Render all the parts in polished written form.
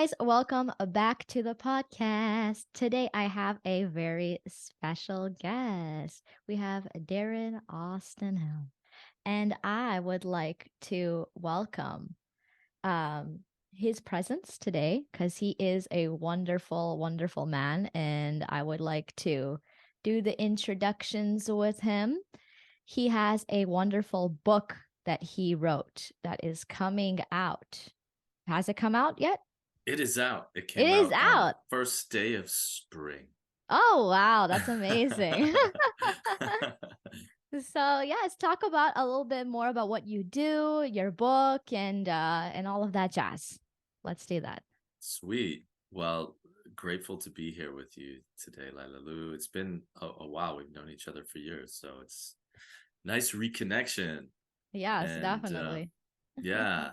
guys, welcome back to the podcast. Today I have a very special guest. We have Darren Austin Hill, and I would like to welcome um, his presence today because he is a wonderful, wonderful man, and I would like to do the introductions with him. He has a wonderful book that he wrote that is coming out. Has it come out yet? It is out. It It came is out on the out. first day of spring. Oh, wow. That's amazing. So, yeah, let's talk about a little bit more about what you do, your book, and all of that jazz. Let's do that. Sweet. Well, grateful to be here with you today, Laylalu. It's been a while. We've known each other for years, so it's nice reconnection. Yes, And definitely. yeah,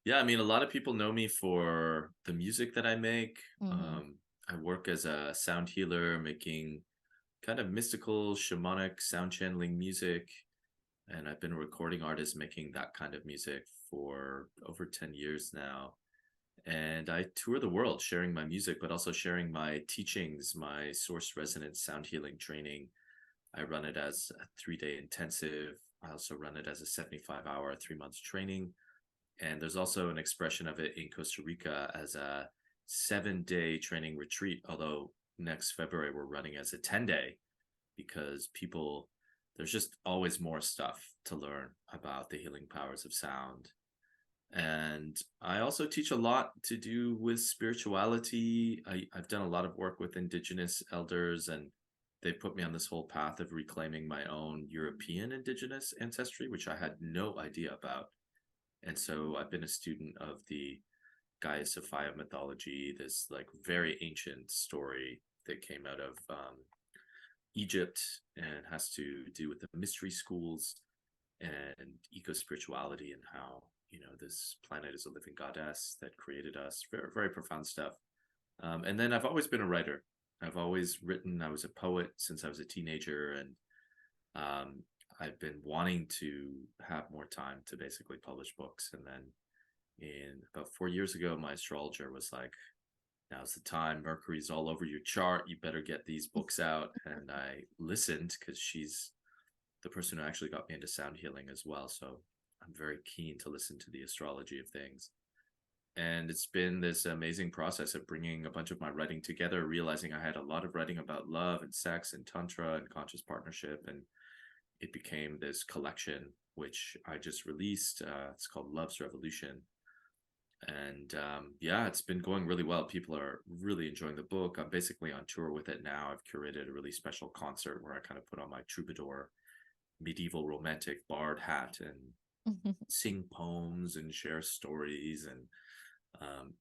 yeah. I mean, a lot of people know me for the music that I make. Hmm. I work as a sound healer, making kind of mystical, shamanic sound channeling music. And I've been a recording artist making that kind of music for over 10 years now. And I tour the world sharing my music, but also sharing my teachings, my source resonance sound healing training. I run it as a 3-day intensive. I also run it as a 75-hour, 3 months training. And there's also an expression of it in Costa Rica as a 7-day training retreat. Although next February we're running as a 10-day because there's just always more stuff to learn about the healing powers of sound. And I also teach a lot to do with spirituality. I've done a lot of work with indigenous elders, and they put me on this whole path of reclaiming my own European indigenous ancestry, which I had no idea about. And so I've been a student of the Gaia Sophia mythology, this like very ancient story that came out of Egypt and has to do with the mystery schools and eco spirituality and how this planet is a living goddess that created us. Very very profound stuff. And then I've always been a writer. I've always written. I was a poet since I was a teenager, and um, I've been wanting to have more time to basically publish books. And then in about 4 years ago, my astrologer was like, now's the time. Mercury's all over your chart. You better get these books out. And I listened because she's the person who actually got me into sound healing as well. So I'm very keen to listen to the astrology of things. And it's been this amazing process of bringing a bunch of my writing together, realizing I had a lot of writing about love and sex and tantra and conscious partnership. And it became this collection, which I just released. It's called Love's Revolution. And yeah, it's been going really well. People are really enjoying the book. I'm basically on tour with it now. I've curated a really special concert where I kind of put on my troubadour medieval romantic bard hat and sing poems and share stories and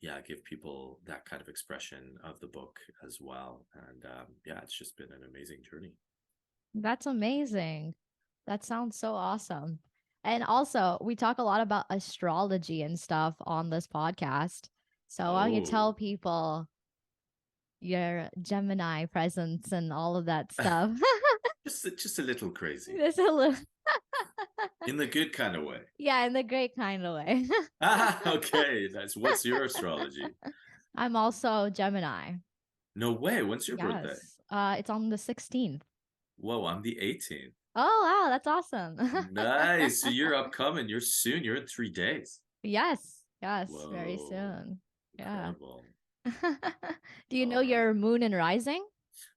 yeah, give people that kind of expression of the book as well. And yeah, it's just been an amazing journey. That's amazing. That sounds so awesome. And also, we talk a lot about astrology and stuff on this podcast. So why don't you tell Oh, people your Gemini presence and all of that stuff? just a little crazy There's a little, in the good kind of way. yeah, in the great kind of way. Ah, okay. That's what's your astrology? I'm also Gemini. No way. When's your birthday? Yes. It's on the 16th. Whoa, I'm the 18th. Oh, wow, that's awesome. Nice. So you're upcoming. You're soon. You're in 3 days. Yes. Yes, very Whoa, soon. Yeah. incredible. Do you know All right. your moon and rising?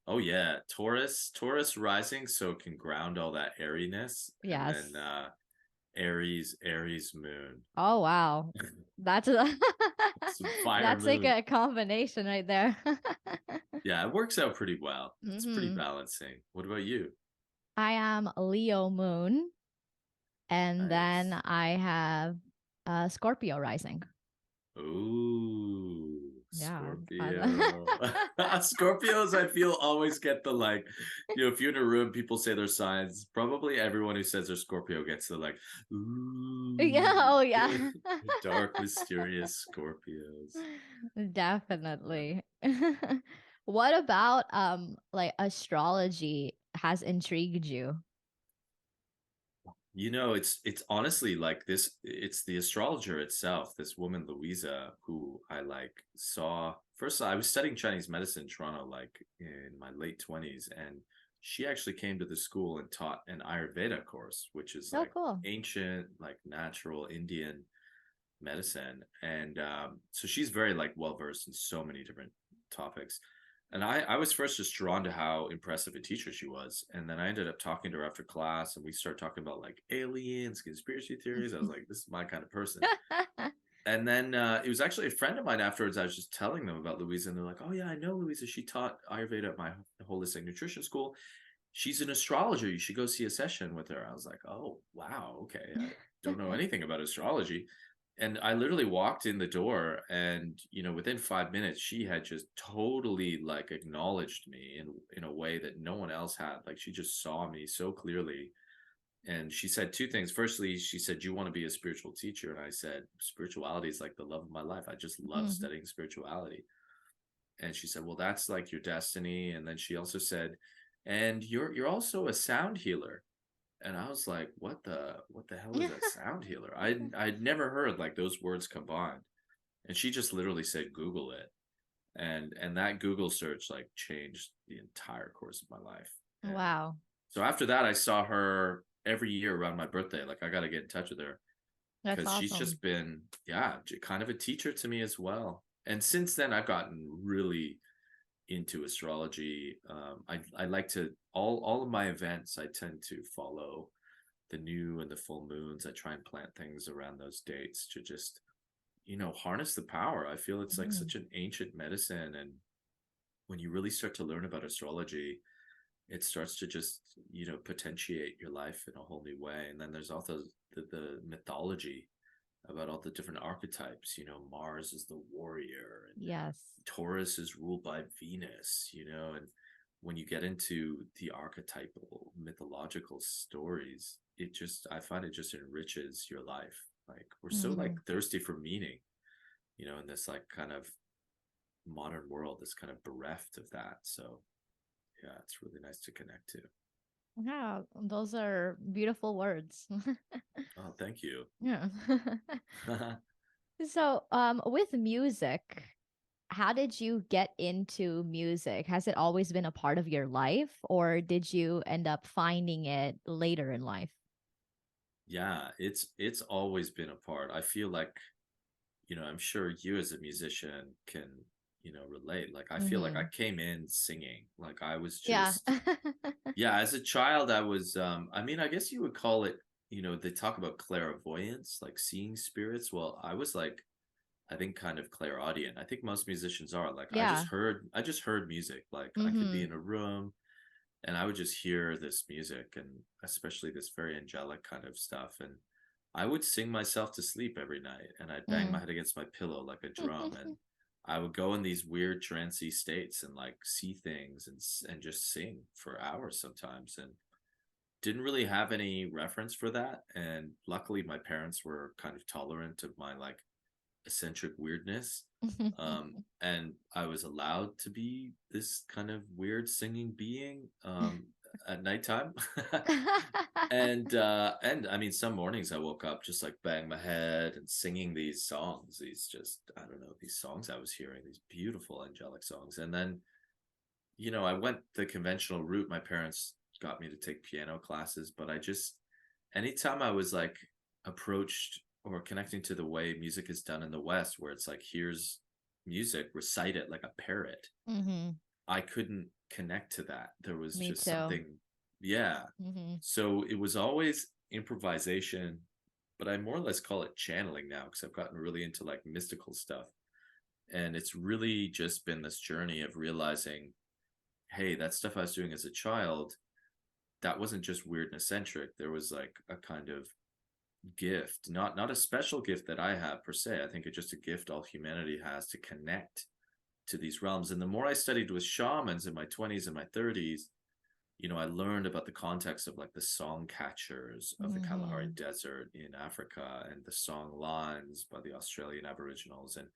Oh yeah, Taurus rising, so it can ground all that airiness, and Yes. then Aries moon. Oh, wow. That's a Some fire that's like moon. a combination right there. Yeah, it works out pretty well. It's pretty Hmm. balancing. What about you? I am Leo moon, and then Nice. I have Scorpio rising. Ooh, Yeah. Scorpio. Scorpios, I feel always get the like, if you're in a room, people say their signs. Probably everyone who says they're Scorpio gets the like, Yeah. ooh, Oh, yeah. dark, mysterious Scorpios. Definitely. What about like astrology has intrigued you? It's honestly like this. It's the astrologer itself, this woman Louisa, who I like saw first. I was studying Chinese medicine in Toronto, like in my late 20s, and she actually came to the school and taught an Ayurveda course, which is Oh, like cool. ancient, like natural Indian medicine, and so she's very like well versed in so many different topics. And I was first just drawn to how impressive a teacher she was. And then I ended up talking to her after class and we started talking about like aliens, conspiracy theories. I was like, this is my kind of person. And then it was actually a friend of mine afterwards. I was just telling them about Louisa and they're like, oh, yeah, I know Louisa. She taught Ayurveda at my holistic nutrition school. She's an astrologer. You should go see a session with her. I was like, oh, wow. Okay. I don't know anything about astrology. And I literally walked in the door and, within 5 minutes, she had just totally like acknowledged me in a way that no one else had. Like she just saw me so clearly. And she said two things. Firstly, she said, you want to be a spiritual teacher? And I said, spirituality is like the love of my life. I just love Mhm. studying spirituality. And she said, well, that's like your destiny. And then she also said, and you're also a sound healer. And I was like, what the hell is a sound healer? I'd never heard like those words combined. And she just literally said, Google it. And that Google search like changed the entire course of my life. And Wow. so after that, I saw her every year around my birthday. Like I got to get in touch with her That's because she's awesome. just been, yeah, kind of a teacher to me as well. And since then, I've gotten really into astrology. I like to all of my events. I tend to follow the new and the full moons. I try and plant things around those dates to just harness the power. I feel it's like Mhm. such an ancient medicine, and when you really start to learn about astrology, it starts to just potentiate your life in a whole new way. And then there's also the mythology about all the different archetypes. Mars is the warrior and Yes. Taurus is ruled by Venus, and when you get into the archetypal mythological stories, I find it just enriches your life. Like we're so like Mhm. thirsty for meaning, in this like kind of modern world that's kind of bereft of that. So yeah, it's really nice to connect to. Yeah, those are beautiful words. Oh, thank you. Yeah. So, with music, how did you get into music? Has it always been a part of your life, or did you end up finding it later in life? Yeah, it's always been a part. I feel like, I'm sure you as a musician can, relate. Like I feel like I Mm-hmm. came in singing. Like I was Yeah. just, yeah, as a child I was I mean, I guess you would call it, they talk about clairvoyance, like seeing spirits. Well, I was like, I think kind of clairaudient. I think most musicians are. Like Yeah. I just heard music. Like I could be Mm-hmm. in a room and I would just hear this music and especially this very angelic kind of stuff. And I would sing myself to sleep every night and I'd bang my head against my pillow like a drum and I would go in these weird trancy states and like see things and just sing for hours sometimes and didn't really have any reference for that. And luckily my parents were kind of tolerant of my like eccentric weirdness. And I was allowed to be this kind of weird singing being at nighttime. And I mean, some mornings I woke up just like bang my head and singing these songs, these just, I don't know, these songs I was hearing, these beautiful angelic songs. And then, I went the conventional route. My parents got me to take piano classes, but I just, anytime I was like approached or connecting to the way music is done in the West, where it's like, here's music, recite it like a parrot, Mm-hmm. I couldn't connect to that. There was Me just too. something, yeah. Mm-hmm. So it was always improvisation, but I more or less call it channeling now because I've gotten really into like mystical stuff. And it's really just been this journey of realizing, hey, that stuff I was doing as a child, that wasn't just weird and eccentric. There was like a kind of gift, not a special gift that I have per se. I think it's just a gift all humanity has to connect to these realms. And the more I studied with shamans in my 20s and my 30s, I learned about the context of like the song catchers of the Kalahari Mm-hmm. Desert in Africa and the song lines by the Australian Aboriginals. And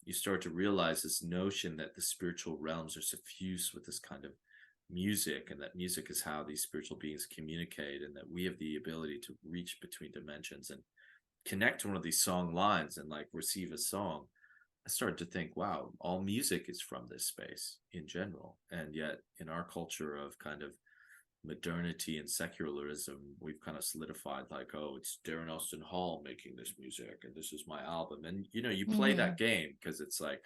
you start to realize this notion that the spiritual realms are suffused with this kind of music, and that music is how these spiritual beings communicate, and that we have the ability to reach between dimensions and connect to one of these song lines and like receive a song, I started to think, wow, all music is from this space in general. And yet, in our culture of kind of modernity and secularism, we've kind of solidified like, oh, it's Darren Austin Hall making this music, and this is my album. And, you play Mm-hmm. that game because it's like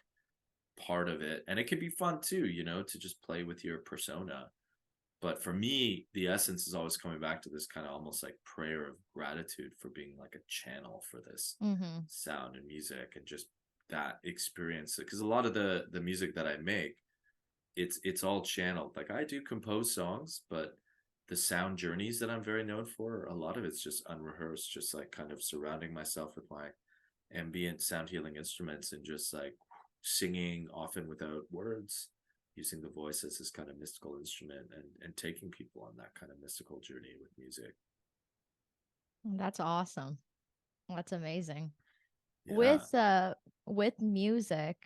part of it. And it can be fun too, to just play with your persona. But for me, the essence is always coming back to this kind of almost like prayer of gratitude for being like a channel for this Mm-hmm. sound and music, and just that experience. Because a lot of the music that I make, it's all channeled. Like I do compose songs, but the sound journeys that I'm very known for, a lot of it's just unrehearsed, just like kind of surrounding myself with my ambient sound healing instruments and just like singing, often without words, using the voice as this kind of mystical instrument, and taking people on that kind of mystical journey with music. That's awesome. That's amazing. Yeah. With music,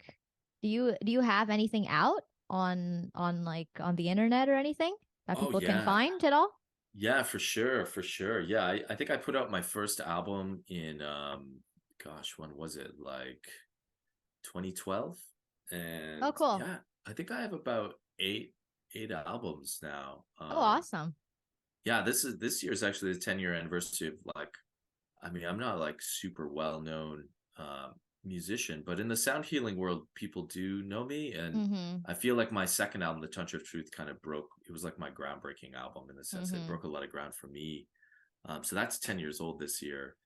do you have anything out on like on the internet or anything that Oh people can yeah. find at all? Yeah, for sure, for sure. Yeah, I think I put out my first album in gosh, when was it? Like 2012. Oh, And cool. yeah, I think I have about eight albums now. Oh, awesome. Yeah, this year is actually the 10-year anniversary of like, I mean, I'm not like super well known musician, but in the sound healing world, people do know me. And Mm-hmm. I feel like my second album, The Touch of Truth, kind of broke, it was like my groundbreaking album in the sense that it Mm-hmm. broke a lot of ground for me. So that's 10 years old this year.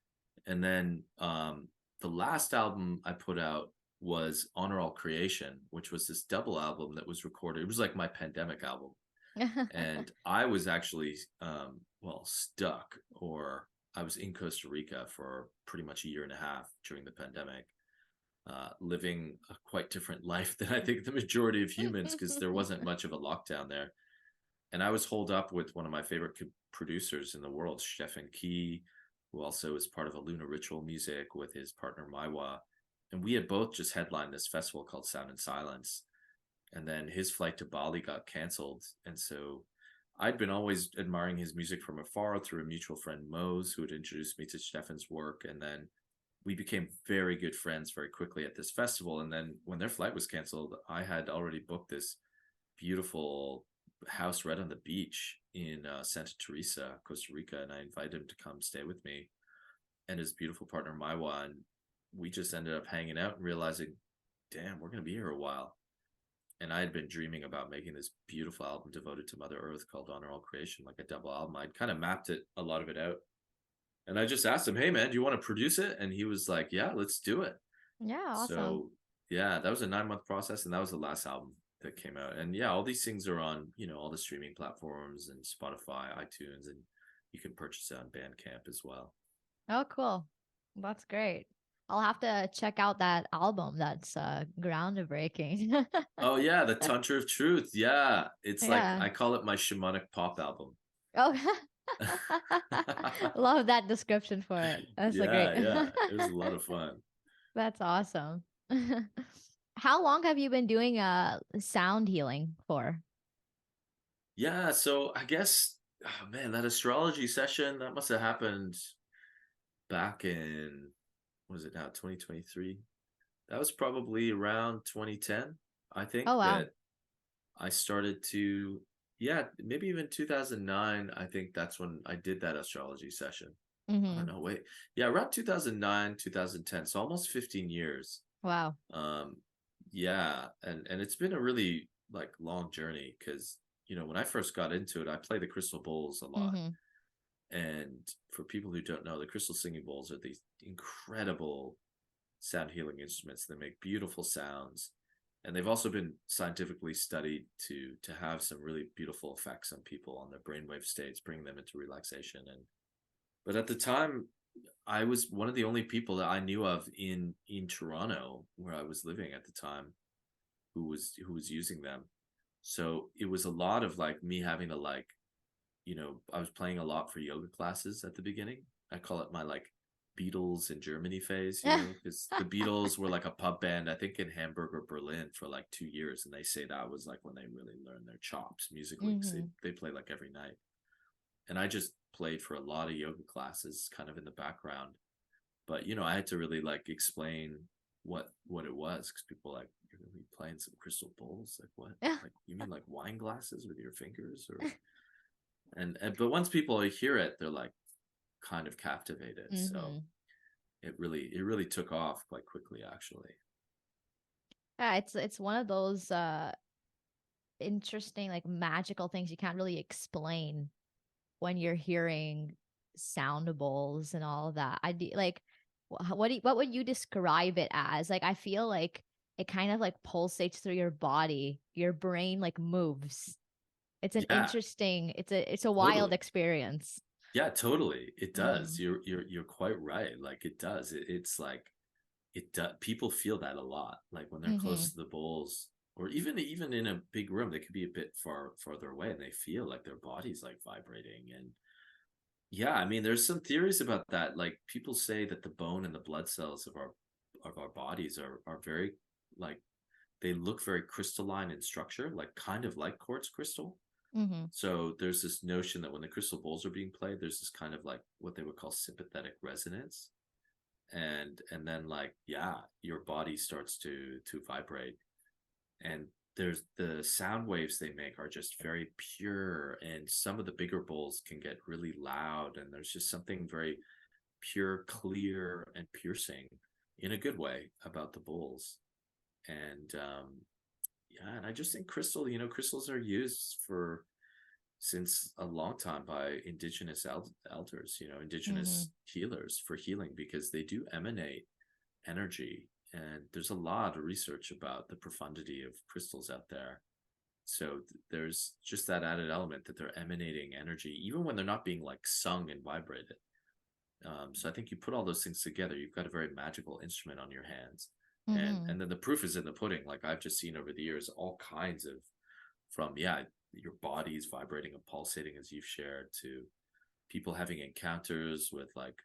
And then the last album I put out was Honor All Creation, which was this double album that was recorded. It was like my pandemic album. And I was actually, well, stuck, or I was in Costa Rica for pretty much a year and a half during the pandemic, living a quite different life than I think the majority of humans, because there wasn't much of a lockdown there. And I was holed up with one of my favorite producers in the world, Stefan Key, who also is part of a Lunar Ritual Music with his partner Maiwa. And we had both just headlined this festival called Sound and Silence. And then his flight to Bali got canceled. And so I'd been always admiring his music from afar through a mutual friend, Mose, who had introduced me to Stefan's work. And then we became very good friends very quickly at this festival. And then when their flight was canceled, I had already booked this beautiful house right on the beach in Santa Teresa, Costa Rica, and I invited him to come stay with me and his beautiful partner Maiwa, and we just ended up hanging out and realizing, damn, we're gonna be here a while. And I had been dreaming about making this beautiful album devoted to Mother Earth called Honor All Creation, like a double album. I'd kind of mapped it, a lot of it out, and I just asked him, "Hey, man, do you want to produce it?" And he was like, "Yeah, let's do it." Yeah, awesome. So yeah, that was a 9 month process, and that was the last album that came out. And yeah, all these things are on all the streaming platforms and Spotify, iTunes, and you can purchase it on Bandcamp as well. Oh, cool. That's great. I'll have to check out that album. That's groundbreaking. Oh yeah, the Tantra of Truth. Yeah, it's like Yeah. I call it my shamanic pop album. Oh, love that description for it. That's so great. Yeah, yeah, it was a lot of fun. That's awesome. How long have you been doing sound healing for? Yeah, so I guess, oh man, that astrology session that must have happened back in, what is it now, 2023? That was probably around 2010. I think Oh, wow. that I started to, yeah, maybe even 2009. I think that's when I did that astrology session. Oh Mm-hmm. no, wait. Yeah, around 2009, 2010. So almost 15 years. Wow. Um, yeah, and it's been a really like long journey, because when I first got into it, I play the crystal bowls a lot. Mm-hmm. And for people who don't know, the crystal singing bowls are these incredible sound healing instruments. They make beautiful sounds, and they've also been scientifically studied to have some really beautiful effects on people on their brainwave states, bringing them into relaxation. And but at the time, I was one of the only people that I knew of in Toronto, where I was living at the time, who was using them. So it was a lot of like me having to like, I was playing a lot for yoga classes at the beginning. I call it my like Beatles in Germany phase, you know, because the Beatles were like a pub band, I think in Hamburg or Berlin for like 2 years, and they say that was like when they really learned their chops musically, because Mhm. they play like every night. And I just played for a lot of yoga classes, kind of in the background. But you know, I had to really like explain what it was, because people were like, you're gonna be playing some crystal bowls, like what? Like you mean like wine glasses with your fingers, or and but once people hear it, they're like kind of captivated. So Mhm. it really took off quite quickly, actually. Yeah, it's one of those interesting, like magical things you can't really explain when you're hearing sound bowls and all of that. I do like what would you describe it as? Like I feel like it kind of like pulsates through your body. Your brain like moves. It's an Yeah, interesting, it's a wild totally. experience. Yeah, totally. It does. Mhm. You're quite right. Like it does. It's like it does. People feel that a lot. Like when they're close Mhm. to the bowls, or even in a big room, they could be a bit farther away, and they feel like their body's like vibrating. And yeah, I mean, there's some theories about that. Like people say that the bone and the blood cells of our bodies are very like they look very crystalline in structure, like kind of like quartz crystal. Mhm. So there's this notion that when the crystal bowls are being played, there's this kind of like what they would call sympathetic resonance, and then like yeah, your body starts to vibrate, and there's the sound waves they make are just very pure, and some of the bigger bowls can get really loud, and there's just something very pure, clear, and piercing in a good way about the bowls. And yeah, and I just think crystals are used for since a long time by indigenous elders, indigenous Mhm. healers for healing, because they do emanate energy. And there's a lot of research about the profundity of crystals out there. So there's just that added element that they're emanating energy, even when they're not being like sung and vibrated. So I think you put all those things together, you've got a very magical instrument on your hands. And Mhm. and then the proof is in the pudding. Like I've just seen over the years all kinds of from yeah, your body's vibrating and pulsating as you've shared, to people having encounters with like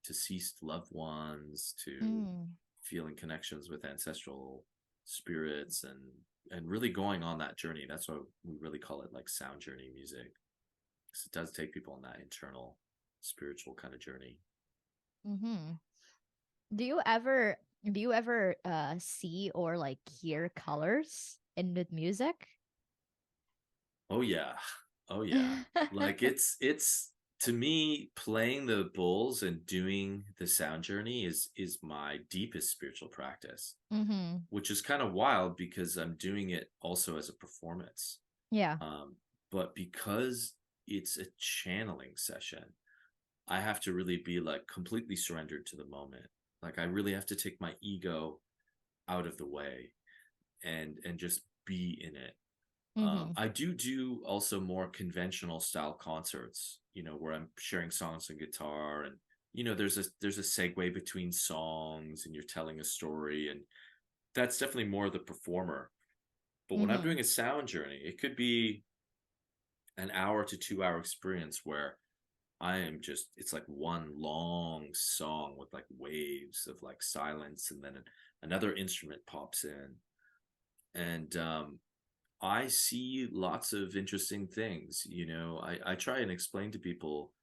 deceased loved ones, to Mm. feeling connections with ancestral spirits, and really going on that journey. That's why we really call it like sound journey music, because it does take people on that internal spiritual kind of journey. Mhm. Do you ever see or like hear colors in with music? Oh yeah. Oh yeah. Like it's to me, playing the bowls and doing the sound journey is my deepest spiritual practice, Mhm. which is kind of wild because I'm doing it also as a performance. Yeah. Um, but because it's a channeling session, I have to really be like completely surrendered to the moment. Like I really have to take my ego out of the way and just be in it. Mhm. I do also more conventional style concerts, where I'm sharing songs and guitar, and there's a segue between songs, and you're telling a story, and that's definitely more the performer. But when I'm doing Mhm. a sound journey, it could be an hour to 2 hour experience where I am just it's like one long song with like waves of like silence, and then another instrument pops in, and I see lots of interesting things. I try and explain to people,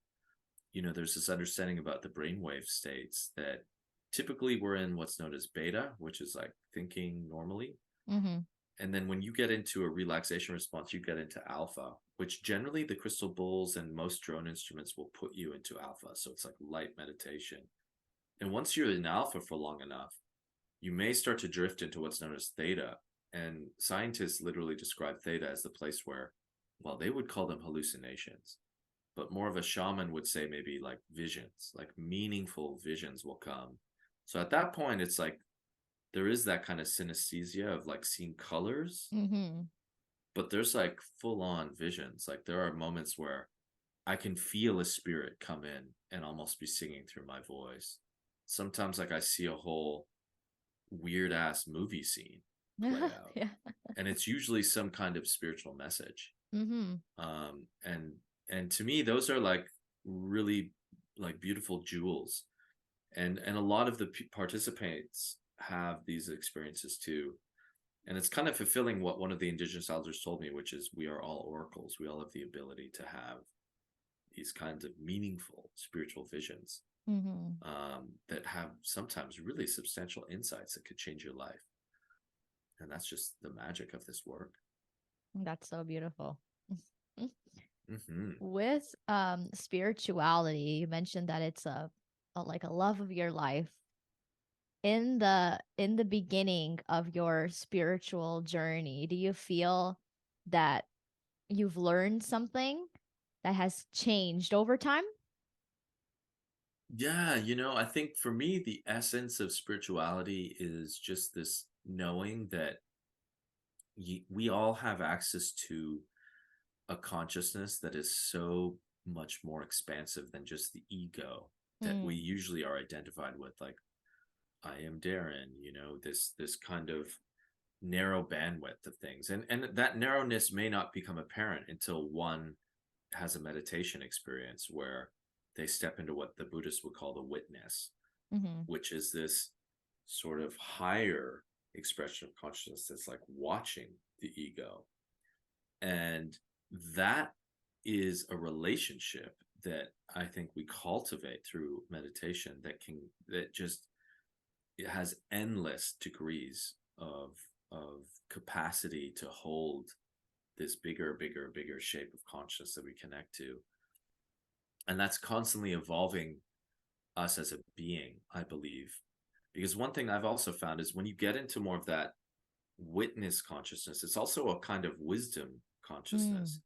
there's this understanding about the brainwave states that typically we're in what's known as beta, which is like thinking normally. Mhm. And then when you get into a relaxation response, you get into alpha, which generally the crystal bowls and most drone instruments will put you into alpha. So it's like light meditation. And once you're in alpha for long enough, you may start to drift into what's known as theta. And scientists literally describe theta as the place where, well, they would call them hallucinations, but more of a shaman would say maybe like visions, like meaningful visions will come. So at that point, it's like there is that kind of synesthesia of like seeing colors, Mhm. but there's like full on visions. Like there are moments where I can feel a spirit come in and almost be singing through my voice. Sometimes, like, I see a whole weird ass movie scene play out, Yeah. and it's usually some kind of spiritual message. Mhm. And to me, those are like really like beautiful jewels. and a lot of the participants have these experiences too. And it's kind of fulfilling what one of the indigenous elders told me, which is we are all oracles. We all have the ability to have these kinds of meaningful spiritual visions, Mm-hmm. that have sometimes really substantial insights that could change your life. And that's just the magic of this work. That's so beautiful. Hmm. With spirituality, you mentioned that it's a like a love of your life. In the beginning of your spiritual journey, do you feel that you've learned something that has changed over time? Yeah, I think for me, the essence of spirituality is just this knowing that we all have access to a consciousness that is so much more expansive than just the ego that we Mm, usually are identified with, like I am Darren, this kind of narrow bandwidth of things. And that narrowness may not become apparent until one has a meditation experience where they step into what the Buddhists would call the witness, mm-hmm. which is this sort of higher expression of consciousness that's like watching the ego. And that is a relationship that I think we cultivate through meditation that just, it has endless degrees of capacity to hold this bigger shape of consciousness that we connect to. And that's constantly evolving us as a being, I believe. Because one thing I've also found is when you get into more of that witness consciousness, it's also a kind of wisdom consciousness. Mm,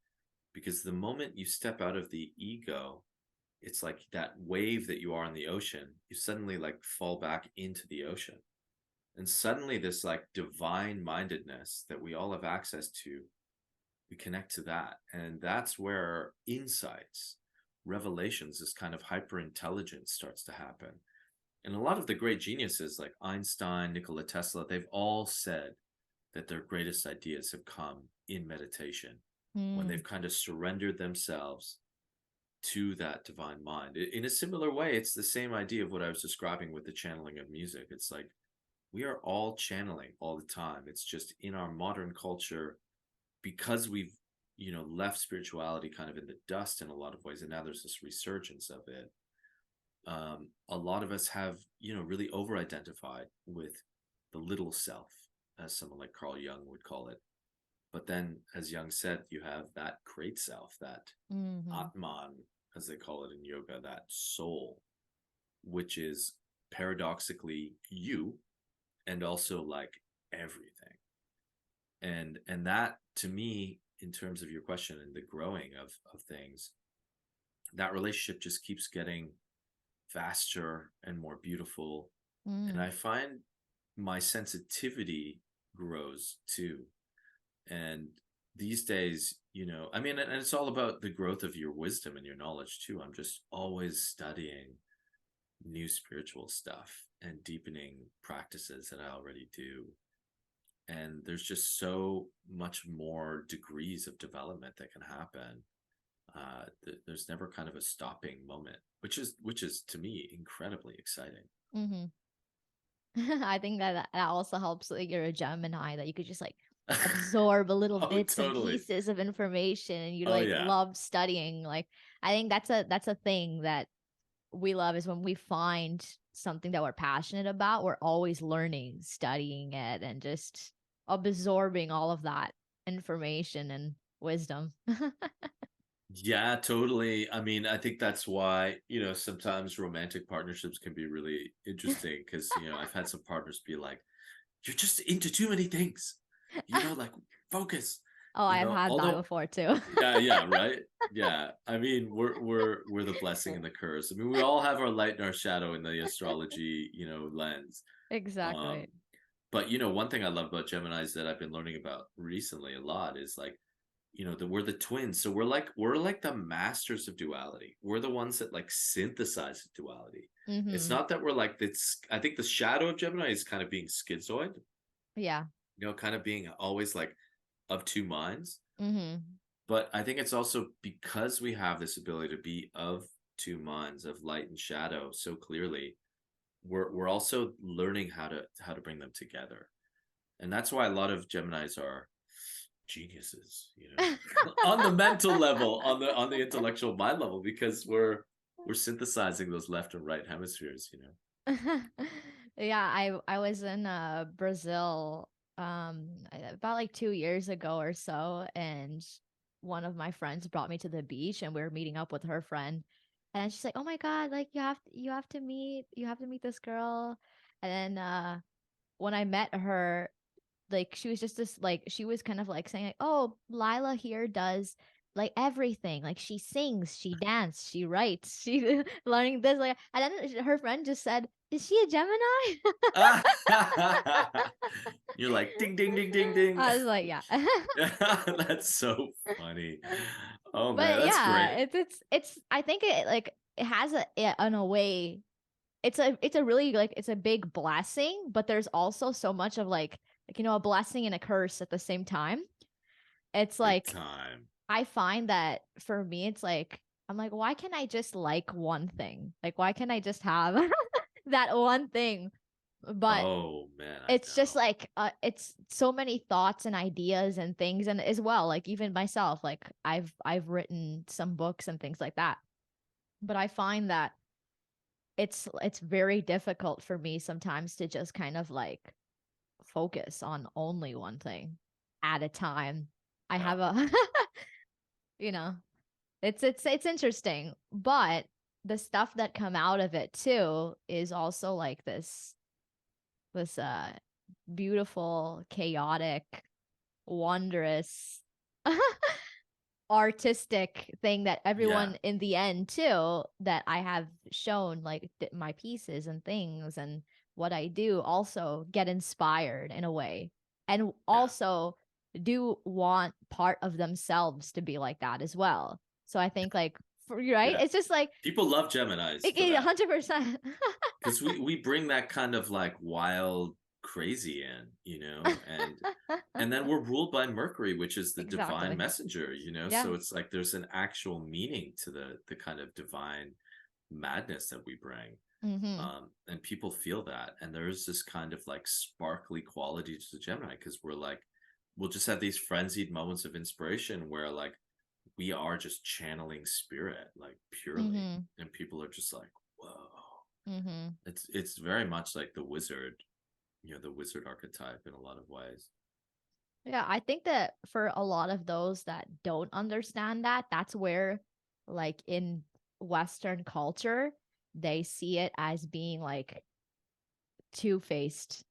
Because the moment you step out of the ego, it's like that wave that you are in the ocean, you suddenly like fall back into the ocean. And suddenly, this like divine mindedness that we all have access to, we connect to that. And that's where insights, revelations, this kind of hyper intelligence starts to happen. And a lot of the great geniuses like Einstein, Nikola Tesla, they've all said that their greatest ideas have come in meditation when mm, they've kind of surrendered themselves to that divine mind. In a similar way, it's the same idea of what I was describing with the channeling of music. It's like we are all channeling all the time. It's just in our modern culture, because we've left spirituality kind of in the dust in a lot of ways, and now there's this resurgence of it. A lot of us have really over identified with the little self, as someone like Carl Jung would call it. But then, as Jung said, you have that great self, that mm-hmm. Atman, as they call it in yoga, that soul, which is paradoxically you, and also like everything. And that, to me, in terms of your question and the growing of things, that relationship just keeps getting faster and more beautiful. And Mm, I find my sensitivity grows too. And these days, I mean, and it's all about the growth of your wisdom and your knowledge too. I'm just always studying new spiritual stuff and deepening practices that I already do. And there's just so much more degrees of development that can happen. There's never kind of a stopping moment, which is to me incredibly exciting. mm-hmm. I think that also helps that you're a Gemini, that you could just like absorb a little Oh, bits and totally. pieces of information, and you Oh like yeah. love studying. Like I think that's a thing that we love, is when we find something that we're passionate about, we're always learning, studying it, and just absorbing all of that information and wisdom. Yeah, totally. I mean, I think that's why, sometimes romantic partnerships can be really interesting because, I've had some partners be like, you're just into too many things, like focus, Oh, I've had that although, before too. yeah, yeah, right. Yeah. I mean, we're the blessing and the curse. I mean, we all have our light and our shadow in the astrology, lens. Exactly. Um, but one thing I love about Geminis that I've been learning about recently a lot is like, that we're the twins. So we're like the masters of duality. We're the ones that like synthesize duality. It's Mm-hmm. not that we're like this. I think the shadow of Gemini is kind of being schizoid, Yeah. kind of being always like of two minds. Mm-hmm. But I think it's also because we have this ability to be of two minds, of light and shadow so clearly. we're also learning how to bring them together. And that's why a lot of Geminis are geniuses, on the mental level, on the intellectual mind level, because we're synthesizing those left and right hemispheres. Yeah, I was in Brazil about like 2 years ago or so, and one of my friends brought me to the beach and we were meeting up with her friend. And she's like, "Oh my God, like you have to meet this girl." And then when I met her, like she was just this like she was kind of like saying like, "Oh, Lila here does like everything. Like she sings, she dances, she writes, she learning this like." And then her friend just said, "Is she a Gemini?" You're like ding ding ding ding ding. I was like, "Yeah." That's so funny. Oh man, But that's yeah, great. it's I think it has in a way it's a really like it's a big blessing, but there's also so much of like a blessing and a curse at the same time. It's Big like time. I find that for me, it's like, I'm like, why can't I just like one thing? Like, why can't I just have that one thing? But Oh man, I it's just know. like, it's so many thoughts and ideas and things. And as well, like, even myself, like, I've written some books and things like that. But I find that it's very difficult for me sometimes to just kind of like focus on only one thing at a time. I Yeah. have a, you know, it's interesting, but the stuff that come out of it too is also like this beautiful, chaotic, wondrous artistic thing that Yeah. everyone in the end too that I have shown like my pieces and things and what I do also get inspired in a way and Yeah. also do want part of themselves to be like that as well. So I think like right, Yeah. it's just like People love Geminis for that. 100%. Because we bring that kind of like wild crazy in, and then we're ruled by Mercury, which is the divine Exactly. messenger. Yeah. So it's like there's an actual meaning to the kind of divine madness that we bring. Mhm. And people feel that, and there's this kind of like sparkly quality to the Gemini, because we'll just have these frenzied moments of inspiration where like we are just channeling spirit like purely, Mhm. and people are just like, whoa. Mhm. It's very much like the wizard archetype in a lot of ways. Yeah, I think that for a lot of those that don't understand that, that's where, like in Western culture, they see it as being like two-faced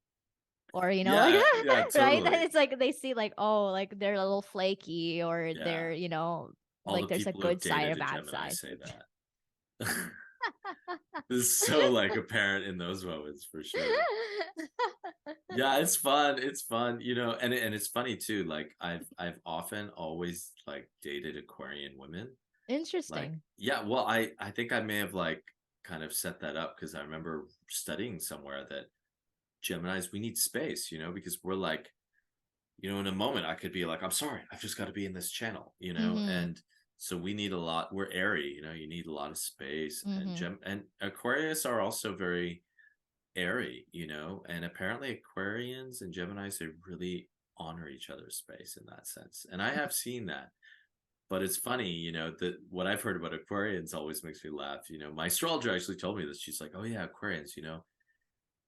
or, like, Yeah, yeah, right? Then totally. it's like they see like, oh, like they're a little flaky or Yeah. they're, All the like there's a people who have good side or dated a bad Gemini side. say that. This is so like apparent in those moments for sure. Yeah, it's fun. It's fun, and it's funny too. Like I've often always like dated Aquarian women. Like, Interesting. yeah, well, I think I may have like kind of set that up because I remember studying somewhere that Geminis, we need space, because we're like, in a moment I could be like, I'm sorry, I've just got to be in this channel, Mhm. and so we need a lot. We're airy, you need a lot of space, and Mhm. Gem and Aquarius are also very airy, and apparently Aquarians and Geminis, they really honor each other's space in that sense. And I have seen that. But it's funny, that what I've heard about Aquarians always makes me laugh. My astrologer actually told me this. She's like, "Oh yeah, Aquarians,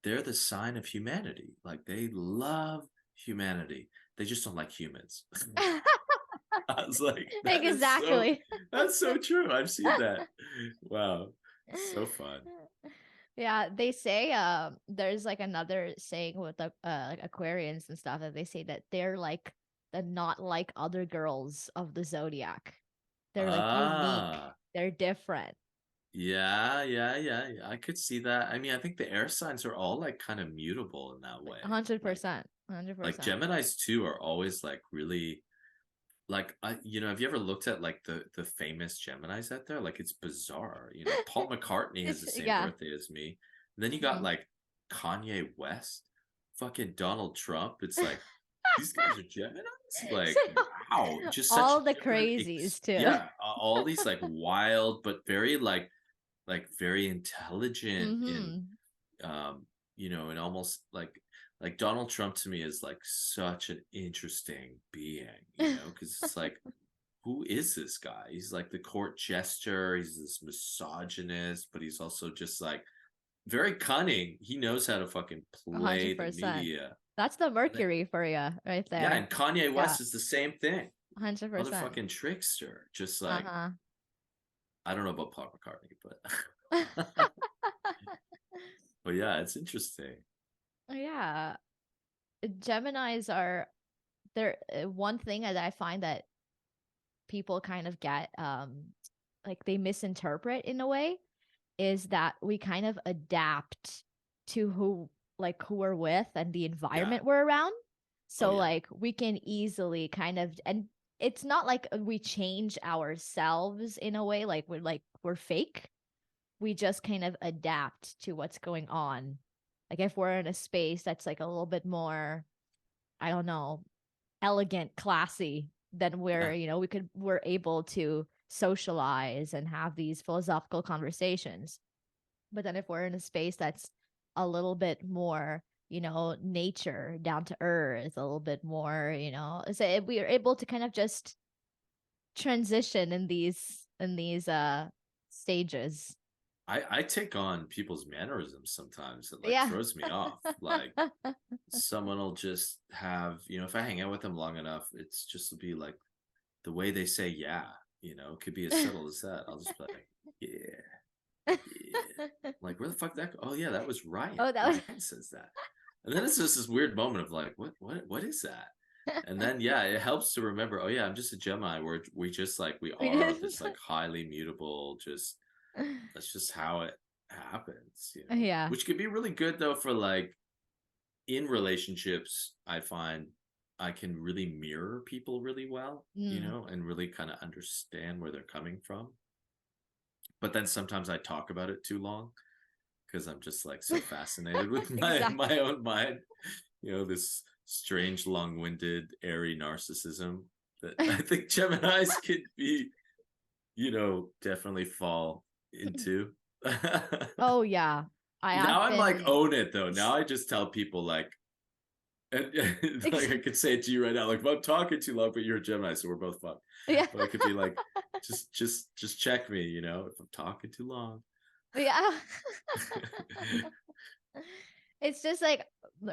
they're the sign of humanity. Like they love humanity. They just don't like humans." I was like, Exactly. that's so true. I've seen that. Wow. So fun. Yeah, they say there's like another saying with the like Aquarians and stuff that they say that they're like the not like other girls of the zodiac. They're like unique. Ah, They're different. yeah, yeah, yeah, yeah. I could see that. I mean, I think the air signs are all like kind of mutable in that way. Like 100%. like 100%. Geminis too are always like really like have you ever looked at like the famous Geminis out there? Like it's bizarre. Paul McCartney has It's the same yeah. birthday as me. And then you got Mhm. like Kanye West, fucking Donald Trump. It's like these guys are Geminis? Like, wow, just All such the different crazies too. yeah, all these like wild but very like very intelligent and Mhm. and almost like Donald Trump to me is like such an interesting being, because it's like, who is this guy? He's like the court jester. He's this misogynist, but he's also just like very cunning. He knows how to fucking play the 100%. media. That's the And then, Mercury for you right yeah, there. and Kanye Yeah, West is the same thing. 100%. Motherfucking trickster. Just like, Uh-huh. I don't know about Paul McCartney, but but yeah, it's interesting. Yeah. Geminis are there. One thing that I find that people kind of get, like they misinterpret in a way, is that we kind of adapt to who we're with and the Yeah. environment we're around. Oh So yeah. like we can easily kind of, and it's not like we change ourselves in a way like we're fake. We just kind of adapt to what's going on. Like if we're in a space that's like a little bit more, I don't know, elegant, classy, then Yeah. we're able to socialize and have these philosophical conversations. But then if we're in a space that's a little bit more, nature, down to earth, a little bit more, so we are able to kind of just transition in these stages. I take on people's mannerisms sometimes. It like Yeah. throws me off. Like someone will just have, if I hang out with them long enough, it's just to be like the way they say yeah, it could be as subtle as that. I'll just be like, yeah, yeah. Like, where the fuck that go? Oh yeah, that was Ryan. Oh, that was Ryan says that. And then it's just this weird moment of like, what is that? And then yeah, it helps to remember, oh yeah, I'm just a Gemini. We just like we we are just this like highly mutable, just that's just how it happens, yeah. which could be really good though for like in relationships. I find I can really mirror people really well, Mm. and really kind of understand where they're coming from. But then sometimes I talk about it too long because I'm just like so fascinated with my Exactly. my own mind, this strange, long-winded, airy narcissism that I think Geminis could be, definitely fall into. Oh yeah. I Now have I'm like been own it though. Now I just tell people like, like I could say it to you right now. Like if I'm talking too long, but you're a Gemini, so we're both fucked. yeah. But I could be like, just check me. If I'm talking too long. Yeah. It's just like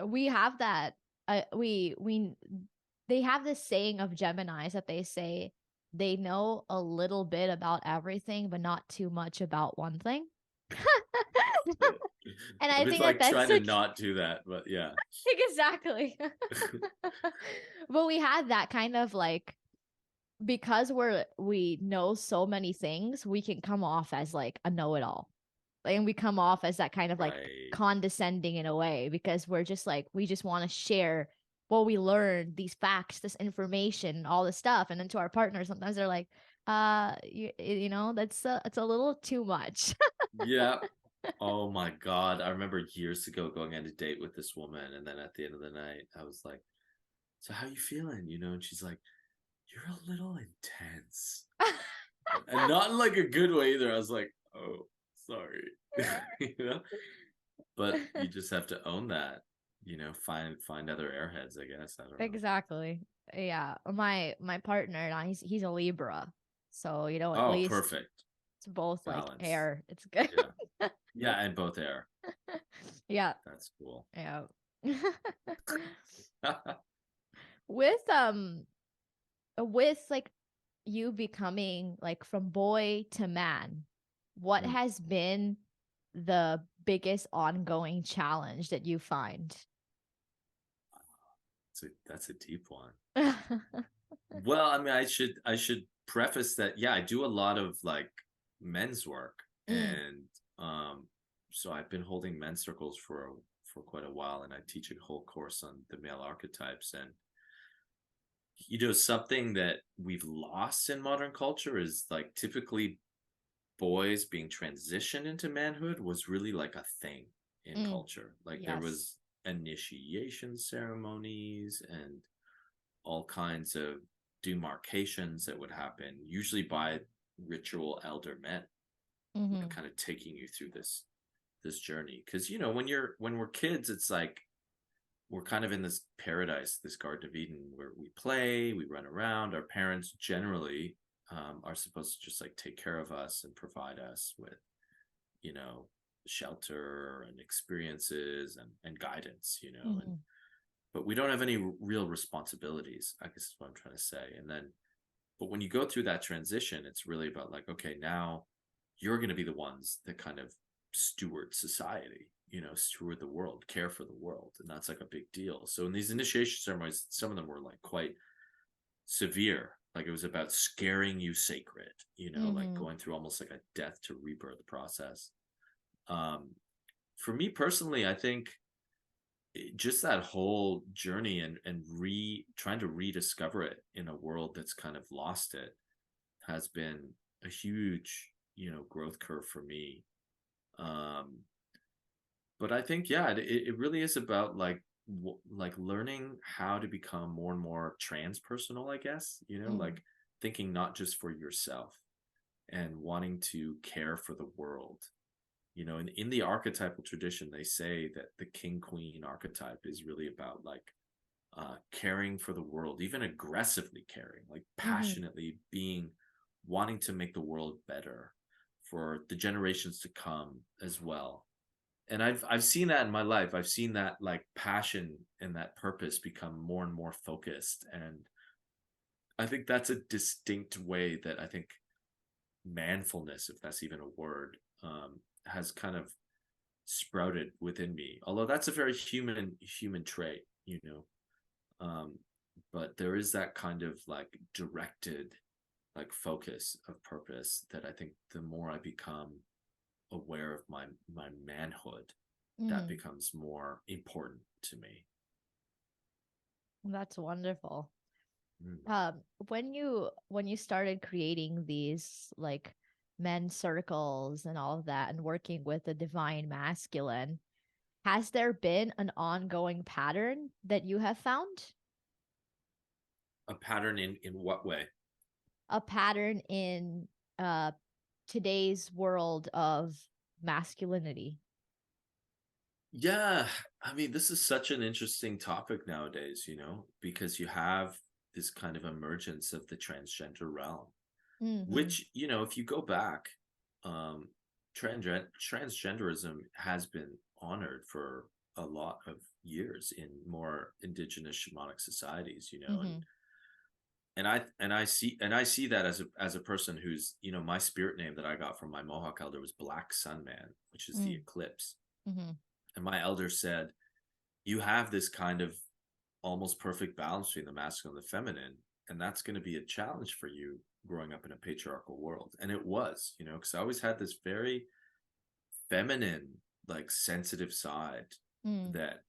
we have that we they have this saying of Geminis that they say they know a little bit about everything but not too much about one thing. And I've I been think that like that's trying to like not do that, but yeah. exactly. But we had that kind of like, because we know so many things, we can come off as like a know-it-all. And we come off as that kind of like Right. condescending in a way, because we're just like we just want to share what we learned, these facts, this information, all this stuff, and then to our partners sometimes they're like, that's it's a little too much. Yeah. Oh my God. I remember years ago going on a date with this woman, and then at the end of the night, I was like, so how you feeling? And she's like, you're a little intense. And not in like a good way either. I was like, oh, sorry. you know? But you just have to own that. Find other airheads, I guess. I don't know. Exactly. Yeah, my partner, he's a Libra, so at Oh, least perfect. it's both like Balance. air. It's good. Yeah. Yeah, and both air. Yeah. That's cool. Yeah. with with like you becoming like from boy to man, what Mm. has been the biggest ongoing challenge that you find? That's a deep one. Well, I mean, I should preface that, yeah, I do a lot of like men's work, Mm, and so I've been holding men's circles for quite a while, and I teach a whole course on the male archetypes. And something that we've lost in modern culture is like typically boys being transitioned into manhood was really like a thing in mm, culture. Like there yes. was initiation ceremonies and all kinds of demarcations that would happen, usually by ritual elder men, Mm-hmm. kind of taking you through this this journey. Because when we're kids, it's like we're kind of in this paradise, this Garden of Eden, where we play, we run around. Our parents generally are supposed to just like take care of us and provide us with, you know, shelter and experiences and guidance, and Mm-hmm. but we don't have any real responsibilities, I guess is what I'm trying to say. And then, but when you go through that transition, it's really about like, okay, now you're going to be the ones that kind of steward society, steward the world, care for the world. And that's like a big deal. So in these initiation ceremonies, some of them were like quite severe. Like it was about scaring you sacred, like Mm-hmm. going through almost like a death to rebirth process. Um, for me personally, I think just that whole journey and trying to rediscover it in a world that's kind of lost it has been a huge growth curve for me. um but I think, yeah, it really is about like like learning how to become more and more transpersonal, I guess, Mm-hmm. like thinking not just for yourself and wanting to care for the world. In the archetypal tradition, they say that the king queen archetype is really about like caring for the world, even aggressively caring, like Mm-hmm. passionately being, wanting to make the world better for the generations to come as well. And I've seen that in my life. I've seen that like passion and that purpose become more and more focused. And I think that's a distinct way that I think manfulness, if that's even a word, has kind of sprouted within me. Although that's a very human trait, um, but there is that kind of like directed like focus of purpose that I think the more I become aware of my manhood, that Mm-hmm. becomes more important to me. That's wonderful. Mm. Um, when you started creating these like men circles and all of that and working with the divine masculine, has there been an ongoing pattern that you have found? A pattern in what way? A pattern in uh today's world of masculinity? Yeah, I mean, this is such an interesting topic nowadays, because you have this kind of emergence of the transgender realm, Mm-hmm. which, if you go back, um, transgenderism has been honored for a lot of years in more indigenous shamanic societies, Mm-hmm. and I see that as a person who's, my spirit name that I got from my Mohawk elder was Black Sun Man, which is the eclipse. Mm-hmm. And my elder said, you have this kind of almost perfect balance between the masculine and the feminine, and that's going to be a challenge for you growing up in a patriarchal world. And it was, because I always had this very feminine, like sensitive side Mm-hmm. that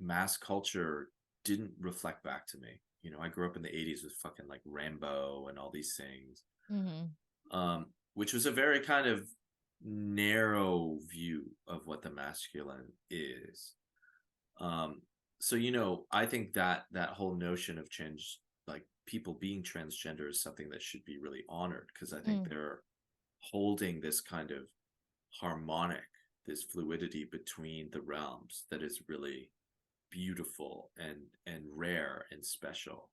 mass culture didn't reflect back to me. I grew up in the 80s with fucking like Rambo and all these things, Mm-hmm. which was a very kind of narrow view of what the masculine is. Um, so I think that that whole notion of change, like people being transgender, is something that should be really honored, because I think they're holding this kind of harmonic, this fluidity between the realms that is really beautiful and rare and special.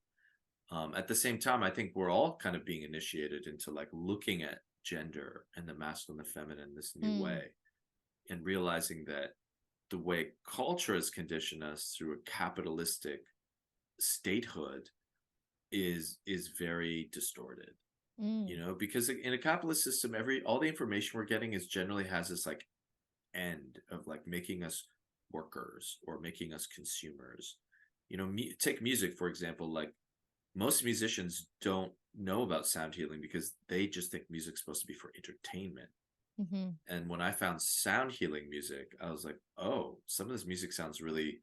At the same time, I think we're all kind of being initiated into like looking at gender and the masculine and the feminine in this new Mm-hmm. way, and realizing that the way culture has conditioned us through a capitalistic statehood is very distorted. Because in a capitalist system, every all the information we're getting is generally has this like end of like making us workers or making us consumers. Take music for example. Like most musicians don't know about sound healing because they just think music's supposed to be for entertainment. Mm-hmm. And when I found sound healing music, I was like, oh, some of this music sounds really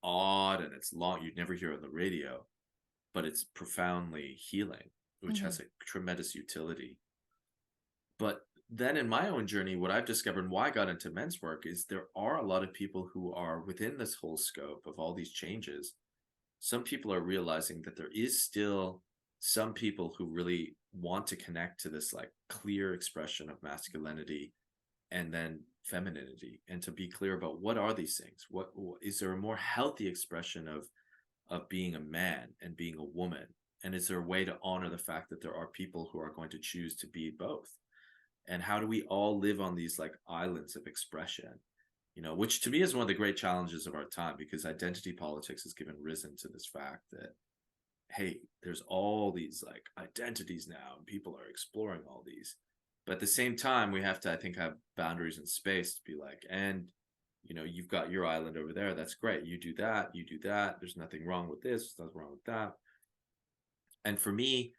odd and it's long. You'd never hear it on the radio, but it's profoundly healing, which Mm-hmm. has a tremendous utility. But then in my own journey, what I've discovered and why I got into men's work is there are a lot of people who are within this whole scope of all these changes. Some people are realizing that there is still some people who really want to connect to this like clear expression of masculinity, and then femininity and to be clear about what are these things. What is there a more healthy expression of being a man and being a woman, and is there a way to honor the fact that there are people who are going to choose to be both, and how do we all live on these like islands of expression, which to me is one of the great challenges of our time, because identity politics has given risen to this fact that, hey, there's all these like identities now and people are exploring all these, but at the same time we have to, I think, have boundaries and space to be like, and you've got your island over there, that's great, you do that, there's nothing wrong with this, there's nothing wrong with that. And for me,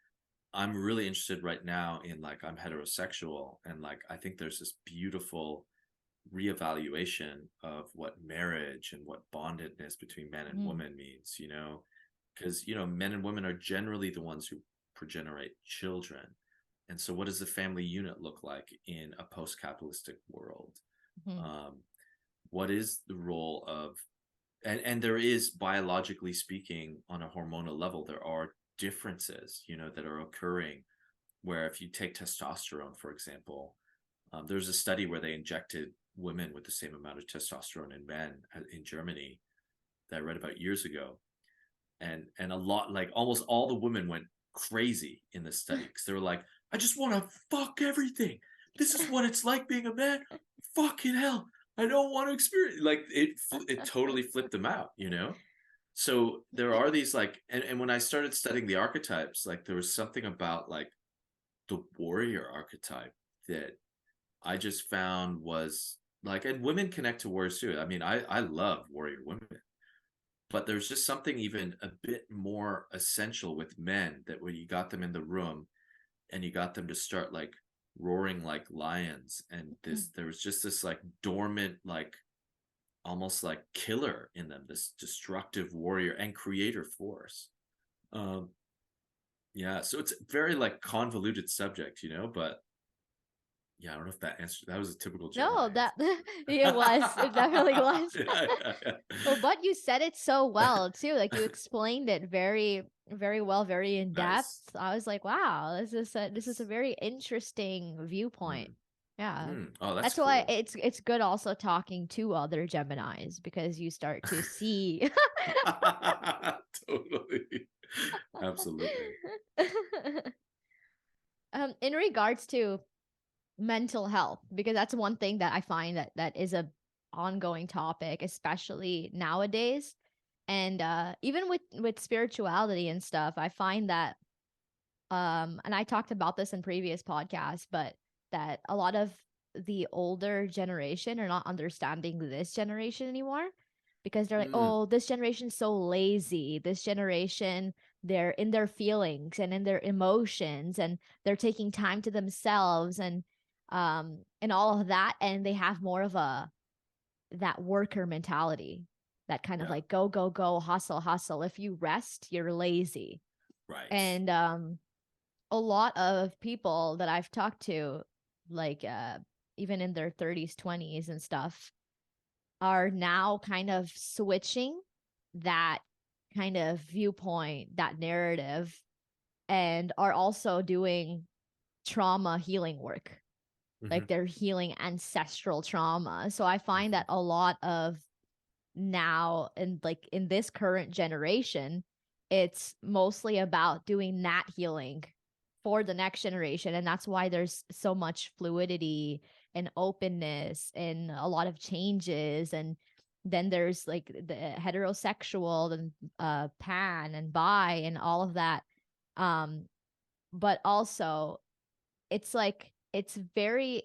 I'm really interested right now in, like, I'm heterosexual, and like I think there's this beautiful reevaluation of what marriage and what bondedness between man and Mm. woman means, because men and women are generally the ones who progenerate children. And so what does the family unit look like in a post-capitalistic world? Mhm. um, what is the role of, and there is, biologically speaking, on a hormonal level, there are differences that are occurring, where if you take testosterone, for example, there's a study where they injected women with the same amount of testosterone in men in Germany that I read about years ago, and a lot, like almost all the women went crazy in this study because they were like, I just want to fuck everything. This is what it's like being a man. Fucking hell, I don't want to experience, like, it totally flipped them out. So there are these like, and when I started studying the archetypes, like there was something about like the warrior archetype that I just found was like, and women connect to warriors too. I mean, I love warrior women, but there's just something even a bit more essential with men, that when you got them in the room and you got them to start like roaring like lions, and there was just this like dormant, like almost like killer in them, this destructive warrior and creator force. um yeah, so it's a very like convoluted subject, but yeah, I don't know if that answered, that was a typical Gemini No, that it answer. was. It definitely was. Yeah, yeah, yeah. Well, but you said it so well too. Like you explained it very, very well, very in depth. Nice. I was like, wow, this is a Nice. very interesting viewpoint. Mm. Yeah. Mm. Oh, that's That's why cool. it's good also talking to other Geminis because you start to see Totally. Absolutely. in regards to mental health, because that's one thing that I find that is a ongoing topic, especially nowadays. And even with spirituality and stuff, I find that and I talked about this in previous podcasts, but that a lot of the older generation are not understanding this generation anymore because they're like, Mm. oh, this generation's so lazy. This generation, they're in their feelings and in their emotions, and they're taking time to themselves and all of that, and they have more of a that worker mentality, that kind of Yeah. like go go go, hustle hustle. If you rest, you're lazy. Right. And a lot of people that I've talked to, like even in their 30s, 20s and stuff, are now kind of switching that kind of viewpoint, that narrative, and are also doing trauma healing work. Hmm. Like they're healing ancestral trauma. So I find Hmm. that a lot of now, and like in this current generation, it's mostly about doing that healing for the next generation. And that's why there's so much fluidity and openness and a lot of changes. And then there's like the heterosexual and pan and bi and all of that. um but also it's like it's very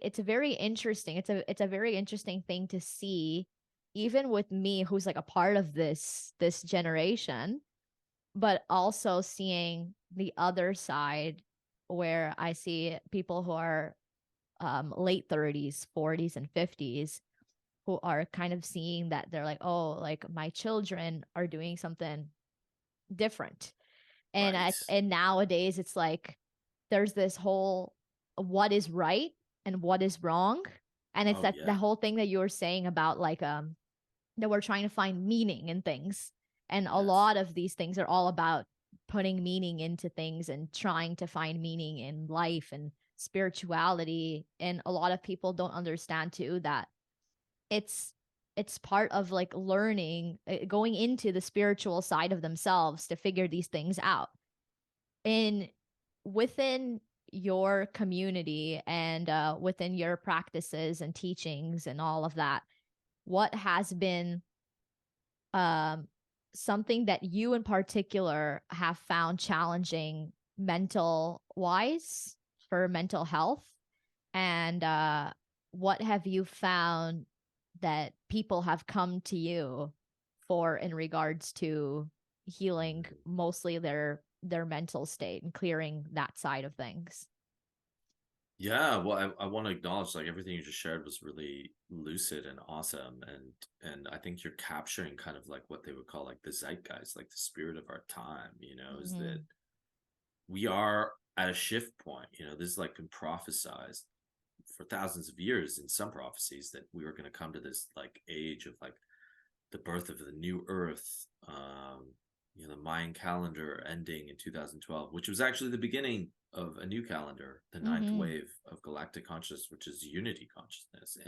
interesting. It's a very interesting thing to see, even with me who's like a part of this generation, but also seeing the other side, where I see people who are late 30s, 40s and 50s, who are kind of seeing that they're like, oh, like my children are doing something different. And Right. and nowadays it's like there's this whole what is right and what is wrong. And it's Oh that the yeah. whole thing that you were saying about like that we're trying to find meaning in things. And a Yes. lot of these things are all about putting meaning into things and trying to find meaning in life and spirituality. And a lot of people don't understand too that it's it's part of like learning, going into the spiritual side of themselves to figure these things out. In within your community and within your practices and teachings and all of that, what has been um, something that you in particular have found challenging mental wise for mental health? And what have you found that people have come to you for in regards to healing mostly their mental state and clearing that side of things? Yeah, well, I want to acknowledge like everything you just shared was really lucid and awesome, and I think you're capturing kind of like what they would call like the zeitgeist, like the spirit of our time. Is that Mm-hmm. we are at a shift point. This has like been prophesized for thousands of years in some prophecies that we were going to come to this like age of like the birth of the new Earth. The Mayan calendar ending in 2012, which was actually the beginning of a new calendar, the ninth Mm-hmm. wave of galactic consciousness, which is unity consciousness,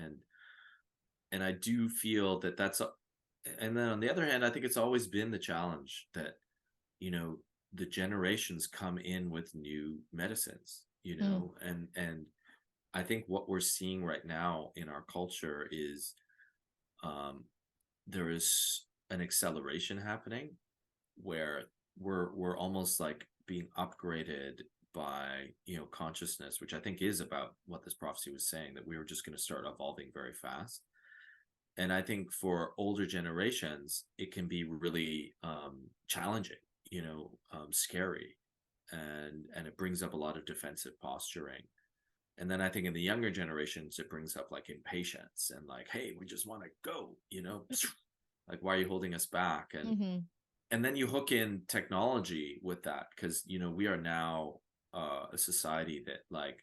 and I do feel that that's and then on the other hand, I think it's always been the challenge that you know the generations come in with new medicines, Mm. and I think what we're seeing right now in our culture is um, there is an acceleration happening where we're almost like being upgraded by consciousness, which I think is about what this prophecy was saying, that we were just going to start evolving very fast. And I think for older generations it can be really challenging, scary, and it brings up a lot of defensive posturing. And then I think in the younger generations it brings up like impatience and like, hey, we just want to go, like, why are you holding us back? and Mm-hmm. and then you hook in technology with that, because we are now a society that like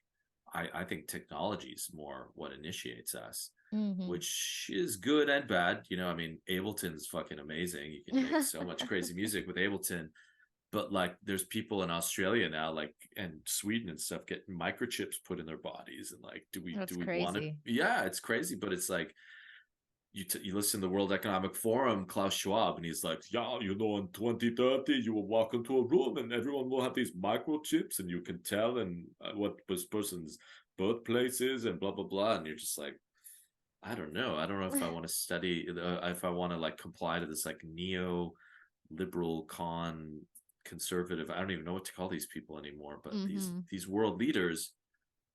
I think technology is more what initiates us, Mm-hmm. which is good and bad. I mean, Ableton's fucking amazing. You can make so much crazy music with Ableton, but like there's people in Australia now, like, and Sweden and stuff, getting microchips put in their bodies, and like, do we That's do we want to? crazy. Yeah, it's crazy, but it's like you listen to the World Economic Forum, Klaus Schwab, and he's like, yeah, in 2030, you will walk into a room and everyone will have these microchips and you can tell and what this person's birthplace is and blah, blah, blah. And you're just like, I don't know. I don't know if I want to study, if I want to like comply to this like neo liberal conservative. I don't even know what to call these people anymore, but these, Mm-hmm. these world leaders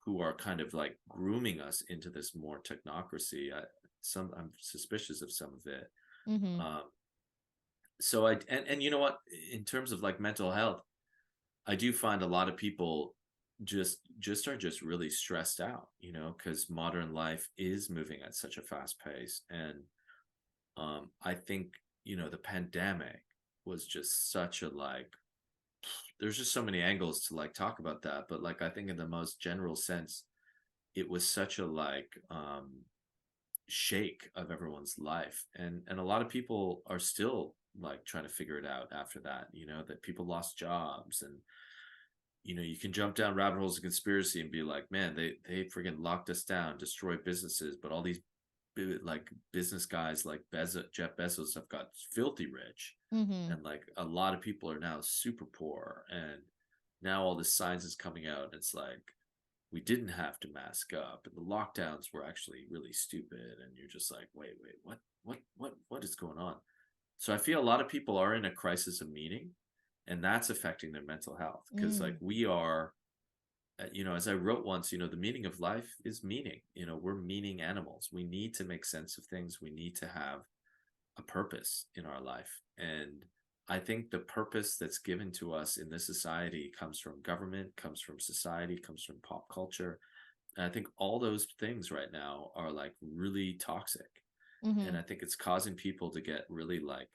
who are kind of like grooming us into this more technocracy. I'm suspicious of some of it. Mm-hmm. Um, so and you know what? In terms of like mental health, I do find a lot of people just are just really stressed out, because modern life is moving at such a fast pace, and I think the pandemic was just such a like. There's just so many angles to like talk about that, but like I think in the most general sense, it was such a like shake of everyone's life, and a lot of people are still like trying to figure it out after that, that people lost jobs, and you can jump down rabbit holes of conspiracy and be like, man, they freaking locked us down, destroyed businesses, but all these like business guys like Jeff Bezos have got filthy rich, Mm-hmm. and like a lot of people are now super poor, and now all this science is coming out, and it's like we didn't have to mask up and the lockdowns were actually really stupid, and you're just like, wait, what is going on? So I feel a lot of people are in a crisis of meaning, and that's affecting their mental health, because like Mm. we are, as I wrote once, the meaning of life is meaning. We're meaning animals. We need to make sense of things. We need to have a purpose in our life. And I think the purpose that's given to us in this society comes from government, comes from society, comes from pop culture. And I think all those things right now are like really toxic. Mm-hmm. And I think it's causing people to get really like,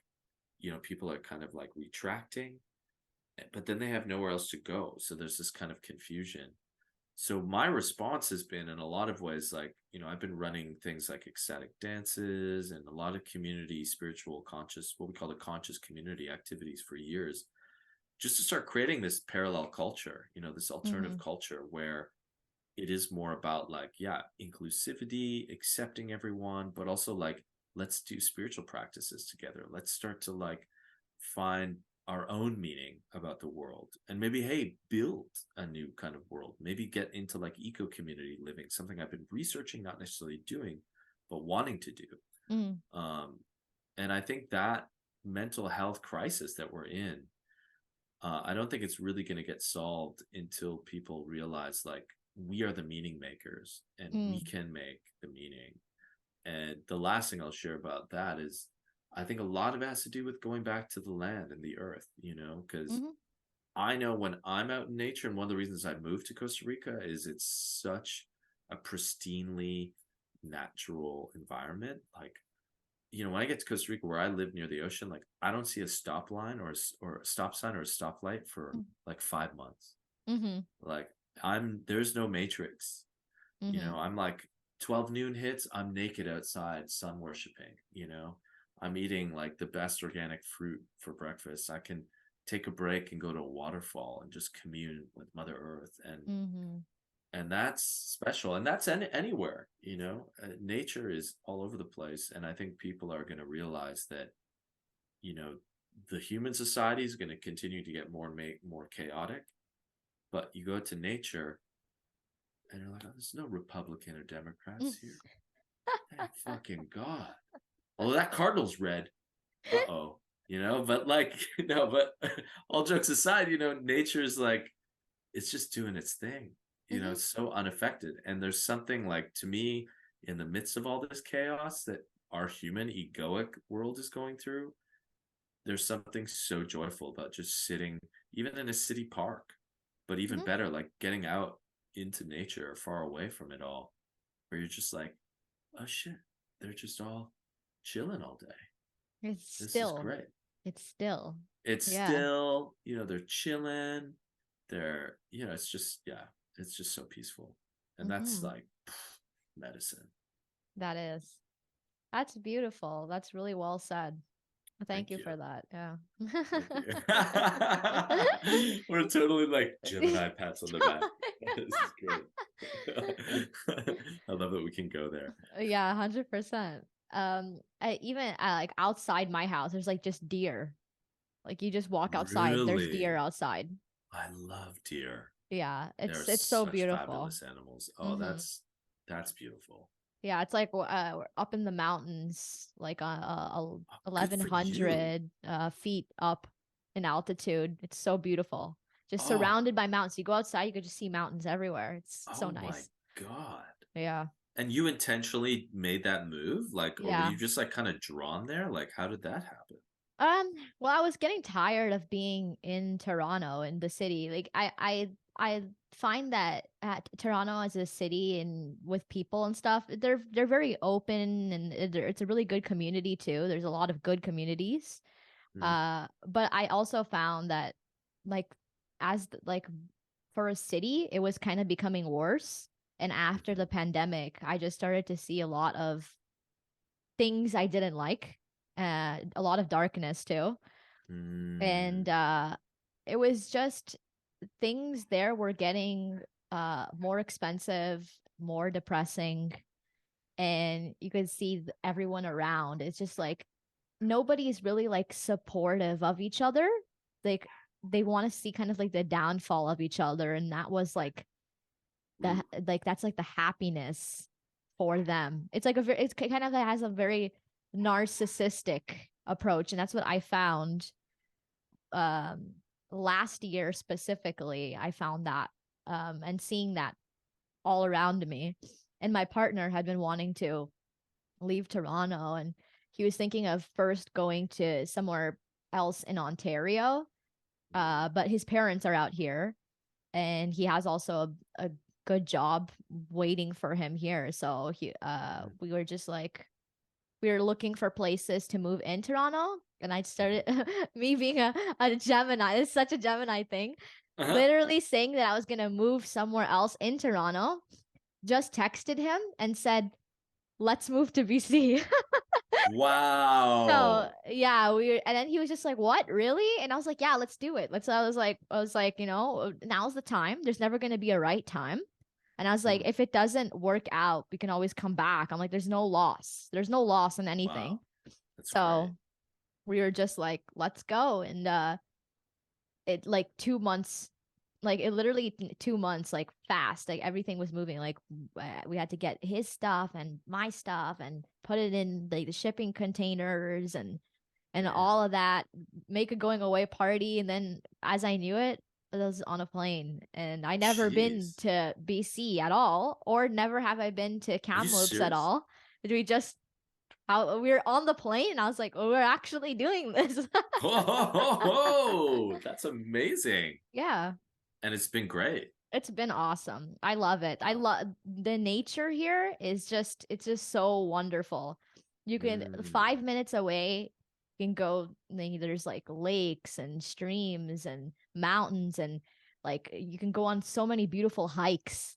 people are kind of like retracting, but then they have nowhere else to go. So there's this kind of confusion. So my response has been in a lot of ways like, I've been running things like ecstatic dances and a lot of community spiritual conscious, what we call the conscious community activities, for years, just to start creating this parallel culture, this Mm-hmm. alternative culture where it is more about like, yeah, inclusivity, accepting everyone, but also like, let's do spiritual practices together. Let's start to like find our own meaning about the world, and maybe, hey, build a new kind of world. Maybe get into like eco community living, something I've been researching, not necessarily doing, but wanting to do. Mm, Um, and I think that mental health crisis that we're in, I don't think it's really going to get solved until people realize like we are the meaning makers and we mm, can make the meaning. And the last thing I'll share about that is I think a lot of it has to do with going back to the land and the earth, because mhm, I know when I'm out in nature, and one of the reasons I moved to Costa Rica is it's such a pristinely natural environment. Like, when I get to Costa Rica, where I live near the ocean, like I don't see a stop line or a stop sign or a stoplight for mm, like 5 months. mhm, Like there's no matrix. mhm, I'm like 12 noon hits, I'm naked outside, sun worshiping. I'm eating like the best organic fruit for breakfast. I can take a break and go to a waterfall and just commune with Mother Earth, mhm, and that's special, and that's anywhere. Nature is all over the place, and I think people are going to realize that you know the human society is going to continue to get more chaotic, but you go to nature and you're like, oh, there's no Republican or mm. Democrats here. Thank fucking God. Although that cardinal's red. Uh-oh. But like, but all jokes aside, nature's like, it's just doing its thing. Mhm, It's so unaffected. And there's something like, to me, in the midst of all this chaos that our human egoic world is going through, there's something so joyful about just sitting, even in a city park, but even mhm. better, like getting out into nature, far away from it all, where you're just like, oh shit, they're just all chilling all day. It's This is still. great. It's still. It's Yeah. still, they're chilling. It's just, yeah, it's just so peaceful. And that's Mhm. like medicine. That is. That's beautiful. That's really well said. Thank Thank you you. for that. Yeah. Thank you. We're totally like Gemini pats on the back. This is great. I love that we can go there. Yeah, 100%. Even like outside my house, there's like just deer. Like you just walk outside, there's deer Really? outside. I love deer. Yeah, They're it's so such beautiful. fabulous animals. Oh, Mm-hmm. that's beautiful. Yeah, it's like we're up in the mountains, like Oh, good for you. 1100 feet up in altitude. It's so beautiful. Just Oh, surrounded by mountains. You go outside, you could just see mountains everywhere. It's so oh my nice. God. Yeah. And you intentionally made that move? Like, or were Yeah. you just like kind of drawn there? Like, how did that happen? Well, I was getting tired of being in Toronto in the city. Like I find that at Toronto as a city and with people and stuff, they're very open and it's a really good community too. There's a lot of good communities. Mm, But I also found that like like for a city, it was kind of becoming worse. And after mhm, the pandemic, I just started to see a lot of things I didn't like, a lot of darkness too. mm, And it was just things there were getting more expensive, more depressing, and you could see everyone around. It's just like nobody's really like supportive of each other. Like they want to see kind of like the downfall of each other, and that was like the ooh, like that's like the happiness for them. It's like it's kind of has a very narcissistic approach, and that's what I found um last year specifically. I found that and seeing that all around me. And my partner had been wanting to leave Toronto, and he was thinking of first going to somewhere else in Ontario. mm, But his parents are out here, and he has also a good job waiting for him here. So mm, we were just like, we were looking for places to move in Toronto. And I mhm. started, me being a Gemini, it's such a Gemini thing, Uh-huh. literally saying that I was going to move somewhere else in Toronto, just texted him and said, let's move to BC. So Wow. yeah, and then he was just like, "What, really?" And I was like, "Yeah, let's do it." Let's. I was like, now's the time. There's never going to be a right time, And I was like, Hmm. if it doesn't work out, we can always come back. I'm like, there's no loss. There's no loss in anything. Wow. That's great. So we were just like, let's go. And it like 2 months, like it literally 2 months, like fast, like everything was moving. Like we had to get his stuff and my stuff and put it in like the shipping containers and Damn. all of that, make a going away party. And then as I knew it, I was on a plane and I never been Jeez. to BC at all, or never have I been to Are you Kamloops at serious? all. We just we were on the plane and I was like, oh, we're actually doing this. Oh, that's amazing. Yeah. And it's been great. It's been awesome. I love it. I Wow. love the nature here is just it's just so wonderful. You can Mm. 5 minutes away, you can go there's like lakes and streams and mountains and like you can go on so many beautiful hikes.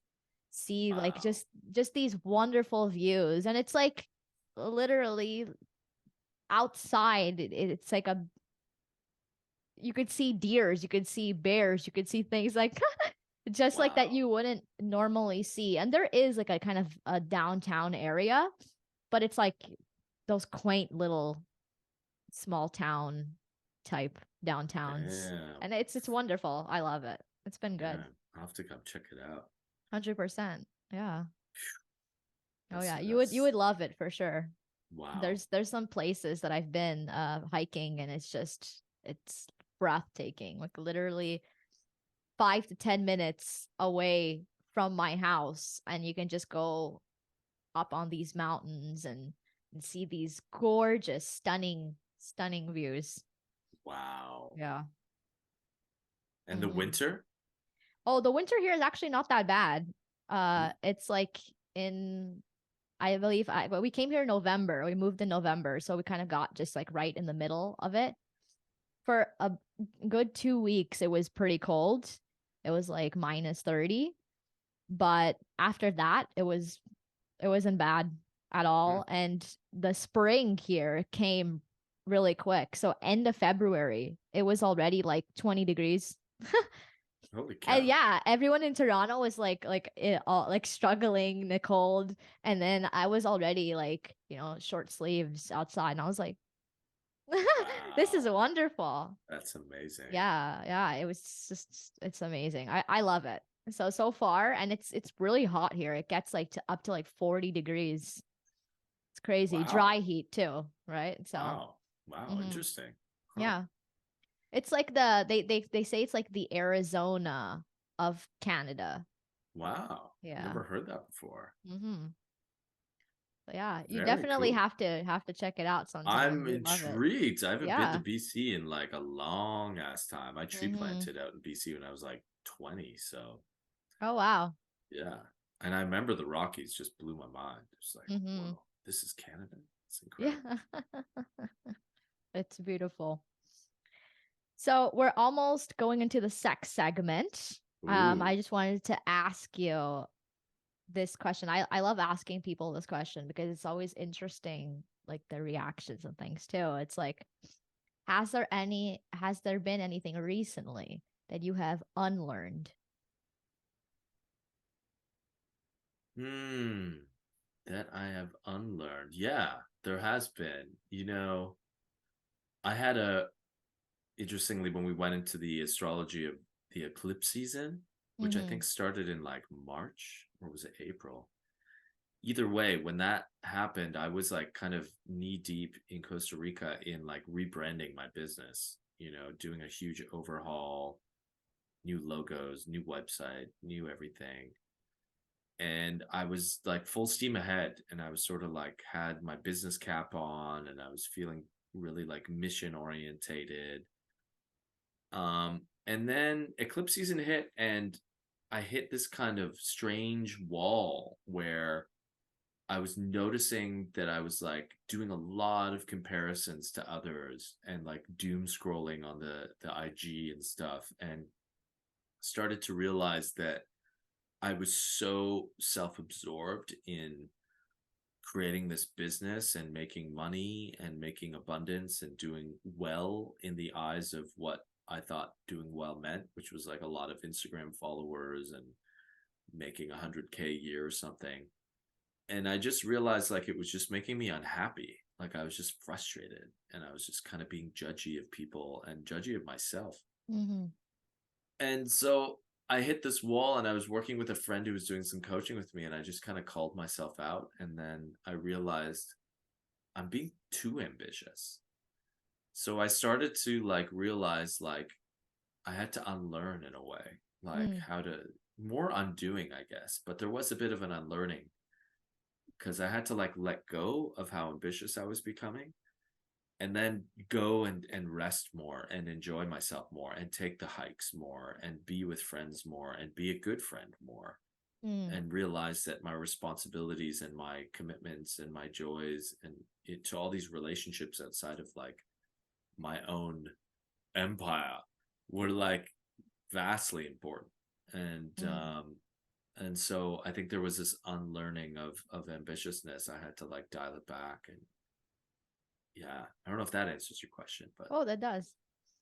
See like Wow. just these wonderful views. And it's like literally outside. It's like a you could see deers, you could see bears, you could see things like just like that Wow. you wouldn't normally see. And there is like a kind of a downtown area, but it's like those quaint little small town type downtowns. Damn. And it's wonderful. I love it. It's been good. Damn. I'll have to come check it out. 100%. Yeah. Oh That's yeah. You that's would love it for sure. wow. There's some places that I've been hiking and it's breathtaking. Like literally 5 to 10 minutes away from my house, and you can just go up on these mountains and see these gorgeous, stunning views. Wow. Yeah. And the Hmm. winter? Oh, the winter here is actually not that bad. Hmm? It's like in I believe but we came here in November. We moved in November, so we kind of got just like right in the middle of it. For a good 2 weeks, it was pretty cold. It was like minus 30. But after that, it wasn't bad at Hmm. all. And the spring here came really quick. So end of February, it was already like 20 degrees. Holy And cow. yeah, everyone in Toronto was like it all like struggling in the cold. And then I was already like, short sleeves outside. And I was like, this is Wow. wonderful. That's amazing. Yeah, it was just it's amazing. I love it. So far, and it's really hot here. It gets like to up to like 40 degrees. It's crazy. Wow. Dry heat too, right? So, Wow. Wow. hmm Interesting. Huh. yeah. It's like they say it's like the Arizona of Canada. Wow. Yeah. Never heard that before. Mm-hmm. Yeah, you Very definitely cool. have to check it out sometime. I'm You love it. intrigued. I haven't been to Yeah. BC in like a long ass time. I tree Mm-hmm. planted out in BC when I was like 20. So Oh wow. yeah. And I remember the Rockies just blew my mind. It's like, Mm-hmm. whoa, this is Canada? It's incredible. Yeah. It's beautiful. So we're almost going into the sex segment. I Ooh. just wanted to ask you this question. I love asking people this question because it's always interesting, like their reactions and things too. It's like, has there been anything recently that you have unlearned? Hmm. That I have unlearned. Yeah, there has been. I had interestingly, when we went into the astrology of the eclipse season, which I Mm-hmm. think started in like March, or was it April? Either way, when that happened, I was like kind of knee deep in Costa Rica in like rebranding my business, doing a huge overhaul, new logos, new website, new everything. And I was like full steam ahead, and I was sort of like had my business cap on, and I was feeling really like mission orientated. And then eclipse season hit, and I hit this kind of strange wall where I was noticing that I was like doing a lot of comparisons to others and like doom scrolling on the IG and stuff, and started to realize that I was so self-absorbed in creating this business and making money and making abundance and doing well in the eyes of what I thought doing well meant, which was like a lot of Instagram followers and making 100K a year or something. And I just realized like it was just making me unhappy. Like I was just frustrated and I was just kind of being judgy of people and judgy of myself. Mhm. And so I hit this wall and I was working with a friend who was doing some coaching with me and I just kind of called myself out. And then I realized I'm being too ambitious. So I started to like realize like I had to unlearn in a way, like Mm. how to more undoing, I guess. But there was a bit of an unlearning because I had to like let go of how ambitious I was becoming and then go and rest more and enjoy myself more and take the hikes more and be with friends more and be a good friend more Mm. and realize that my responsibilities and my commitments and my joys and to all these relationships outside of like my own empire were like vastly important. and Mm. um and so I think there was this unlearning of ambitiousness. I had to like dial it back. And yeah, I don't know if that answers your question, but Oh, that does.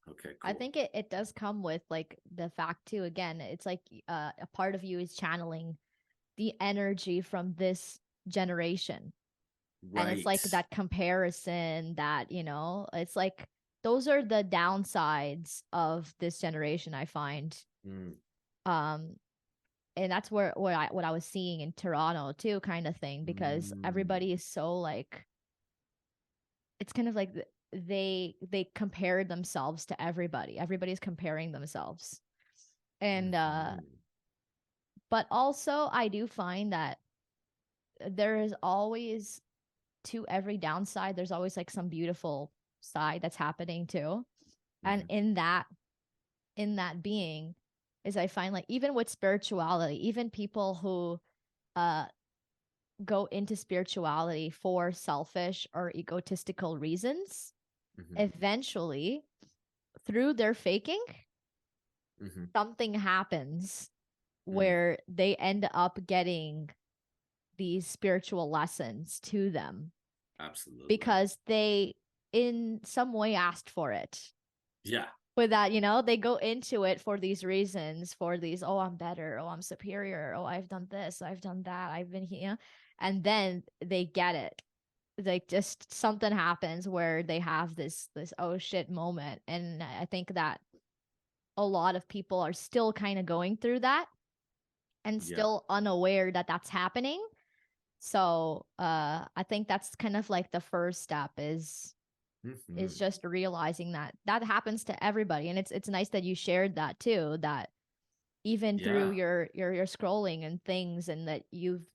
okay, I cool. think it does come with like the fact too. Again, it's like a part of you is channeling the energy from this generation, and it's Right. like that comparison that it's like those are the downsides of this generation. I find, Mm, um, and that's where what I was seeing in Toronto too, kind of thing, because mm, everybody is so like it's kind of like they compare themselves to everybody. Everybody's comparing themselves. And mhm, but also I do find that there is always, to every downside, there's always like some beautiful side that's happening too. And mhm, in that being is, I find like even with spirituality, even people who uh go into spirituality for selfish or egotistical reasons, mhm, eventually through their faking, mhm, something happens mm, where they end up getting these spiritual lessons to them absolutely. because they in some way asked for it. Yeah. With that, they go into it for these reasons, for these, oh, I'm better, oh, I'm superior, oh, I've done this, I've done that, I've been here. And then they get it. Like just something happens where they have this oh shit moment. And I think that a lot of people are still kind of going through that and Yeah. still unaware that that's happening. So I think that's kind of like the first step is Mhm, just realizing that that happens to everybody. And it's nice that you shared that too, that even through yeah. your scrolling and things, and that you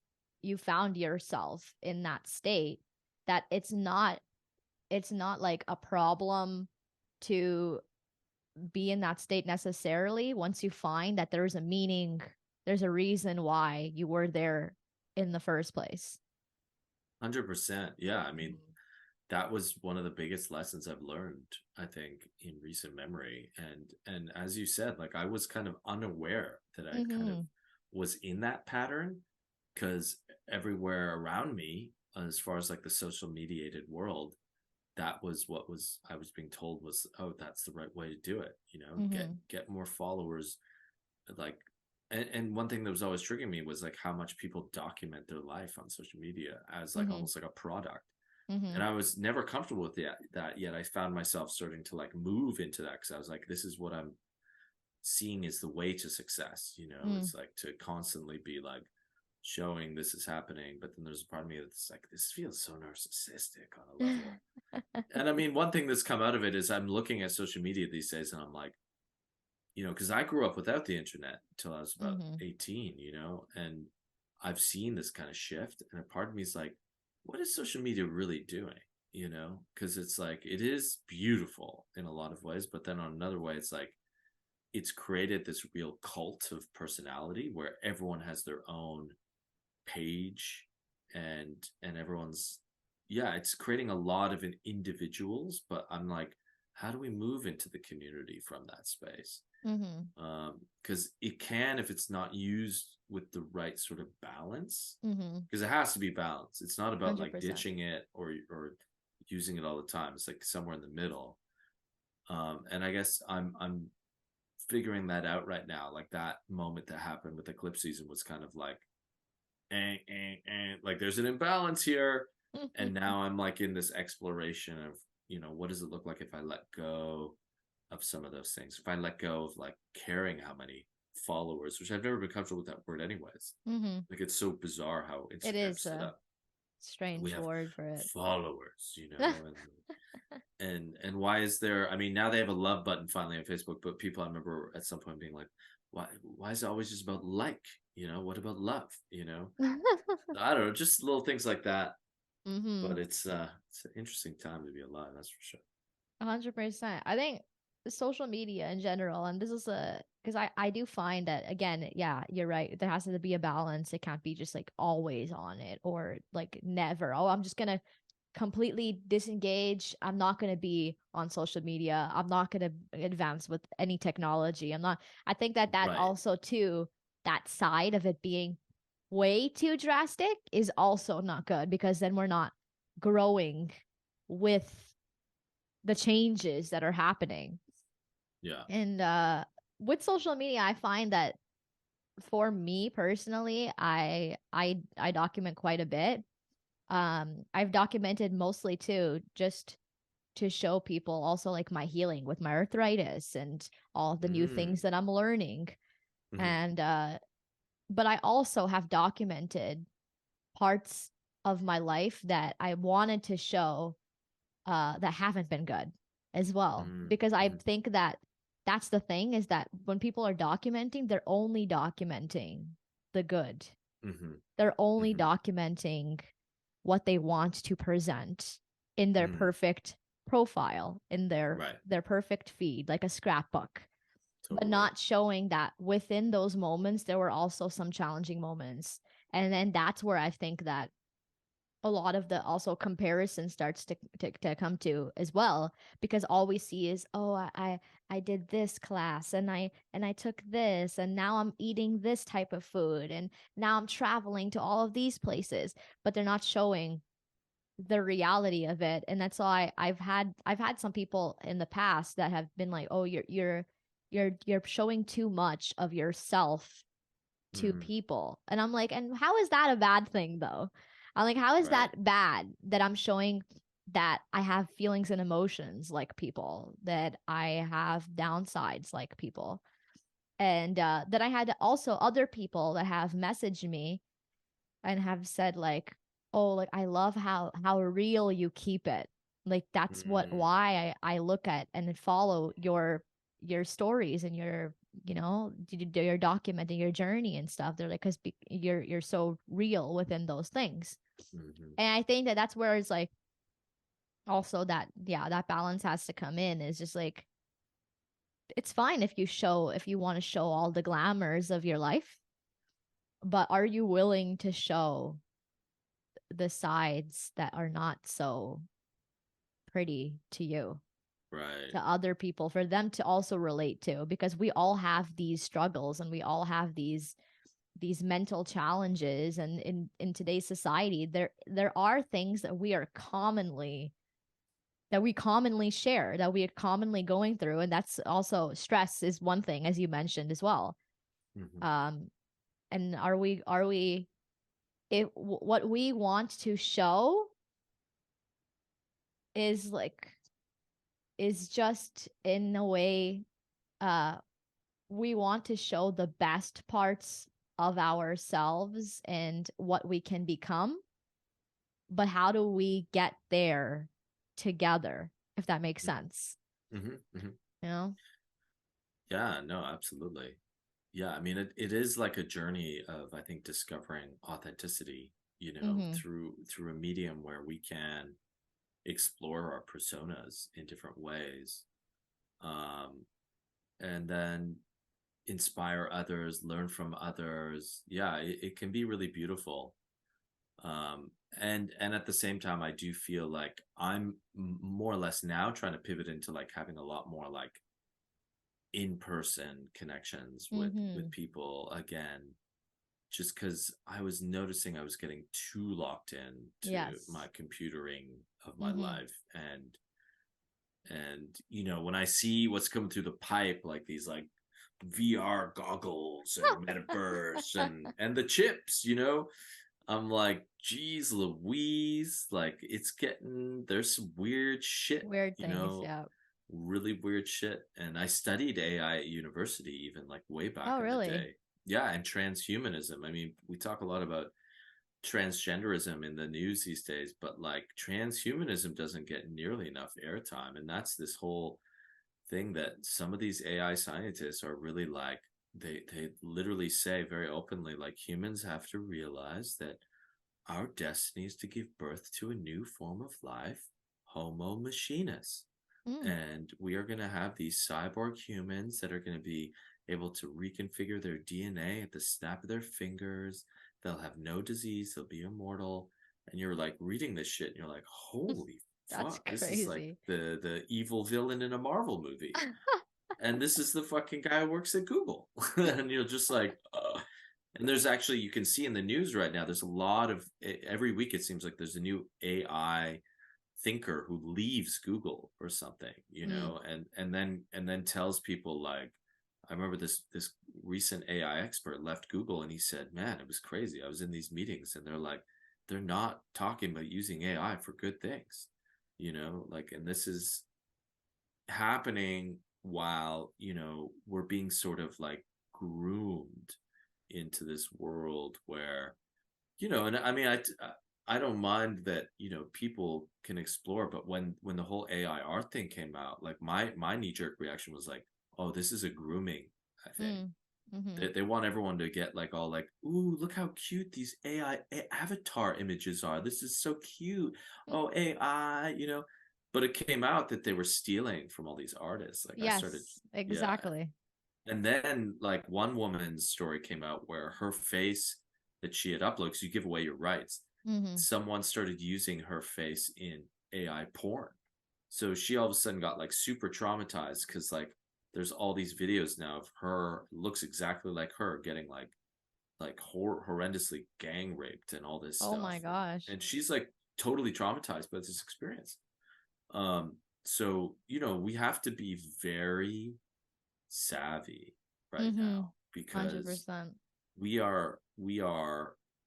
found yourself in that state, that it's not like a problem to be in that state necessarily. Once you find that there's a meaning, there's a reason why you were there in the first place. 100%. Yeah, I mean, Mhm. that was one of the biggest lessons I've learned, I think, in recent memory. And as you said, like I was kind of unaware that I kind of Mhm. was in that pattern because everywhere around me, as far as like the social mediated world, that was what was I was being told was, oh, that's the right way to do it. Mhm. Get more followers. Like, and one thing that was always triggering me was like how much people document their life on social media as like Mhm. almost like a product. And Mhm. I was never comfortable with that yet I found myself starting to like move into that because I was like, this is what I'm seeing is the way to success. Mm. It's like to constantly be like showing this is happening, but then there's a part of me that's like, this feels so narcissistic on a level. And I mean, one thing that's come out of it is I'm looking at social media these days and I'm like, because I grew up without the internet until I was about Mhm. 18, and I've seen this kind of shift. And a part of me is like, what is social media really doing? Because it's like, it is beautiful in a lot of ways, but then on another way, it's like, it's created this real cult of personality where everyone has their own page and everyone's, yeah, it's creating a lot of individuals, but I'm like, how do we move into the community from that space? Mhm. Because it can, if it's not used with the right sort of balance, Mhm. because it has to be balanced. It's not about like 100%. ditching it or using it all the time. It's like somewhere in the middle. And I guess I'm figuring that out right now. Like that moment that happened with eclipse season was kind of like, like there's an imbalance here. And now I'm like in this exploration of, what does it look like if I let go of some of those things? If I let go of like caring how many followers, which I've never been comfortable with that word anyways. Mm-hmm. Like it's so bizarre how It Instagram's is set a up. We strange have word for it. followers, and why is there, I mean, now they have a love button finally on Facebook, but people, I remember at some point being like, why is it always just about like, what about love, I don't know, just little things like that. Mm-hmm. But it's an interesting time to be alive, that's for sure. 100%. I think social media in general, and this is because I do find that again, yeah, you're right. There has to be a balance. It can't be just like always on it or like never. Oh, I'm just gonna completely disengage. I'm not gonna be on social media. I'm not gonna advance with any technology. I'm not. I think that Right. also too, that side of it being way too drastic is also not good because then we're not growing with the changes that are happening. Yeah. And with social media, I find that for me personally, I document quite a bit. I've documented mostly too, just to show people also like my healing with my arthritis and all the new mm. things that I'm learning. hmm And but I also have documented parts of my life that I wanted to show that haven't been good as well. Because I mm-hmm. think that that's the thing is that when people are documenting, they're only documenting the good. Mm-hmm. They're only Mm-hmm. documenting what they want to present in their Mm. perfect profile, in Right. their perfect feed, like a scrapbook, but Totally. not showing that within those moments there were also some challenging moments. And then that's where I think that a lot of the also comparison starts to come to as well, because all we see is, oh, I did this class and I took this and now I'm eating this type of food and now I'm traveling to all of these places, but they're not showing the reality of it. And that's why I've had some people in the past that have been like, oh, you're showing too much of yourself to Mm-hmm. people. And I'm like, and how is that a bad thing though? I'm like, how is Right. that bad that I'm showing that I have feelings and emotions like people, that I have downsides like people? And that I had also other people that have messaged me and have said like, oh, like I love how real you keep it. Like that's what mm. why I look at and follow your stories and your, you're documenting your journey and stuff. They're like, because you're so real within those things. Mm-hmm. And I think that that's where it's like also that, yeah, that balance has to come in. Is just like, it's fine if you want to show all the glamours of your life, but are you willing to show the sides that are not so pretty to you, Right. to other people, for them to also relate to? Because we all have these struggles and we all have these mental challenges, and in today's society there are things that we commonly share, that we are commonly going through, and that's also stress is one thing, as you mentioned as well. Mm-hmm. um and are we if what we want to show is like is just in a way, uh we want to show the best parts of ourselves and what we can become, but how do we get there together, if that makes sense? Mm-hmm. Mm-hmm. You know. Yeah, no, absolutely. Yeah, I mean, it is like a journey of, I think, discovering authenticity, Mm-hmm. through a medium where we can explore our personas in different ways, um, and then inspire others, learn from others. Yeah, it can be really beautiful. And at the same time, I do feel like I'm more or less now trying to pivot into like having a lot more like in-person connections with Mm-hmm. people again, just because I was noticing I was getting too locked in to my Yes. computering of my Mm-hmm. life. And when I see what's coming through the pipe, like these like VR goggles and metaverse and the chips, you know. I'm like, geez Louise, like it's getting there's some weird shit, Weird you things, know, yeah. really weird shit. And I studied AI at university, even like way back Oh, in the really? day. Yeah, and transhumanism. I mean, we talk a lot about transgenderism in the news these days, but like transhumanism doesn't get nearly enough airtime. And that's this whole thing that some of these AI scientists are really like, they literally say very openly, like humans have to realize that our destiny is to give birth to a new form of life, Homo machinus. Mm. And we are going to have these cyborg humans that are going to be able to reconfigure their DNA at the snap of their fingers. They'll have no disease, they'll be immortal. And you're like reading this shit and you're like, holy That's fuck, this is like crazy. the evil villain in a Marvel movie. And this is the fucking guy who works at Google. And you're just like, and there's actually, you can see in the news right now, there's a lot of, every week it seems like there's a new AI thinker who leaves Google or something, you Mm. know, and then tells people like, I remember this recent AI expert left Google and he said, man, it was crazy. I was in these meetings and they're like, they're not talking about using AI for good things, you know, like, and this is happening while, you know, we're being sort of like groomed into this world where, you know, and I mean, I don't mind that, you know, people can explore, but when the whole AI art thing came out, like my knee jerk reaction was like, oh, this is a grooming thing. Mm. Mm-hmm. They want everyone to get like all like, ooh, look how cute these AI avatar images are. This is so cute. Oh, AI, you know. But it came out that they were stealing from all these artists. Like I started, Yes, yeah. exactly. And then like one woman's story came out where her face that she had uploaded, because you give away your rights, Mm-hmm. someone started using her face in AI porn. So she all of a sudden got like super traumatized because like there's all these videos now of her looks exactly like her getting like horrendously gang raped and all this Oh stuff, my gosh. and she's like totally traumatized by this experience. Um, so you know we have to be very savvy right Mm-hmm. now because 100%. we are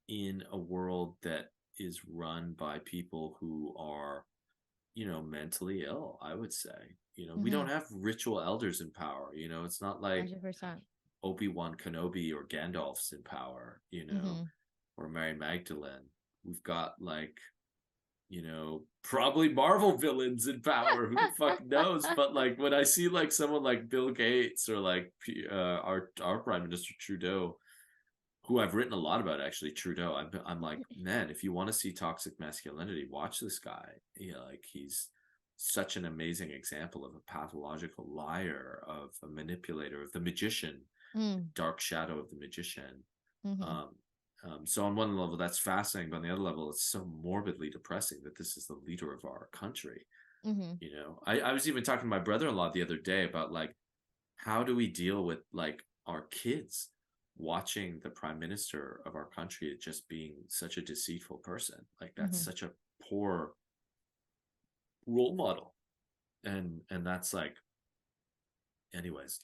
in a world that is run by people who are, you know, mentally ill, I would say. You know, we Mm-hmm. don't have ritual elders in power, you know, it's not like 100%. Obi-Wan Kenobi or Gandalf's in power, you know, Mm-hmm. or Mary Magdalene. We've got like, you know, probably Marvel villains in power. Who the fuck knows? But like when I see like someone like Bill Gates or like our Prime Minister Trudeau, who I've written a lot about actually, Trudeau. I'm like, man, if you want to see toxic masculinity, watch this guy. You know, like he's such an amazing example of a pathological liar, of a manipulator, of the magician, the Mm. dark shadow of the magician. Mm-hmm. Um, so on one level, that's fascinating, but on the other level, it's so morbidly depressing that this is the leader of our country. Mm-hmm. You know, I was even talking to my brother-in-law the other day about like how do we deal with like our kids watching the prime minister of our country just being such a deceitful person? Like that's Mm-hmm. such a poor role model. And that's like, anyways,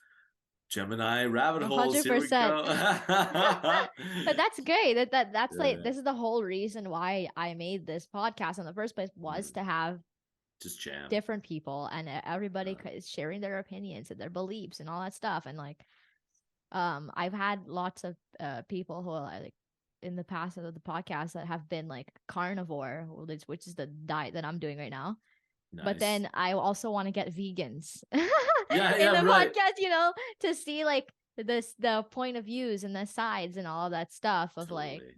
Gemini rabbit A holes, hundred here we percent. go. But that's great. That's like Yeah, this is the whole reason why I made this podcast in the first place was to have just jam. different people and everybody uh, is sharing their opinions and their beliefs and all that stuff. And like, I've had lots of people who are like in the past of the podcast that have been like carnivore, which is the diet that I'm doing right now. But nice. then I also want to get vegans Yeah, in yeah, the right. podcast, to see like the point of views and the sides and all of that stuff of like Totally.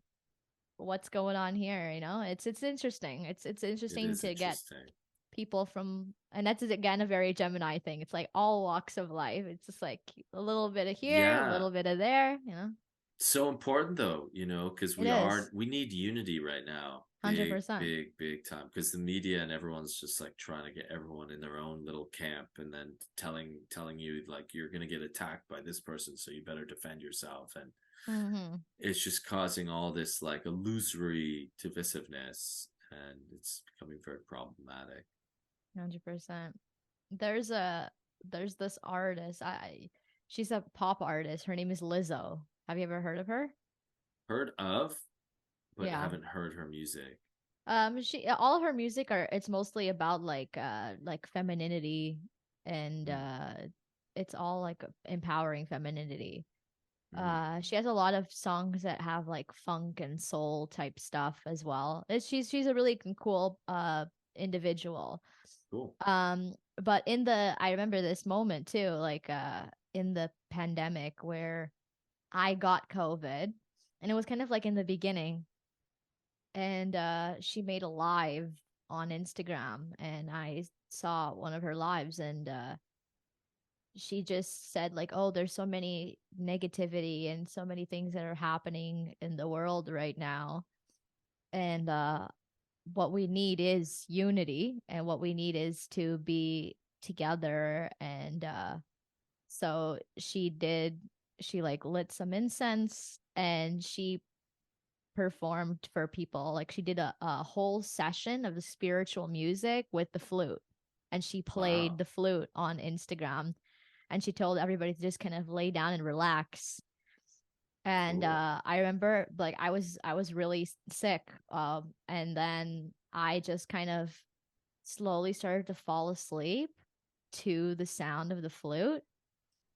what's going on here. It's interesting. It's It interesting is to get interesting. people from, and that's again a very Gemini thing. It's like all walks of life. It's just like a little bit of here, a Yeah, little bit of there. so important though, you know, because It we are is we need unity right now, big 100%. big big time, because the media and everyone's just like trying to get everyone in their own little camp and then telling you like you're going to get attacked by this person, so you better defend yourself. And Mm-hmm. it's just causing all this like illusory divisiveness, and it's becoming very problematic. 100%. There's a there's this artist. She's a pop artist. Her name is Lizzo. Have you ever heard of her? Heard of, but Yeah. haven't heard her music. She all her music are it's mostly about like femininity and Mm, it's all like empowering femininity. mm, She has a lot of songs that have like funk and soul type stuff as well. She's a really cool individual. cool. But in the I remember this moment too, like in the pandemic where I got COVID and it was kind of like in the beginning and she made a live on Instagram and I saw one of her lives and she just said like, oh, there's so many negativity and so many things that are happening in the world right now and what we need is unity and what we need is to be together and so she like lit some incense and she performed for people. Like she did a whole session of the spiritual music with the flute. And she played Wow, the flute on Instagram. And she told everybody to just kind of lay down and relax. And cool. I remember like I was really sick. And then I just kind of slowly started to fall asleep to the sound of the flute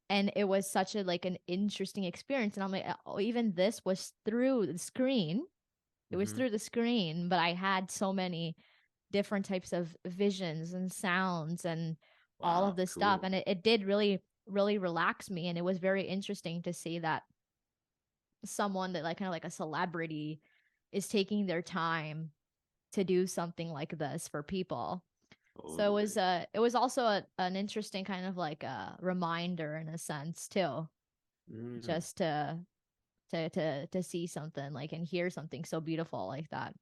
and it was such a like an interesting experience and I'm like oh, even this was through the screen, it was Hmm. through the screen, but I had so many different types of visions and sounds and all of Wow, this stuff. cool. And it did really, really relax me. And it was very interesting to see that someone that like kind of like a celebrity is taking their time to do something like this for people. So Totally. it was also an interesting kind of like a reminder in a sense too, Mm, just to see something like and hear something so beautiful like that.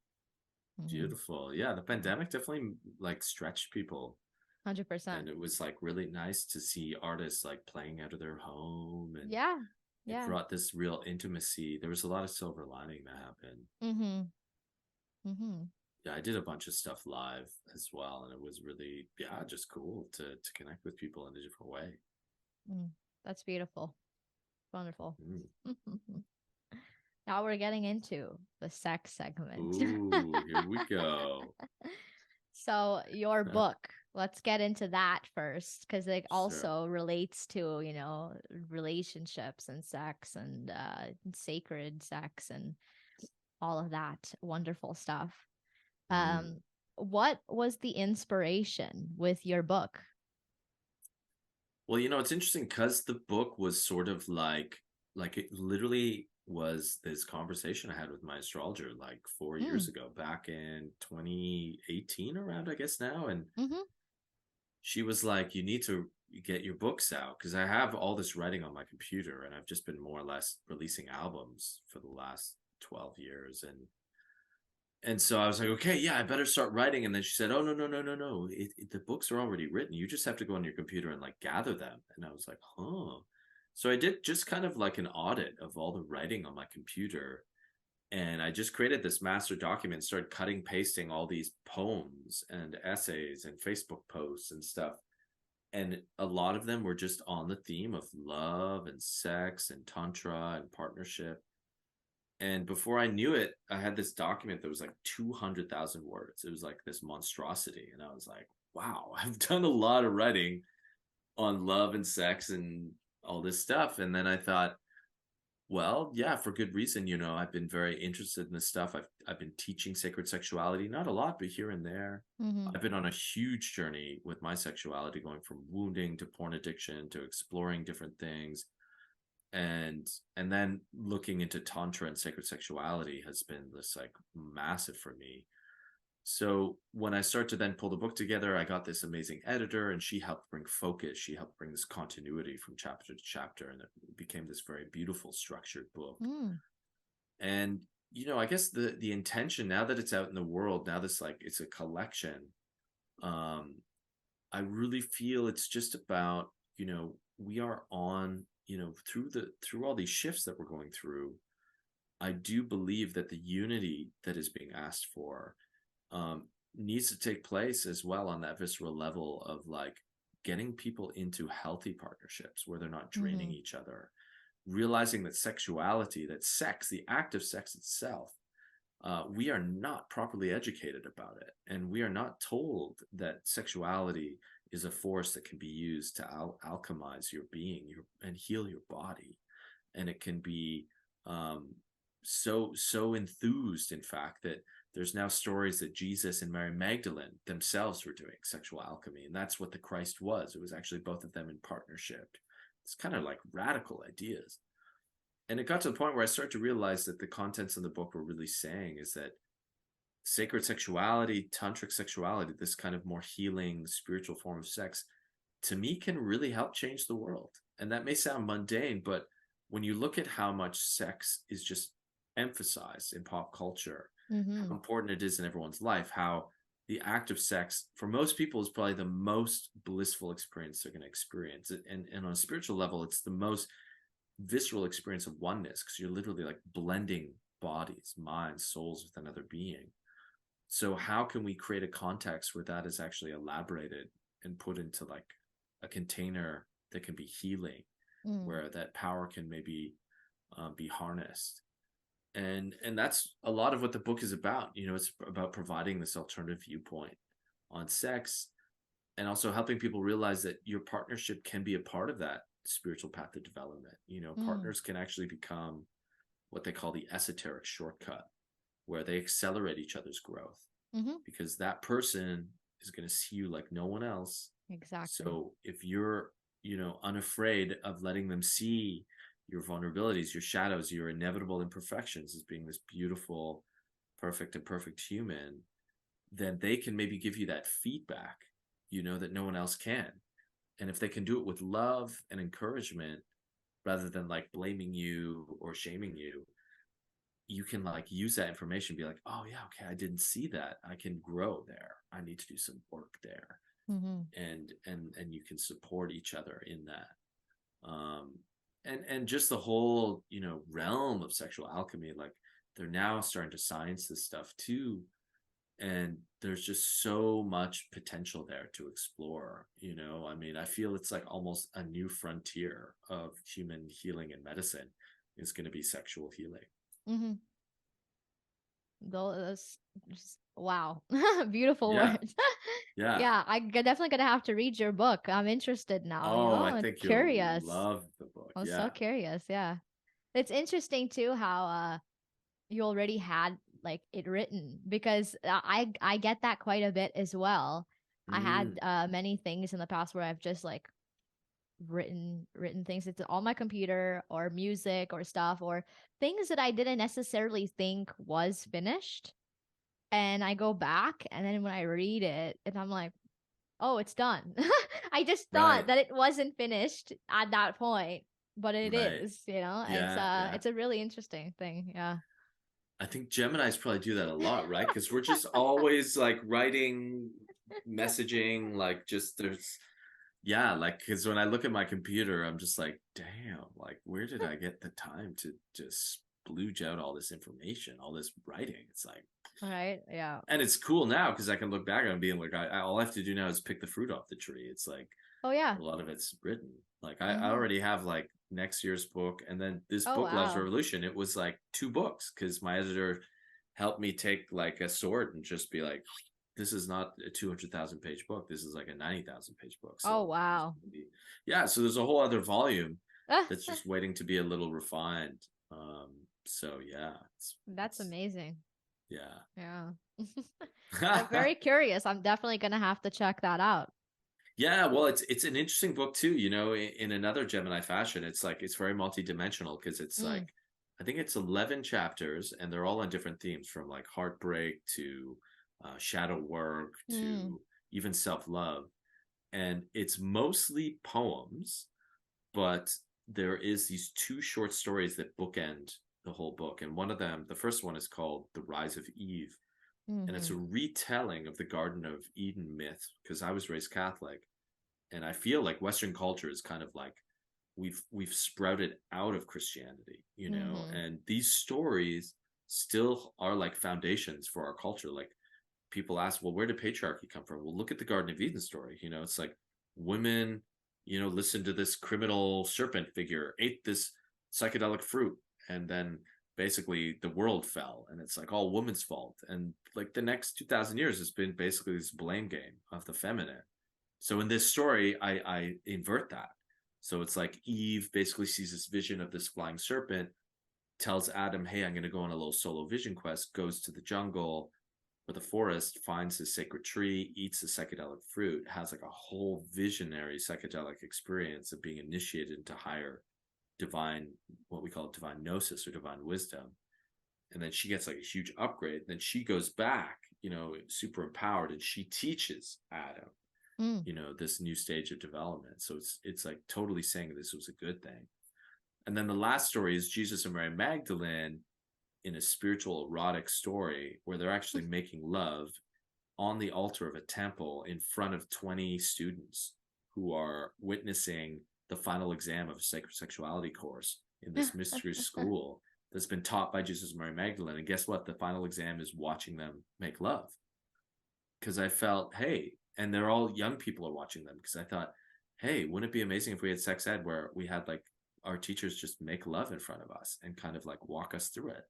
Mm-hmm. beautiful. Yeah, the Yeah. pandemic definitely like stretched people. 100%. And it was like really nice to see artists like playing out of their home, and Yeah. it Yeah. brought this real intimacy. There was a lot of silver lining that happened. Mm-hmm. Mm-hmm. Yeah, I did a bunch of stuff live as well, and it was really, yeah, just cool to connect with people in a different way. Mm. That's beautiful. Wonderful. Mm. Now we're getting into the sex segment. Ooh, here we go. So your book, let's get into that first because it Sure. also relates to, you know, relationships and sex and sacred sex and all of that wonderful stuff. Mm. Um, what was the inspiration with your book? Well, it's interesting because the book was sort of like it literally was this conversation I had with my astrologer like 4 years Mm, ago, back in 2018 around, I guess now. And mm-hmm, she was like, you need to get your books out because I have all this writing on my computer and I've just been more or less releasing albums for the last 12 years. And so I was like, okay, yeah, I better start writing. And then she said, oh, no, no, no, no, no. The books are already written. You just have to go on your computer and like gather them. And I was like, huh. So I did just kind of like an audit of all the writing on my computer. And I just created this master document, started cutting, pasting all these poems and essays and Facebook posts and stuff. And a lot of them were just on the theme of love and sex and tantra and partnership. And before I knew it, I had this document that was like 200,000 words. It was like this monstrosity. And I was like, wow, I've done a lot of writing on love and sex and all this stuff. And then I thought, well, yeah, for good reason. I've been very interested in this stuff. I've been teaching sacred sexuality, not a lot, but here and there. mm-hmm, I've been on a huge journey with my sexuality, going from wounding to porn addiction to exploring different things, and then looking into tantra and sacred sexuality has been this like massive for me. So when I start to then pull the book together, I got this amazing editor and she helped bring focus, she helped bring this continuity from chapter to chapter, and it became this very beautiful structured book. mm, And I guess the intention, now that it's out in the world, now this like it's a collection, um I really feel it's just about, we are on, through all these shifts that we're going through. I do believe that the unity that is being asked for, needs to take place as well on that visceral level of like getting people into healthy partnerships where they're not draining Mm-hmm. each other, realizing that sexuality, that sex, the act of sex itself, we are not properly educated about it. And we are not told that sexuality is a force that can be used to alchemize your being and heal your body. And it can be so enthused, in fact, that there's now stories that Jesus and Mary Magdalene themselves were doing sexual alchemy. And that's what the Christ was. It was actually both of them in partnership. It's kind of like radical ideas. And it got to the point where I started to realize that the contents in the book were really saying is that sacred sexuality, tantric sexuality, this kind of more healing spiritual form of sex, to me can really help change the world. And that may sound mundane, but when you look at how much sex is just emphasized in pop culture, Mm-hmm. how important it is in everyone's life, how the act of sex for most people is probably the most blissful experience they're going to experience. And on a spiritual level, it's the most visceral experience of oneness, because you're literally like blending bodies, minds, souls with another being. So how can we create a context where that is actually elaborated and put into like a container that can be healing, Mm. where that power can maybe be harnessed? And that's a lot of what the book is about. It's about providing this alternative viewpoint on sex, and also helping people realize that your partnership can be a part of that spiritual path of development. Mm. Partners can actually become what they call the esoteric shortcut, where they accelerate each other's growth, Mm-hmm. because that person is going to see you like no one else. Exactly. So if you're, unafraid of letting them see your vulnerabilities, your shadows, your inevitable imperfections as being this beautiful, perfect, and perfect human, then they can maybe give you that feedback, that no one else can. And if they can do it with love and encouragement rather than like blaming you or shaming you, you can like use that information, be like, oh yeah, okay, I didn't see that, I can grow there, I need to do some work there. Mm-hmm. And you can support each other in that. And just the whole realm of sexual alchemy, like they're now starting to science this stuff too, and there's just so much potential there to explore. I mean, I feel it's like almost a new frontier of human healing and medicine is going to be sexual healing. Mm-hmm. Those just wow. Beautiful Yeah, words. yeah. Yeah, definitely gonna have to read your book. I'm interested now, Oh, I and think you'll curious. love the book. I'm so Yeah. curious. Yeah. It's interesting too how you already had like it written, because I get that quite a bit as well. I had Mm, many things in the past where I've just like written things. It's on my computer or music or stuff or things that I didn't necessarily think was finished. And I go back and then when I read it and I'm like, oh, it's done. I just thought right, that it wasn't finished at that point, but it right. is, you know. Yeah, yeah. It's a really interesting thing. Yeah. I think Geminis probably do that a lot, right? Because we're just always like writing, messaging, like just there's, yeah, like because when I look at my computer, I'm just like, damn, like where did I get the time to just splooge out all this information, all this writing? It's like, All right. Yeah. and it's cool now because I can look back on being like, all I have to do now is pick the fruit off the tree. It's like Oh yeah. a lot of it's written. Like I Mm-hmm. already have like next year's book, and then this Oh book, Love's wow. Revolution. It was like 2 books because my editor helped me take like a sword and just be like, this is not a 200,000 page book. This is like a 90,000 page book. Oh So wow. yeah. So there's a whole other volume that's just waiting to be a little refined. So yeah, That's amazing. yeah. Yeah. I'm very curious. I'm definitely gonna have to check that out. Yeah, well, it's an interesting book too. In another Gemini fashion, it's like it's very multidimensional because it's Mm. like I think it's 11 chapters, and they're all on different themes, from like heartbreak to shadow work Mm. to even self love, and it's mostly poems, but there is these 2 short stories that bookend the whole book, and one of them, the first one, is called "The Rise of Eve." And it's Mm-hmm. a retelling of the Garden of Eden myth, because I was raised Catholic, and I feel like Western culture is kind of like we've sprouted out of Christianity, Mm-hmm. and these stories still are like foundations for our culture. Like people ask, well, where did patriarchy come from? Well, look at the Garden of Eden story. It's like women, listened to this criminal serpent figure, ate this psychedelic fruit, and then basically the world fell, and it's like all woman's fault. And like the next 2,000 years has been basically this blame game of the feminine. So in this story, I invert that. So it's like Eve basically sees this vision of this flying serpent, tells Adam, hey, I'm going to go on a little solo vision quest, goes to the jungle or the forest, finds this sacred tree, eats the psychedelic fruit, has like a whole visionary psychedelic experience of being initiated into higher divine, what we call divine gnosis or divine wisdom. And then she gets like a huge upgrade. Then she goes back, super empowered, and she teaches Adam, Mm. this new stage of development. So it's like totally saying this was a good thing. And then the last story is Jesus and Mary Magdalene in a spiritual erotic story where they're actually making love on the altar of a temple in front of 20 students who are witnessing the final exam of a sacred sexuality course in this mystery school that's been taught by Jesus and Mary Magdalene. And guess what? The final exam is watching them make love. Because I felt, hey, and they're all young people are watching them, because I thought, hey, wouldn't it be amazing if we had sex ed where we had like our teachers just make love in front of us and kind of like walk us through it?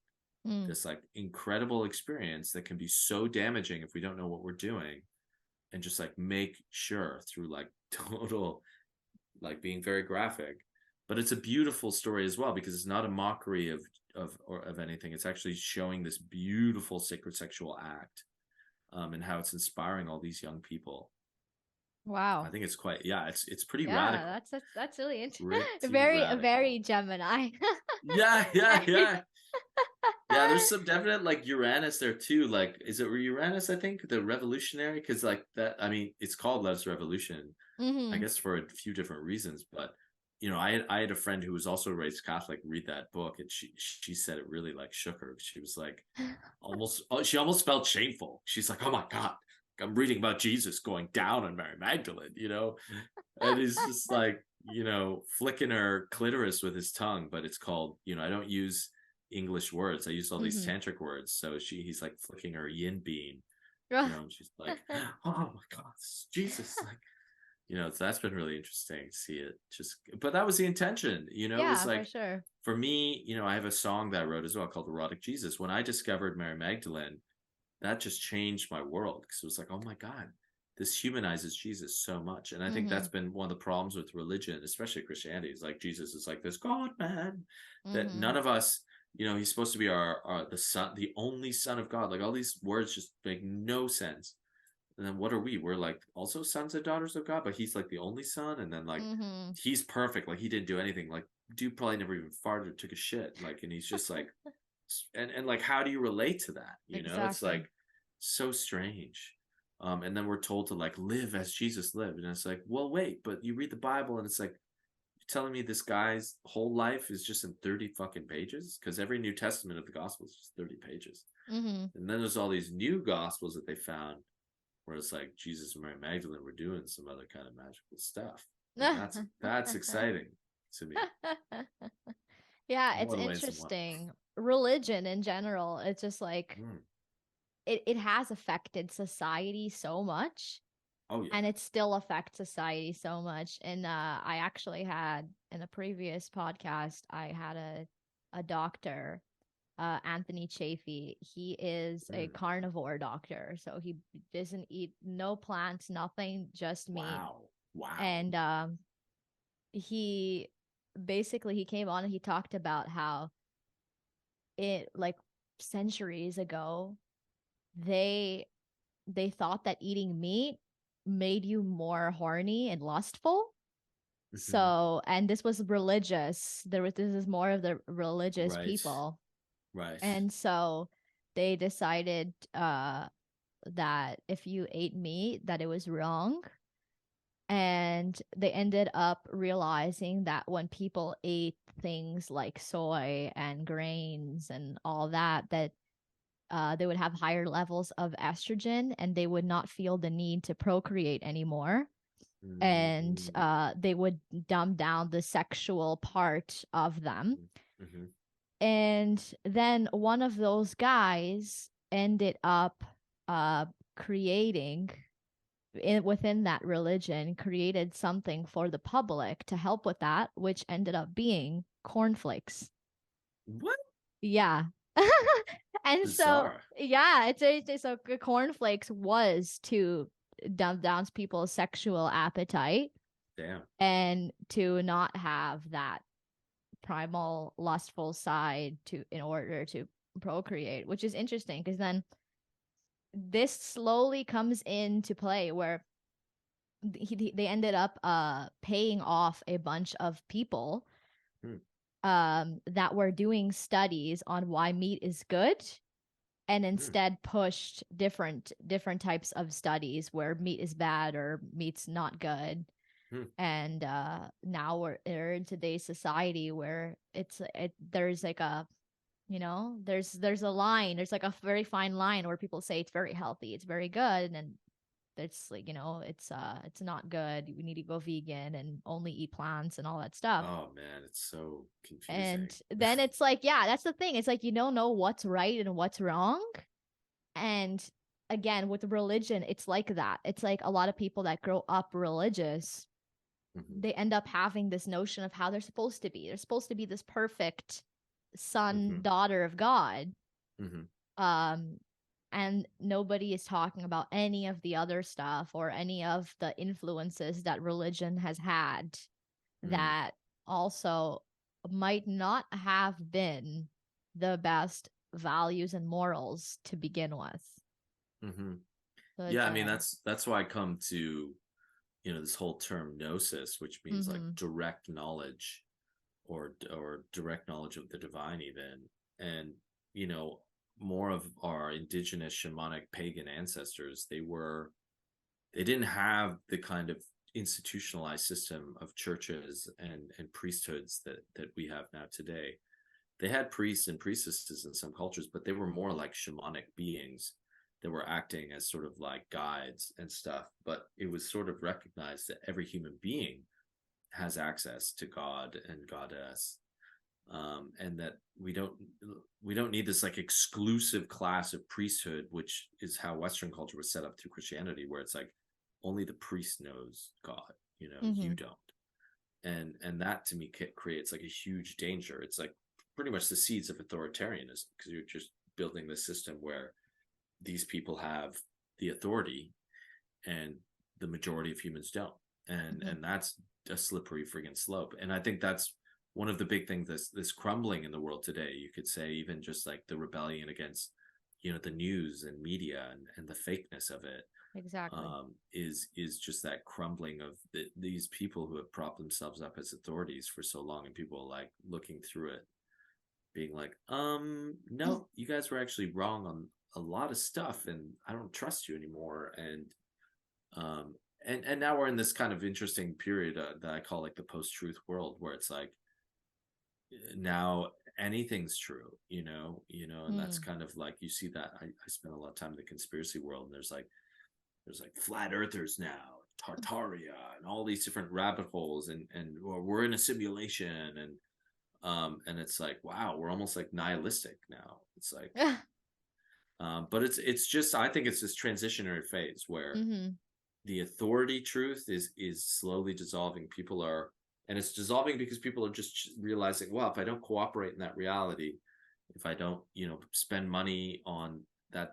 Mm. This like incredible experience that can be so damaging if we don't know what we're doing, and just like make sure through like total, like being very graphic. But it's a beautiful story as well, because it's not a mockery of anything. It's actually showing this beautiful sacred sexual act, and how it's inspiring all these young people. I Wow. think it's quite, yeah, it's pretty Yeah, radical. that's really interesting. Pretty Very radical. Gemini. Yeah, yeah, yeah. Yeah, there's some definite like Uranus there too. Like, is it Uranus? I think the revolutionary, because like that. I mean, it's called Love's Revolution, I Mm-hmm. guess, for a few different reasons. But I had a friend who was also raised Catholic read that book, and she said it really like shook her. She was like, she almost felt shameful. She's like, oh my god, I'm reading about Jesus going down on Mary Magdalene, and he's just like, flicking her clitoris with his tongue. But it's called, I don't use English words. I use all these Mm-hmm. tantric words. So he's like flicking her yin bean, and she's like, oh my god, Jesus, like, so that's been really interesting to see it. Just, but that was the intention, it was Yeah, for like, sure. for me, I have a song that I wrote as well called Erotic Jesus. When I discovered Mary Magdalene, that just changed my world, because it was like, oh my god, this humanizes Jesus so much. And I think Mm-hmm. that's been one of the problems with religion, especially Christianity, is like Jesus is like this God man that Mm-hmm. none of us, he's supposed to be our the son, the only son of God. Like all these words just make no sense. And then what are we? We're like also sons and daughters of God, but he's like the only son, and then like Mm-hmm. he's perfect, like he didn't do anything, like dude probably never even farted or took a shit, like, and he's just like, and like, how do you relate to that? It's Exactly. like so strange. And then we're told to like live as Jesus lived, and it's like, well, wait, but you read the Bible, and it's like, you're telling me this guy's whole life is just in 30 fucking pages? Because every New Testament of the Gospel is just 30 pages, Mm-hmm. and then there's all these new Gospels that they found where it's like Jesus and Mary Magdalene were doing some other kind of magical stuff, and that's exciting to me Yeah, in it's more ways than one. interesting. Religion in general, it's just like Mm. it has affected society so much, Oh yeah. and it still affects society so much. And I actually had in a previous podcast, I had a doctor, Anthony Chafee. He is a Mm. carnivore doctor, so he doesn't eat no plants, nothing, just meat. Wow. Wow. And he basically he came on and he talked about how it like centuries ago they they thought that eating meat made you more horny and lustful. Hmm. So, and this was religious. This is more of the religious Right. people. Right. And so they decided that if you ate meat that it was wrong, and they ended up realizing that when people ate things like soy and grains and all that, that they would have higher levels of estrogen and they would not feel the need to procreate anymore. And Mm-hmm. they would dumb down the sexual part of them. Mm-hmm. And then one of those guys ended up creating within that religion created something for the public to help with that, which ended up being cornflakes. What? Yeah. And so, Bizarre. yeah, so cornflakes was to dumb down people's sexual appetite Damn. and to not have that primal lustful side to in order to procreate, which is interesting because then this slowly comes into play where they ended up paying off a bunch of people Hmm. that were doing studies on why meat is good, and Hmm. instead pushed different types of studies where meat is bad or meat's not good. Hmm. And now we're in today's society where there's like a, there's a line, there's like a very fine line where people say it's very healthy, it's very good, and then it's like, it's not good, we need to go vegan and only eat plants and all that stuff. Oh man, it's so confusing. And then it's like, yeah, that's the thing, it's like you don't know what's right and what's wrong. And again, with religion, it's like that. It's like a lot of people that grow up religious, Hmm. they end up having this notion of how they're supposed to be. They're supposed to be this perfect son, Hmm. daughter of God. Hmm. Um, and nobody is talking about any of the other stuff or any of the influences that religion has had Hmm. that also might not have been the best values and morals to begin with. Hmm. So Yeah, it's I mean that's why I come to, this whole term gnosis, which means like mm-hmm, direct knowledge, or direct knowledge of the divine even. And you know more of our indigenous shamanic pagan ancestors, they didn't have the kind of institutionalized system of churches and priesthoods that we have now today. They had priests and priestesses in some cultures, but they were more like shamanic beings that were acting as sort of like guides and stuff. But it was sort of recognized that every human being has access to God and goddess, and that we don't need this like exclusive class of priesthood, which is how Western culture was set up through Christianity, where it's like only the priest knows God, mm-hmm, you don't. And that to me creates like a huge danger. It's like pretty much the seeds of authoritarianism, because you're just building this system where these people have the authority and the majority of humans don't. and mm-hmm, and that's a slippery friggin' slope. And I think that's one of the big things that's crumbling in the world today. You could say even just like the rebellion against the news and media and the fakeness of it, exactly. is just that crumbling of these people who have propped themselves up as authorities for so long, and people like looking through it being like, no, you guys were actually wrong on a lot of stuff, and I don't trust you anymore. Um and now we're in this kind of interesting period, that I call like the post-truth world, where it's like now anything's true, and that's Mm. kind of like you see that. I spent a lot of time in the conspiracy world, and there's like flat earthers now, Tartaria, and all these different rabbit holes, and we're in a simulation, and it's like, wow, we're almost like nihilistic now. It's like, but it's just, I think it's this transitionary phase where Mm-hmm. the authority truth is slowly dissolving. People are, and it's dissolving because people are just realizing, well, if I don't cooperate in that reality, if I don't spend money on that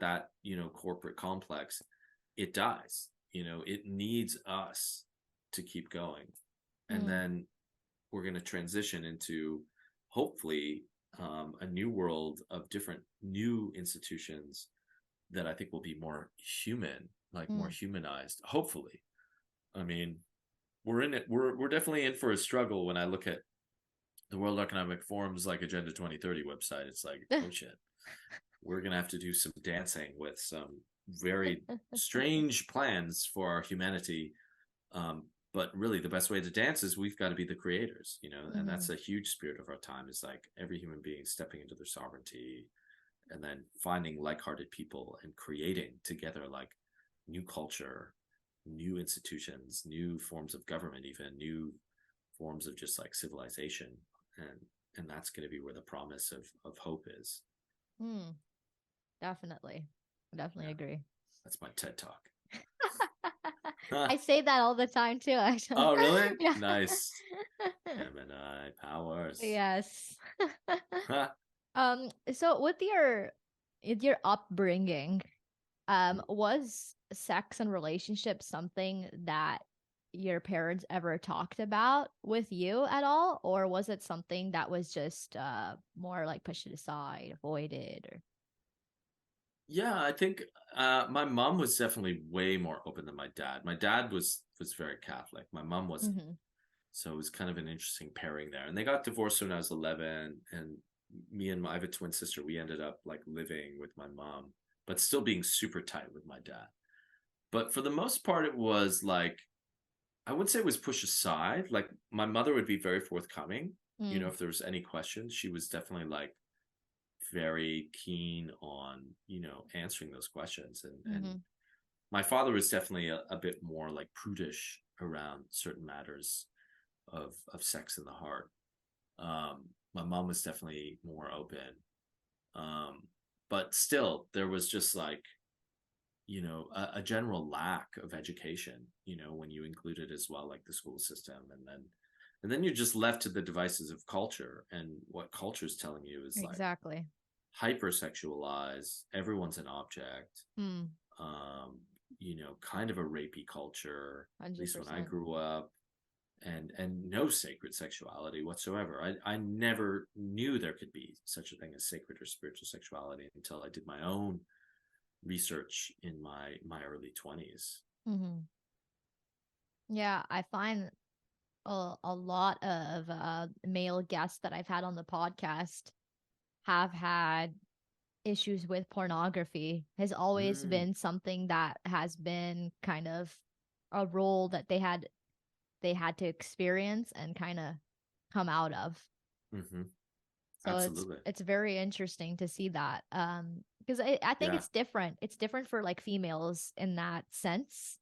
corporate complex, it dies. It needs us to keep going. And Mm. then we're going to transition into, hopefully, a new world of different new institutions that I think will be more human, like more Mm. humanized. Hopefully, I mean, we're in it. We're definitely in for a struggle. When I look at the World Economic Forum's like Agenda 2030 website, it's like, oh shit, we're gonna have to do some dancing with some very strange plans for our humanity. But really, the best way to dance is we've got to be the creators, and Mm-hmm. that's a huge spirit of our time. Is like every human being stepping into their sovereignty, and then finding like-hearted people and creating together like new culture, new institutions, new forms of government, even new forms of just like civilization. And that's going to be where the promise of hope is. Mm. Definitely. Definitely Yeah, agree. that's my TED talk. I say that all the time too, actually. Oh, really? Yeah. Nice. Gemini powers. Yes. Huh. So with your upbringing, was sex and relationships something that your parents ever talked about with you at all, or was it something that was just more like pushed aside, avoided, or Yeah, I think my mom was definitely way more open than my dad. My dad was very Catholic. My mom wasn't. mm-hmm. So it was kind of an interesting pairing there. And they got divorced when I was 11. And I have a twin sister. We ended up like living with my mom, but still being super tight with my dad. But for the most part, it was like, I wouldn't say it was pushed aside. Like my mother would be very forthcoming. You know, Mm, if there was any questions, she was definitely like very keen on, answering those questions. And mm-hmm. my father was definitely a bit more like prudish around certain matters of sex in the heart. My mom was definitely more open. Um, but still, there was just like, a general lack of education, when you include it as well, like the school system. And then you're just left to the devices of culture. And what culture is telling you is like Exactly. hypersexualize, everyone's an object, Mm, um, kind of a rapey culture, at least when I 100%. grew up, and no sacred sexuality whatsoever. I never knew there could be such a thing as sacred or spiritual sexuality until I did my own research in my early 20s. Mm-hmm. Yeah, I find a lot of male guests that I've had on the podcast have had issues with pornography. Has always Mm, been something that has been kind of a role that they had to experience and kind of come out of. mm-hmm, So absolutely. it's very interesting to see that. Because I think Yeah, it's different for like females in that sense.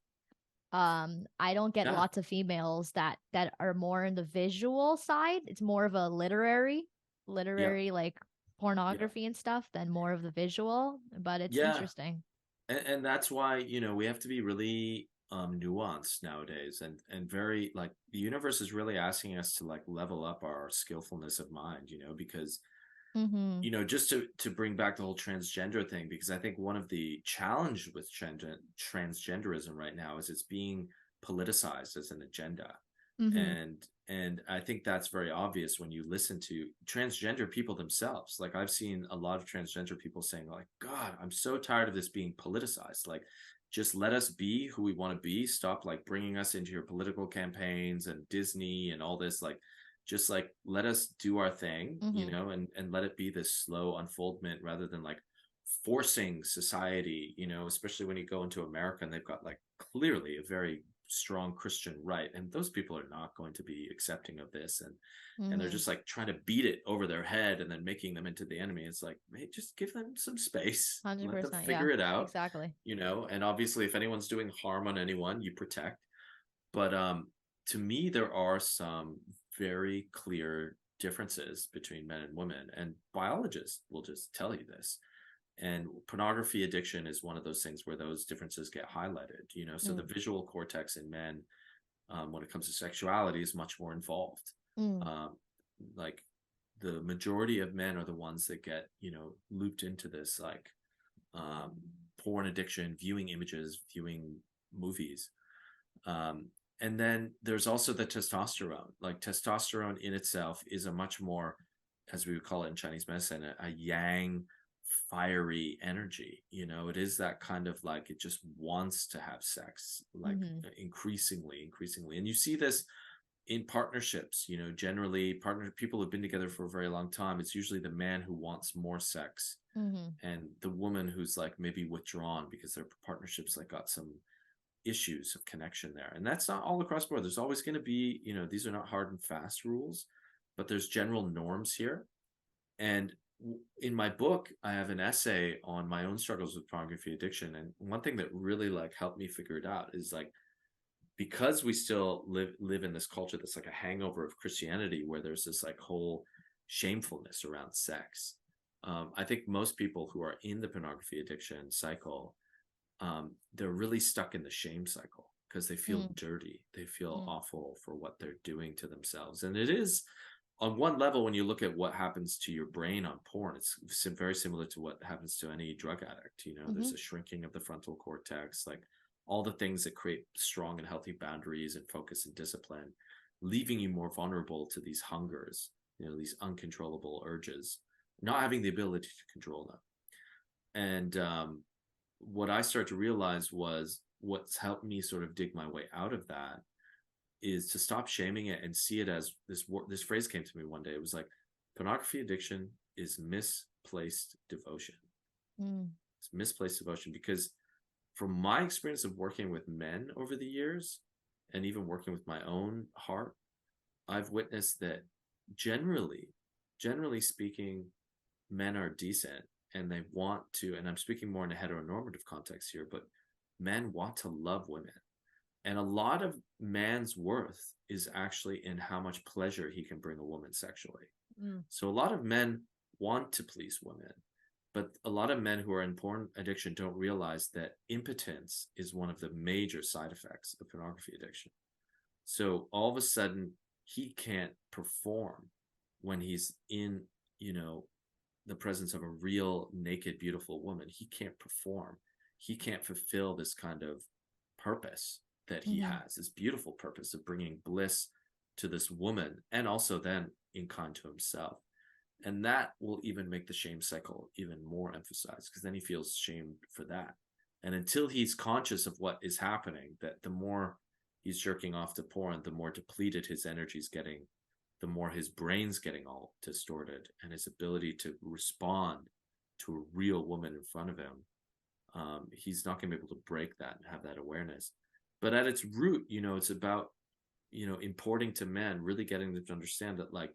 I don't get yeah, lots of females that are more in the visual side. It's more of a yeah, literary like yeah, pornography and stuff than more of the visual, but it's yeah. interesting. And that's why, we have to be really nuanced nowadays, and very like the universe is really asking us to like level up our skillfulness of mind, because Mhm. just to bring back the whole transgender thing, because I think one of the challenge with transgenderism right now is it's being politicized as an agenda. Mhm. And I think that's very obvious when you listen to transgender people themselves. Like I've seen a lot of transgender people saying like, God, I'm so tired of this being politicized. Like just let us be who we want to be. Stop like bringing us into your political campaigns and Disney and all this. Like just like let us do our thing, Mhm. and let it be this slow unfoldment rather than like forcing society, especially when you go into America and they've got like clearly a very strong Christian right, and those people are not going to be accepting of this, and they're Mhm. just like trying to beat it over their head and then making them into the enemy. It's like, hey, just give them some space, let them 100%. Yeah. figure it out, Exactly. and obviously if anyone's doing harm on anyone, you protect. But to me, there are some very clear differences between men and women, and biologists will just tell you this. And pornography addiction is one of those things where those differences get highlighted. So the Mm. visual cortex in men, when it comes to sexuality, is much more involved. Mm. Um, like the majority of men are the ones that get looped into this like um, porn addiction, viewing images, viewing movies. Um, and then there's also the testosterone. Like testosterone in itself is a much more, as we would call it in Chinese medicine, a yang, fiery energy. It is that kind of like it just wants to have sex, like Mhm. increasingly, increasingly. And you see this in partnerships. Generally, partner people who've been together for a very long time. It's usually the man who wants more sex, Mhm. and the woman who's like maybe withdrawn because their partnerships like got some issues of connection there. And that's not all across the board. There's always going to be, these are not hard and fast rules, but there's general norms here. And in my book, I have an essay on my own struggles with pornography addiction. And one thing that really like helped me figure it out is like, because we still live in this culture that's like a hangover of Christianity, where there's this like whole shamefulness around sex. I think most people who are in the pornography addiction cycle, they're really stuck in the shame cycle. because they feel Mm, dirty. They feel mm, awful for what they're doing to themselves. And it is on one level, when you look at what happens to your brain on porn, it's very similar to what happens to any drug addict. You know, mm-hmm, there's a shrinking of the frontal cortex, like all the things that create strong and healthy boundaries and focus and discipline, leaving you more vulnerable to these hungers, you know, these uncontrollable urges, not having the ability to control them. And what I started to realize was what's helped me sort of dig my way out of that is to stop shaming it and see it as this phrase came to me one day. It was like, pornography addiction is misplaced devotion. mm, It's misplaced devotion because from my experience of working with men over the years and even working with my own heart, I've witnessed that generally, generally speaking, men are decent and they want to, and I'm speaking more in a heteronormative context here, but men want to love women. And a lot of man's worth is actually in how much pleasure he can bring a woman sexually. mm, So a lot of men want to please women, but a lot of men who are in porn addiction don't realize that impotence is one of the major side effects of pornography addiction. So all of a sudden, he can't perform when he's in, you know, the presence of a real naked, beautiful woman. He can't perform. He can't fulfill this kind of purpose that he mm-hmm, has, this beautiful purpose of bringing bliss to this woman and also then in kind to himself. And that will even make the shame cycle even more emphasized because then he feels shamed for that. And until he's conscious of what is happening, that the more he's jerking off to porn, the more depleted his energy is getting, the more his brain's getting all distorted, and his ability to respond to a real woman in front of him, he's not going to be able to break that and have that awareness. But at its root, you know, it's about, you know, importing to men, really getting them to understand that like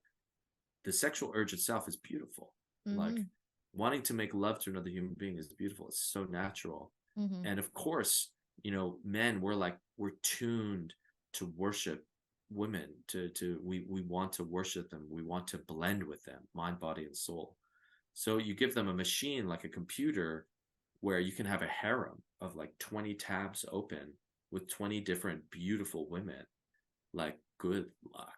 the sexual urge itself is beautiful. mm-hmm, Like wanting to make love to another human being is beautiful. It's so natural. mm-hmm. And of course, you know, men, we're tuned to worship women, to we want to worship them. We want to blend with them, mind, body, and soul. So you give them a machine like a computer where you can have a harem of like 20 tabs open with 20 different beautiful women. Like, good luck.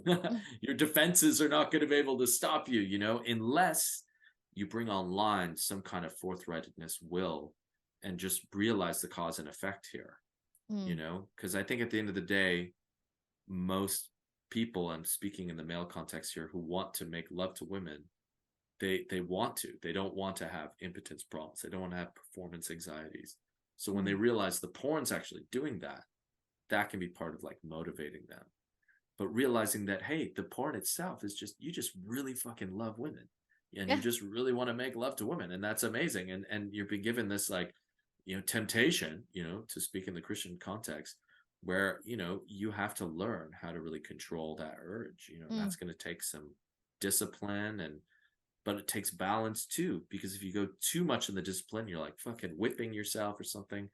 Mm. Your defenses are not going to be able to stop you, you know, unless you bring online some kind of forthrightedness, will, and just realize the cause and effect here, you Mm. know, because I think at the end of the day, most people, I'm speaking in the male context here, who want to make love to women, they want to. They don't want to have impotence problems. They don't want to have performance anxieties. So when they Mm. realize the porn's actually doing that, that can be part of like motivating them. But realizing that, hey, the porn itself is just, you just really fucking love women and you Yeah. just really want to make love to women. And that's amazing. And you're being given this like, you know, temptation, you know, to speak in the Christian context where, you know, you have to learn how to really control that urge, you know, and Mm. that's going to take some discipline and, but it takes balance too, because if you go too much in the discipline, you're like fucking whipping yourself or something,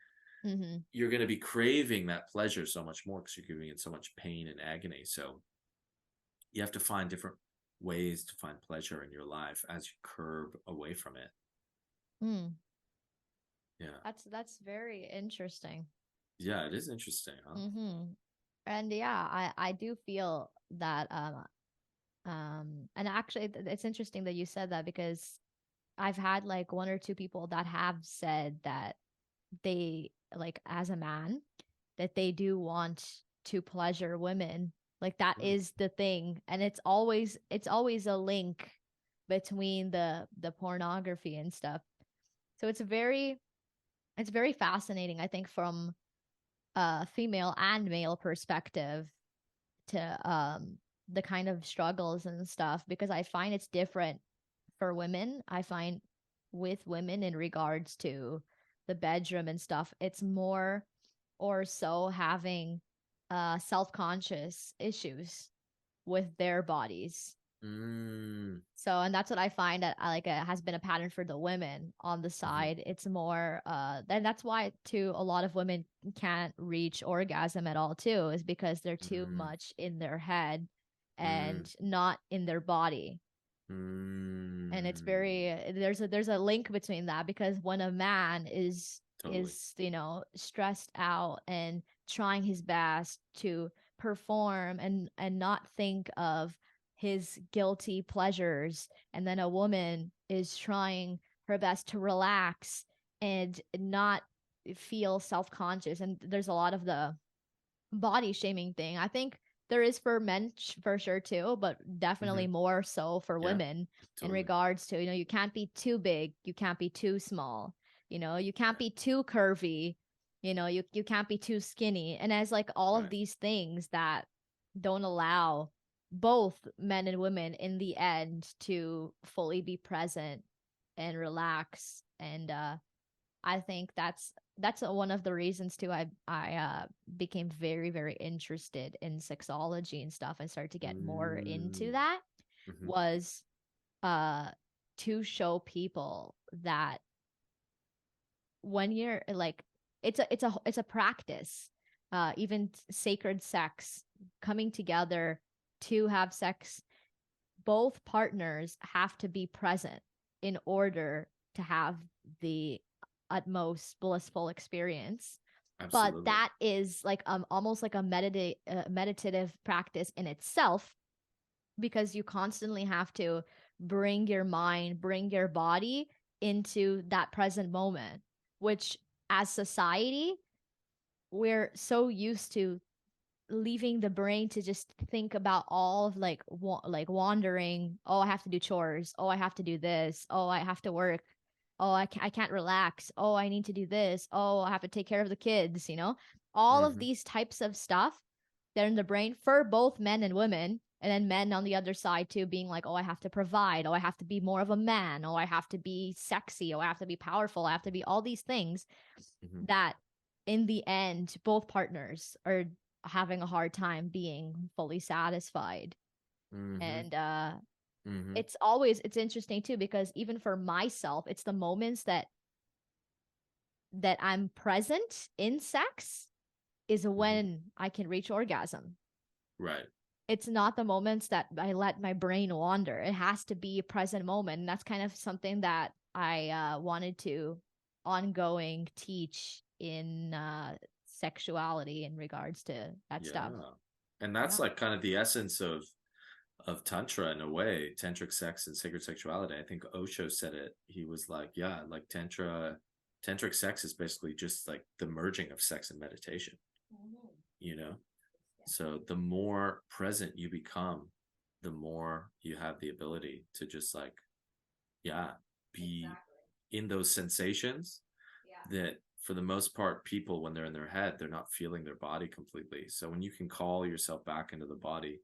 Mm-hmm. you're going to be craving that pleasure so much more because you're giving it so much pain and agony. So you have to find different ways to find pleasure in your life as you curb away from it. Mm. Yeah. That's very interesting. Yeah, it is interesting, huh? Mm-hmm. And yeah, I do feel that and actually it's interesting that you said that because I've had like one or two people that have said that they like as a man that they do want to pleasure women. Like that Mm. is the thing, and it's always a link between the pornography and stuff. So it's very fascinating, I think, from a female and male perspective to the kind of struggles and stuff, because I find it's different for women. I find with women in regards to the bedroom and stuff, it's more or so having self-conscious issues with their bodies. Mm. So, and that's what I find that like has been a pattern for the women on the Mm-hmm. side. It's more then that's why too a lot of women can't reach orgasm at all too, is because they're too Mm. much in their head Mm. and not in their body. And it's Mm. very there's a link between that, because when a man is Totally. stressed out and trying his best to perform and not think of his guilty pleasures, and then a woman is trying her best to relax and not feel self-conscious. And there's a lot of the body shaming thing. I think there is for men for sure too, but definitely Hmm. more so for Yeah, women in totally. regards to, you can't be too big, you can't be too small, you can't be too curvy, you can't be too skinny. And as like all of Right. these things that don't allow both men and women in the end to fully be present and relax. And I think that's one of the reasons too. I became very very interested in sexology and stuff, and started to get more into Mm. that. Hmm. Was uh to show people that when you're like, it's a practice. Even sacred sex, coming together to have sex, both partners have to be present in order to have the utmost blissful experience. But Absolutely. that is like almost like a meditative practice in itself, because you constantly have to bring your mind, bring your body into that present moment, which as society, we're so used to leaving the brain to just think about all of like like wandering. Oh, I have to do chores. Oh, I have to do this. Oh, I have to work. Oh, I can't relax. Oh, I need to do this. Oh, I have to take care of the kids, all of Hmm. these types of stuff. They're in the brain for both men and women. And then men on the other side too, being like, oh, I have to provide. Oh, I have to be more of a man. Oh, I have to be sexy. Oh, I have to be powerful. I have to be all these things Hmm. that in the end both partners are having a hard time being fully satisfied. Hmm. And Hmm. it's interesting too, because even for myself, it's the moments that I'm present in sex is Hmm. when I can reach orgasm. Right. It's not the moments that I let my brain wander. It has to be a present moment. And that's kind of something that I wanted to ongoing teach in sexuality in regards to that stuff. Yeah. And that's Yeah. like kind of the essence of tantra in a way, tantric sex and sacred sexuality. I think Osho said it. He was like, yeah, like tantric sex is basically just like the merging of sex and meditation, you know? So the more present you become, the more you have the ability to just like, yeah, be in those sensations that for the most part, people, when they're in their head, they're not feeling their body completely. So when you can call yourself back into the body,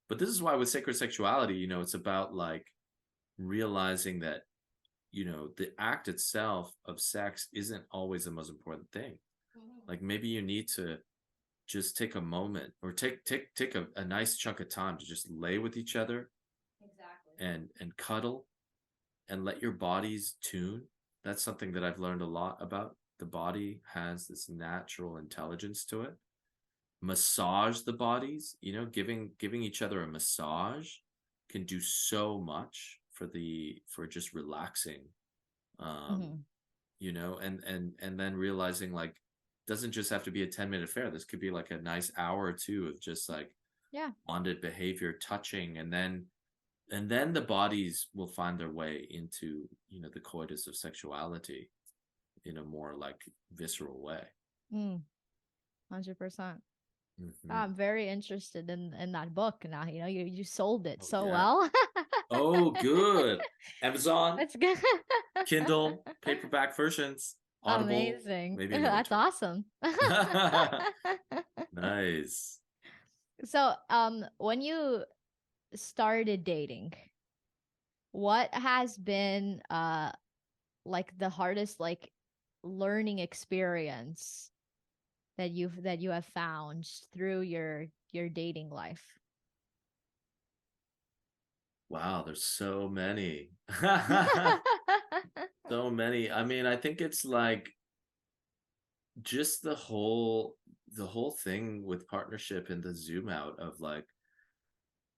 but this is why with sacred sexuality, it's about like realizing that, the act itself of sex isn't always the most important thing. Like maybe you need to just take a moment or take a nice chunk of time to just lay with each other and cuddle and let your bodies tune. That's something that I've learned a lot about. The body has this natural intelligence to it. Massage the bodies, giving each other a massage can do so much for just relaxing. Um, Hmm. and then realizing like doesn't just have to be a 10-minute affair. This could be like a nice hour or two of just like Yeah. bonded behavior, touching, and then the bodies will find their way into the coitus of sexuality in a more like visceral way. 100%. Hmm. I'm very interested in that book now. You sold it Oh so yeah. well. Oh, good. Amazon, That's good. Kindle, paperback versions, Audible, Amazing. maybe another That's term. awesome. Nice. So, when you started dating, what has been like the hardest like learning experience that you have found through your dating life? Wow, there's so many. So many. I mean, I think it's like just the whole thing with partnership and the zoom out of like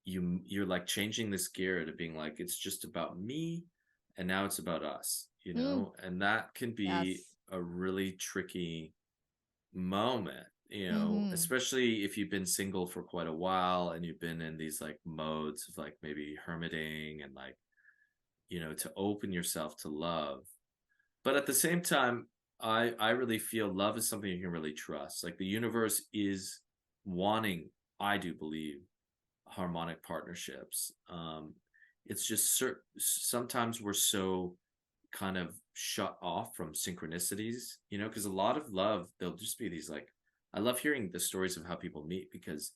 you're like changing this gear to being like it's just about me and now it's about us, Mm, and that can be yes. a really tricky moment, Mm-hmm. especially if you've been single for quite a while and you've been in these like modes of like maybe hermiting and like, to open yourself to love. But at the same time, I really feel love is something you can really trust. Like the universe is wanting, I do believe, harmonic partnerships. It's just sometimes we're so kind of shut off from synchronicities, because a lot of love, there'll just be these like, I love hearing the stories of how people meet because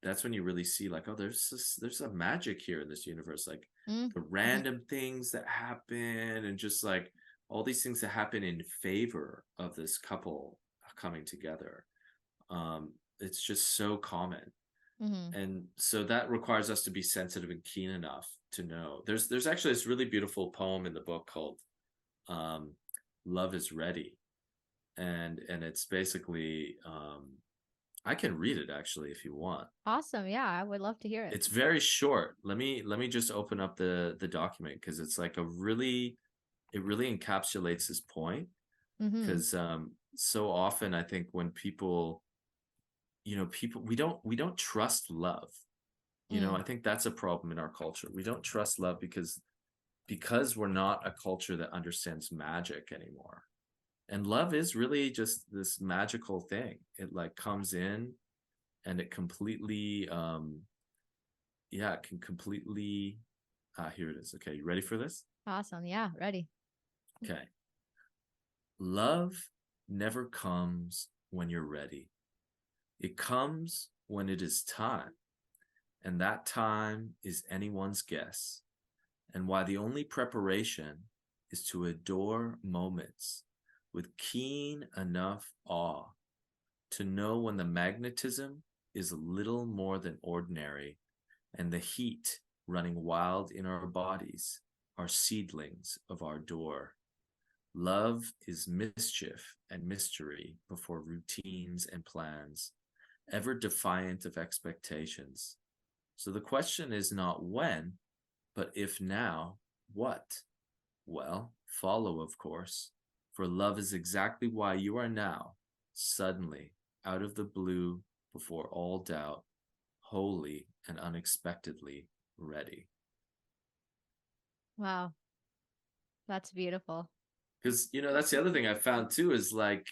that's when you really see like, oh, there's a magic here in this universe, like the Mm-hmm. random things that happen and just like all these things that happen in favor of this couple coming together. It's just so common, Mm-hmm. and so that requires us to be sensitive and keen enough to know. There's actually this really beautiful poem in the book called um, "Love Is Ready," and it's basically I can read it actually if you want. Awesome. Yeah, I would love to hear it. It's very short. Let me just open up the document because it's like it really encapsulates his point. Mm-hmm. Because so often I think when people, people we don't trust love. Mm. I think that's a problem in our culture. We don't trust love because we're not a culture that understands magic anymore. And love is really just this magical thing. It like comes in and it completely yeah, it can completely here it is. Okay, you ready for this? Awesome. Yeah, ready. Okay. Love never comes when you're ready. It comes when it is time, and that time is anyone's guess. And why the only preparation is to adore moments with keen enough awe to know when the magnetism is little more than ordinary and the heat running wild in our bodies are seedlings of our door. Love is mischief and mystery before routines and plans, ever defiant of expectations. So the question is not when, but if now, what? Well, follow, of course, for love is exactly why you are now, suddenly, out of the blue, before all doubt, wholly and unexpectedly ready. Wow, that's beautiful. Because, that's the other thing I found too is like,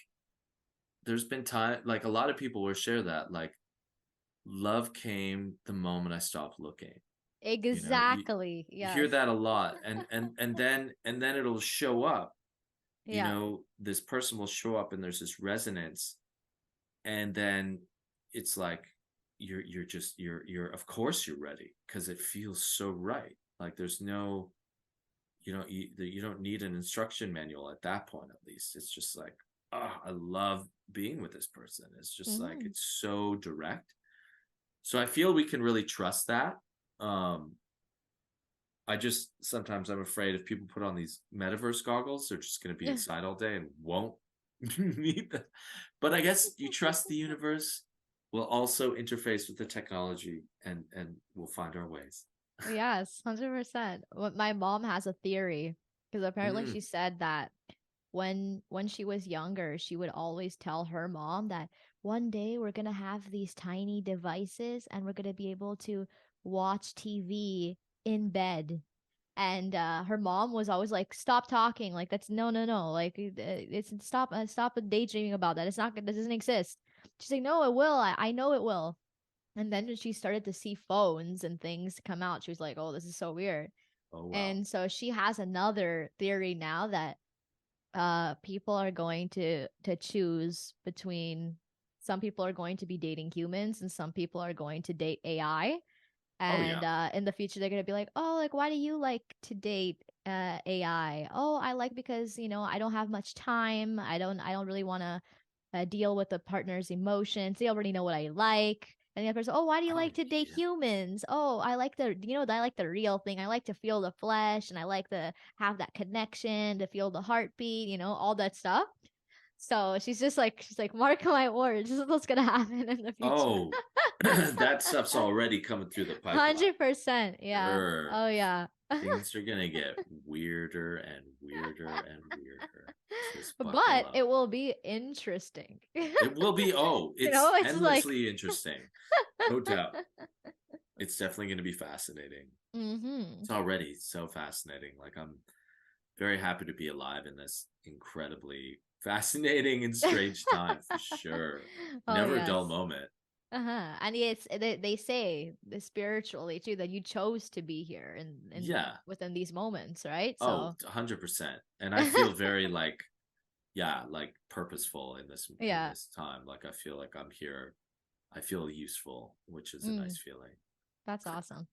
there's been time, like a lot of people will share that, like, love came the moment I stopped looking. You Exactly. hear Yes. that a lot, and then it'll show up. Yeah. This person will show up, and there's this resonance, and then it's like you're of course you're ready because it feels so right. Like there's no you don't need an instruction manual at that point. At least it's just like, oh, I love being with this person. It's just like Mm-hmm. it's so direct. So I feel we can really trust that. um I just sometimes I'm afraid if people put on these metaverse goggles, they're just going to be Yeah. inside all day and won't need them. But I guess you trust the universe will also interface with the technology, and we'll find our ways. Yes, 100%. My mom has a theory because apparently Mm. she said that when she was younger, she would always tell her mom that one day we're gonna have these tiny devices and we're gonna be able to watch TV in bed. And her mom was always like, "Stop talking! Like that's no, no, no! Like it's stop daydreaming about that. It's not that doesn't exist." She's like, "No, it will. I know it will." And then when she started to see phones and things come out, she was like, "Oh, this is so weird." Oh wow. And so she has another theory now that people are going to choose between some people are going to be dating humans and some people are going to date AI. Oh And yeah. in the future they're going to be like, "Oh, like why do you like to date AI?" "Oh, I like because, I don't have much time. I don't really want to deal with the partner's emotions. They already know what I like." And the other person, "Oh, why do you Oh like to date yeah. humans?" "Oh, I like I like the real thing. I like to feel the flesh and I like to have that connection, to feel the heartbeat, all that stuff." So she's like, "Mark my words, this is what's gonna happen in the future." Oh, that stuff's already coming through the pipeline. 100%. Yeah. Er, Oh, yeah. things are gonna get weirder and weirder and weirder. Just buckle But up. it will be interesting. It will be, it's It's like endlessly interesting. No doubt. It's definitely going to be fascinating. mm-hmm. It's already so fascinating. Like, I'm very happy to be alive in this incredibly fascinating and strange time for sure. Oh Never a yes. dull moment. Uh-huh. And they say spiritually too that you chose to be here in Yeah. within these moments, right? Oh, So 100%. And I feel very like, yeah, like purposeful in yeah. this time. Like, I feel like I'm here. I feel useful, which is a Mm, nice feeling. that's awesome.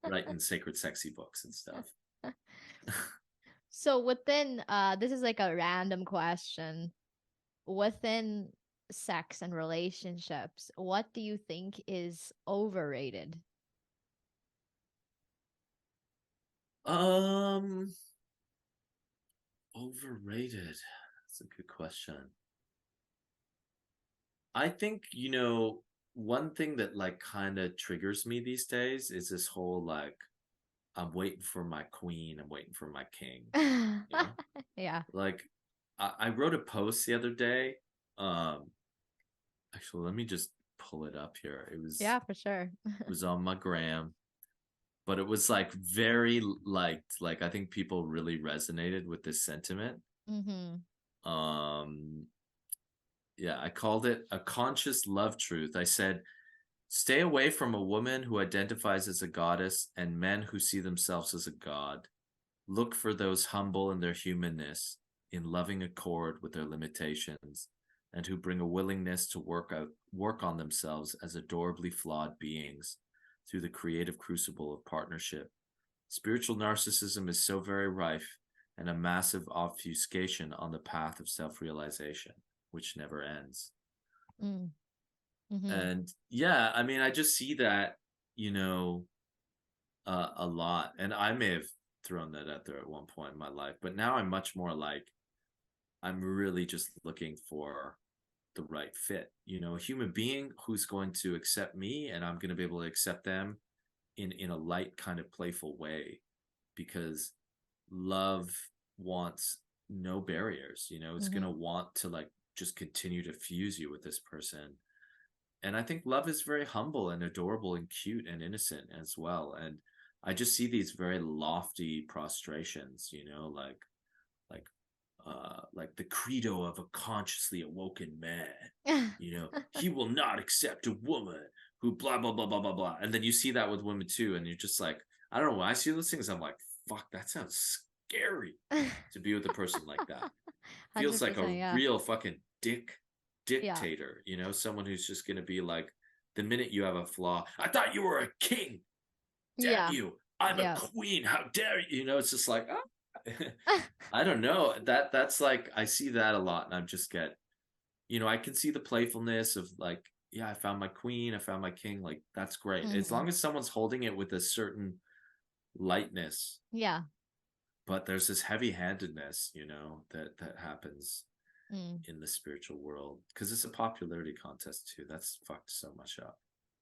Writing sacred sexy books and stuff. So within this is like a random question. Within sex and relationships, what do you think is overrated? um Overrated. That's a good question. I think, one thing that like kind of triggers me these days is this whole like, I'm waiting for my queen, I'm waiting for my king, you know? Yeah. Like, I wrote a post the other day. Um, Actually, let me just pull it up here. Yeah, for sure. It was on my gram, but it was like very liked. Like, I think people really resonated with this sentiment. Mm-hmm. Um, yeah, I called it a conscious love truth. I said, stay away from a woman who identifies as a goddess and men who see themselves as a god. Look for those humble in their humanness, in loving accord with their limitations, and who bring a willingness to work on themselves as adorably flawed beings through the creative crucible of partnership. Spiritual narcissism is so very rife and a massive obfuscation on the path of self-realization, which never ends. Mm. Mm-hmm. And yeah, I mean, I just see that, you know, a lot. And I may have thrown that out there at one point in my life, but now I'm much more like, I'm really just looking for the right fit, a human being who's going to accept me and I'm going to be able to accept them in a light kind of playful way, because love wants no barriers, it's going to Mm-hmm. want to like just continue to fuse you with this person. And I think love is very humble and adorable and cute and innocent as well. And I just see these very lofty prostrations, like like the credo of a consciously awoken man. He will not accept a woman who blah blah blah blah blah blah. And then you see that with women too, and you're just like, I don't know. When I see those things, I'm like, fuck, that sounds scary to be with a person like that. Feels like a 100%, yeah. real fucking Yeah. dictator, someone who's just gonna be like, the minute you have a flaw, I thought you were a king. Damn Yeah. you. I'm a Yeah. queen. How dare you? It's just like, oh. I don't know. That's like, I see that a lot, and I'm just get, I can see the playfulness of like, yeah, I found my queen, I found my king. Like, that's great. As Mm-hmm. long as someone's holding it with a certain lightness, Yeah. but there's this heavy-handedness, that happens Mm. in the spiritual world because it's a popularity contest too. That's fucked so much up,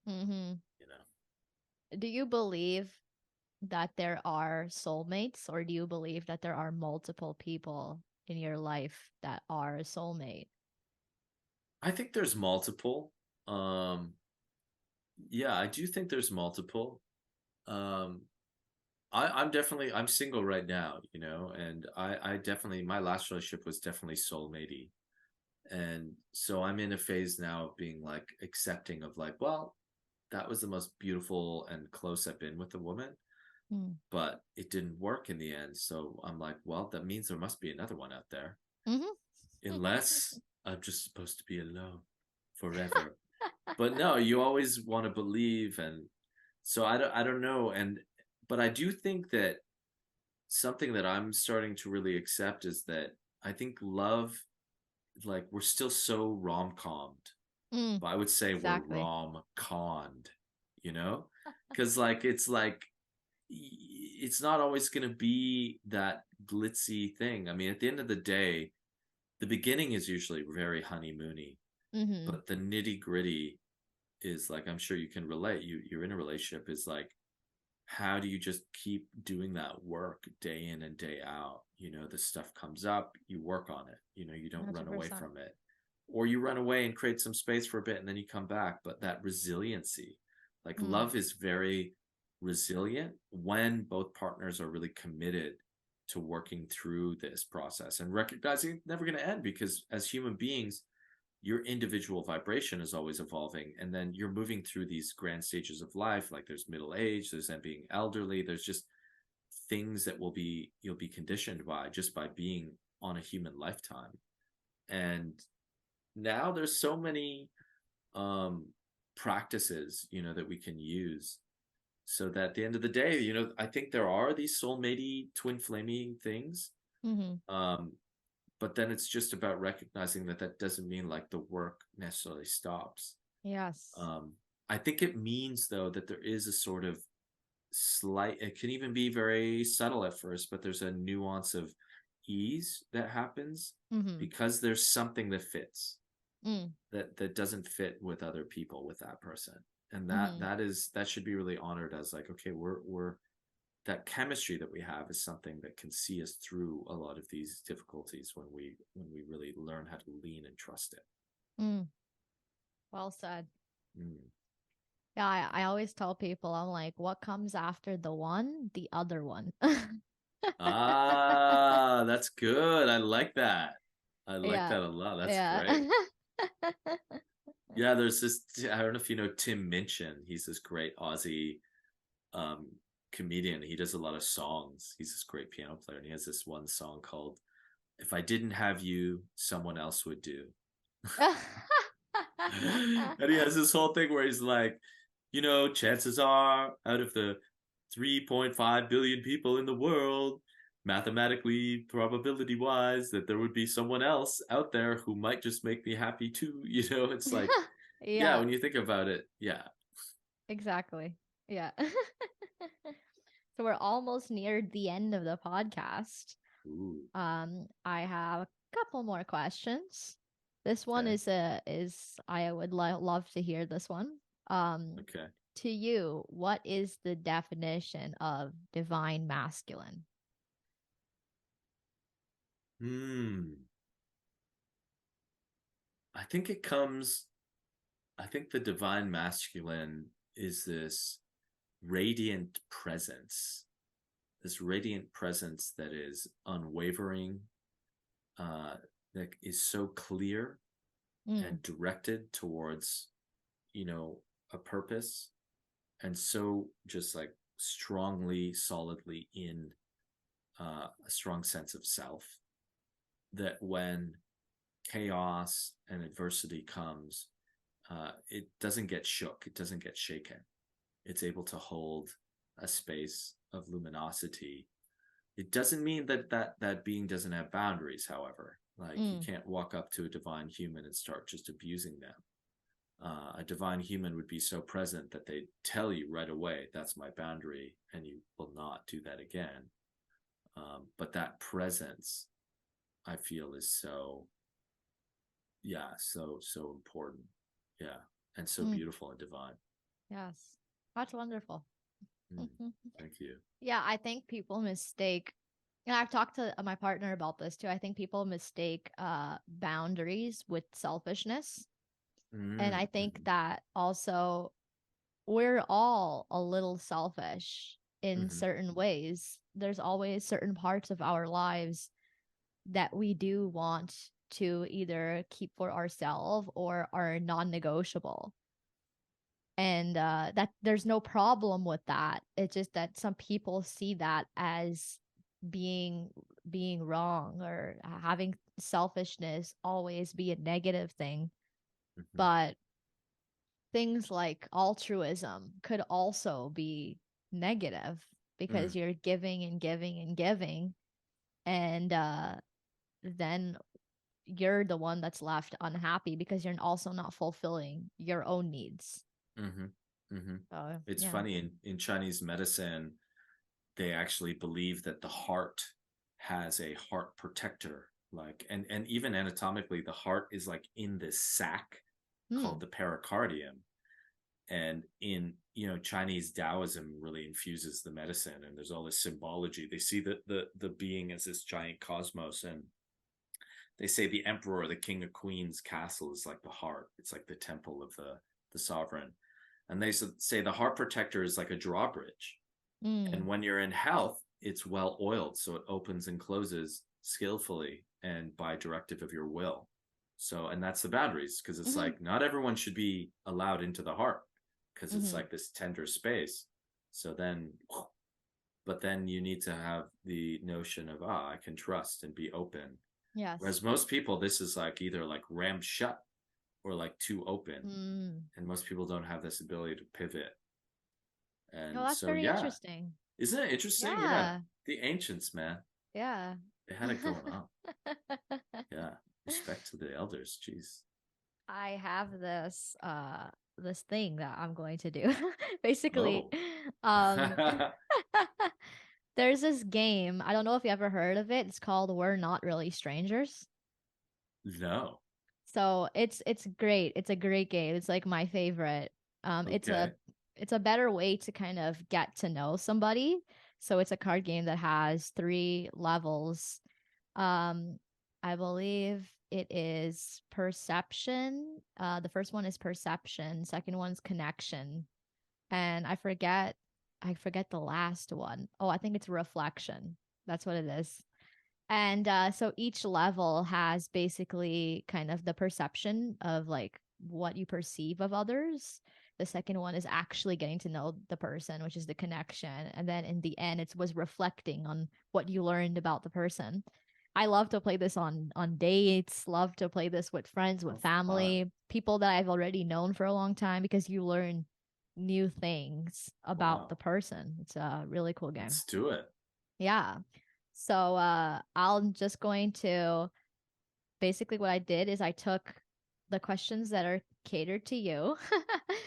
Mm-hmm. you know. Do you believe that there are soulmates, or do you believe that there are multiple people in your life that are a soulmate? I think there's multiple. Um, yeah, I do think there's multiple. Um, I'm single right now, and I definitely, my last relationship was definitely soulmatey. And so I'm in a phase now of being like accepting of like, well, that was the most beautiful and close I've been with a woman, Mm. but it didn't work in the end. So I'm like, well, that means there must be another one out there, Mm-hmm. unless I'm just supposed to be alone forever. But no, you always want to believe. And so I don't know. And but I do think that something that I'm starting to really accept is that I think love, like, we're still so rom-commed. Mm, But I would say we're exactly. rom-conned, you know? Because like it's not always going to be that glitzy thing. I mean, at the end of the day, the beginning is usually very honeymoony, Mm-hmm. but the nitty gritty is like, I'm sure you can relate. You're in a relationship, is like, how do you just keep doing that work day in and day out? The stuff comes up, you work on it, you don't run away 100%. from it. Or you run away and create some space for a bit and then you come back. But that resiliency, like Mm, love is very resilient when both partners are really committed to working through this process and recognizing it's never going to end, because as human beings, your individual vibration is always evolving, and then you're moving through these grand stages of life. Like there's middle age, there's then being elderly, there's just things that you'll be conditioned by just by being on a human lifetime. And now there's so many um practices that we can use, so that at the end of the day, I think there are these soulmatey twin flaming things. mm-hmm. um but then it's just about recognizing that that doesn't mean like the work necessarily stops. Yes. um I think it means, though, that there is a sort of slight, it can even be very subtle at first, but there's a nuance of ease that happens Mm-hmm. because there's something that fits, Mm, that doesn't fit with other people, with that person. And mm-hmm. that should be really honored as like, okay, we're that chemistry that we have is something that can see us through a lot of these difficulties when we really learn how to lean and trust it. Mm. Well said. Mm. Yeah, I always tell people, I'm like, what comes after the one? The other one. Ah, that's good. I like that. I like Yeah. that a lot. That's Yeah. great. Yeah, there's this, I don't know if you know Tim Minchin. He's this great Aussie um comedian. He does a lot of songs. He's this great piano player, and he has this one song called "If I Didn't Have You, Someone Else Would Do." And he has this whole thing where he's like, chances are out of the 3.5 billion people in the world, mathematically, probability wise, that there would be someone else out there who might just make me happy too. It's like, yeah, Yeah, when you think about it, yeah. exactly. Yeah. So we're almost near the end of the podcast. Ooh, I have a couple more questions. This one okay, is I would love to hear this one. Um, okay. to you, what is the definition of divine masculine? Hmm. I think it comes, I think the divine masculine is radiant presence, this radiant presence that is unwavering, uh, that is so clear Mm, and directed towards, you know, a purpose, and so just like strongly, solidly in a strong sense of self, that when chaos and adversity comes, it doesn't get shook, it doesn't get shaken. It's able to hold a space of luminosity. It doesn't mean that being doesn't have boundaries, however. Like, you mm, can't walk up to a divine human and start just abusing them. A divine human would be so present that they tell you right away, that's my boundary, and you will not do that again. But that presence, I feel, is so, yeah, so important. Yeah. And so mm. beautiful and divine. Yes, that's wonderful. Mm, thank you. Yeah, I think people mistake, and I've talked to my partner about this too. I think people mistake boundaries with selfishness. And I Mm, think mm-hmm, that also we're all a little selfish in mm-hmm, certain ways. There's always certain parts of our lives that we do want to either keep for ourselves or are non-negotiable. And that there's no problem with that. It's just that some people see that as being being wrong, or having selfishness always be a negative thing. mm-hmm, But things like altruism could also be negative, because mm, you're giving and giving and giving, and then you're the one that's left unhappy because you're also not fulfilling your own needs. mm-hmm, mm-hmm. So It's yeah. funny, in Chinese medicine, they actually believe that the heart has a heart protector, like, and even anatomically, the heart is like in this sac called Hmm. the pericardium. And in, Chinese Taoism really infuses the medicine, and there's all this symbology. They see the being as this giant cosmos, and they say the emperor or the king or queen's castle is like the heart. It's like the temple of the sovereign. And they say the heart protector is like a drawbridge. And Mm. when you're in health, it's well oiled, so it opens and closes skillfully and by directive of your will. So, and that's the boundaries, because it's Mhm. like not everyone should be allowed into the heart, because it's Mhm. like this tender space. So then, but then you need to have the notion of, I can trust and be open. Yes. Whereas most people, this is like either like rammed shut or like too open. Mm. And most people don't have this ability to pivot. Oh, And that's so, very yeah, interesting. isn't it interesting? Yeah, Yeah. the ancients, man, Yeah. they had it going on. Yeah, respect to the elders. Jeez. I have this thing that I'm going to do. Basically, Oh, um there's this game. I don't know if you ever heard of it. It's called We're Not Really Strangers. no. So it's great. It's a great game. It's like my favorite. It's a Okay. it's a better way to kind of get to know somebody. So it's a card game that has 3 levels. Um, I believe it is perception. The first one is perception. Second one's connection, and I forget the last one. Oh, I think it's reflection. That's what it is. And so each level has basically kind of the perception of like what you perceive of others. The second one is actually getting to know the person, which is the connection. And then in the end, it was reflecting on what you learned about the person. I love to play this on dates, love to play this with friends, with Oh, fun. family, people that I've already known for a long time because you learn new things about the Wow. person. It's a really cool game. Let's do it. Yeah. So I'm just going to basically what I did is I took the questions that are catered to you,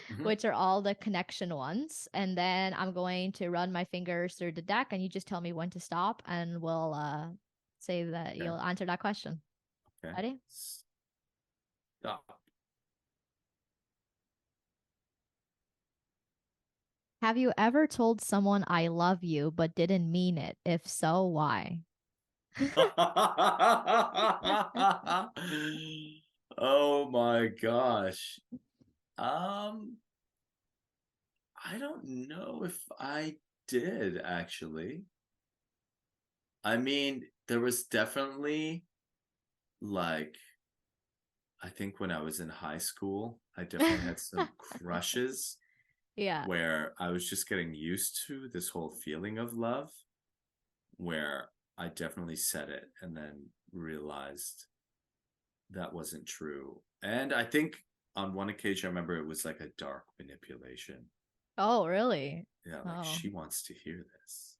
Hmm. which are all the connection ones, and then I'm going to run my fingers through the deck, and you just tell me when to stop, and we'll say that Okay. you'll answer that question. Okay. Ready? Stop. Have you ever told someone I love you but didn't mean it? If so, why? Oh my gosh. Um, I don't know if I did actually. I mean, there was definitely like, I think when I was in high school, I definitely had some crushes Yeah, where I was just getting used to this whole feeling of love, where I definitely said it and then realized that wasn't true. And I think on one occasion, I remember it was like a dark manipulation. oh really? Yeah, like Oh. she wants to hear this.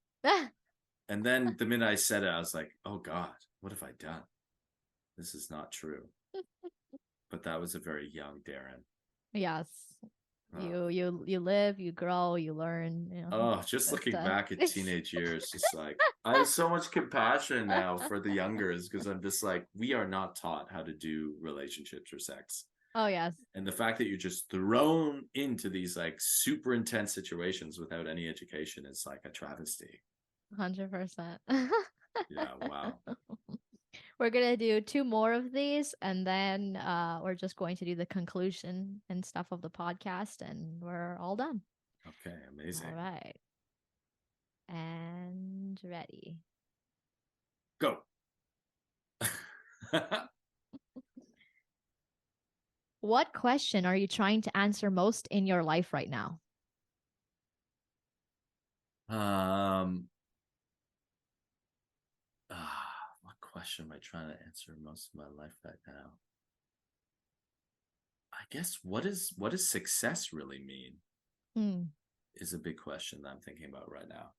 And then the minute I said it, I was like, oh God, what have I done? This is not true. But that was a very young Darren. Yes. Oh, You live, you grow, you learn, just But looking back at teenage years, just like I have so much compassion now for the youngers, because I'm just like, we are not taught how to do relationships or sex. Oh yes, And the fact that you're just thrown into these like super intense situations without any education is like a travesty. 100%. Yeah, wow. We're gonna do 2 more of these, and then we're just going to do the conclusion and stuff of the podcast, and we're all done. Okay, All amazing. right, and ready. Go. What question are you trying to answer most in your life right now? um, what question am I trying to answer most of my life right now? I guess what does success really mean Hmm. is a big question that I'm thinking about right now.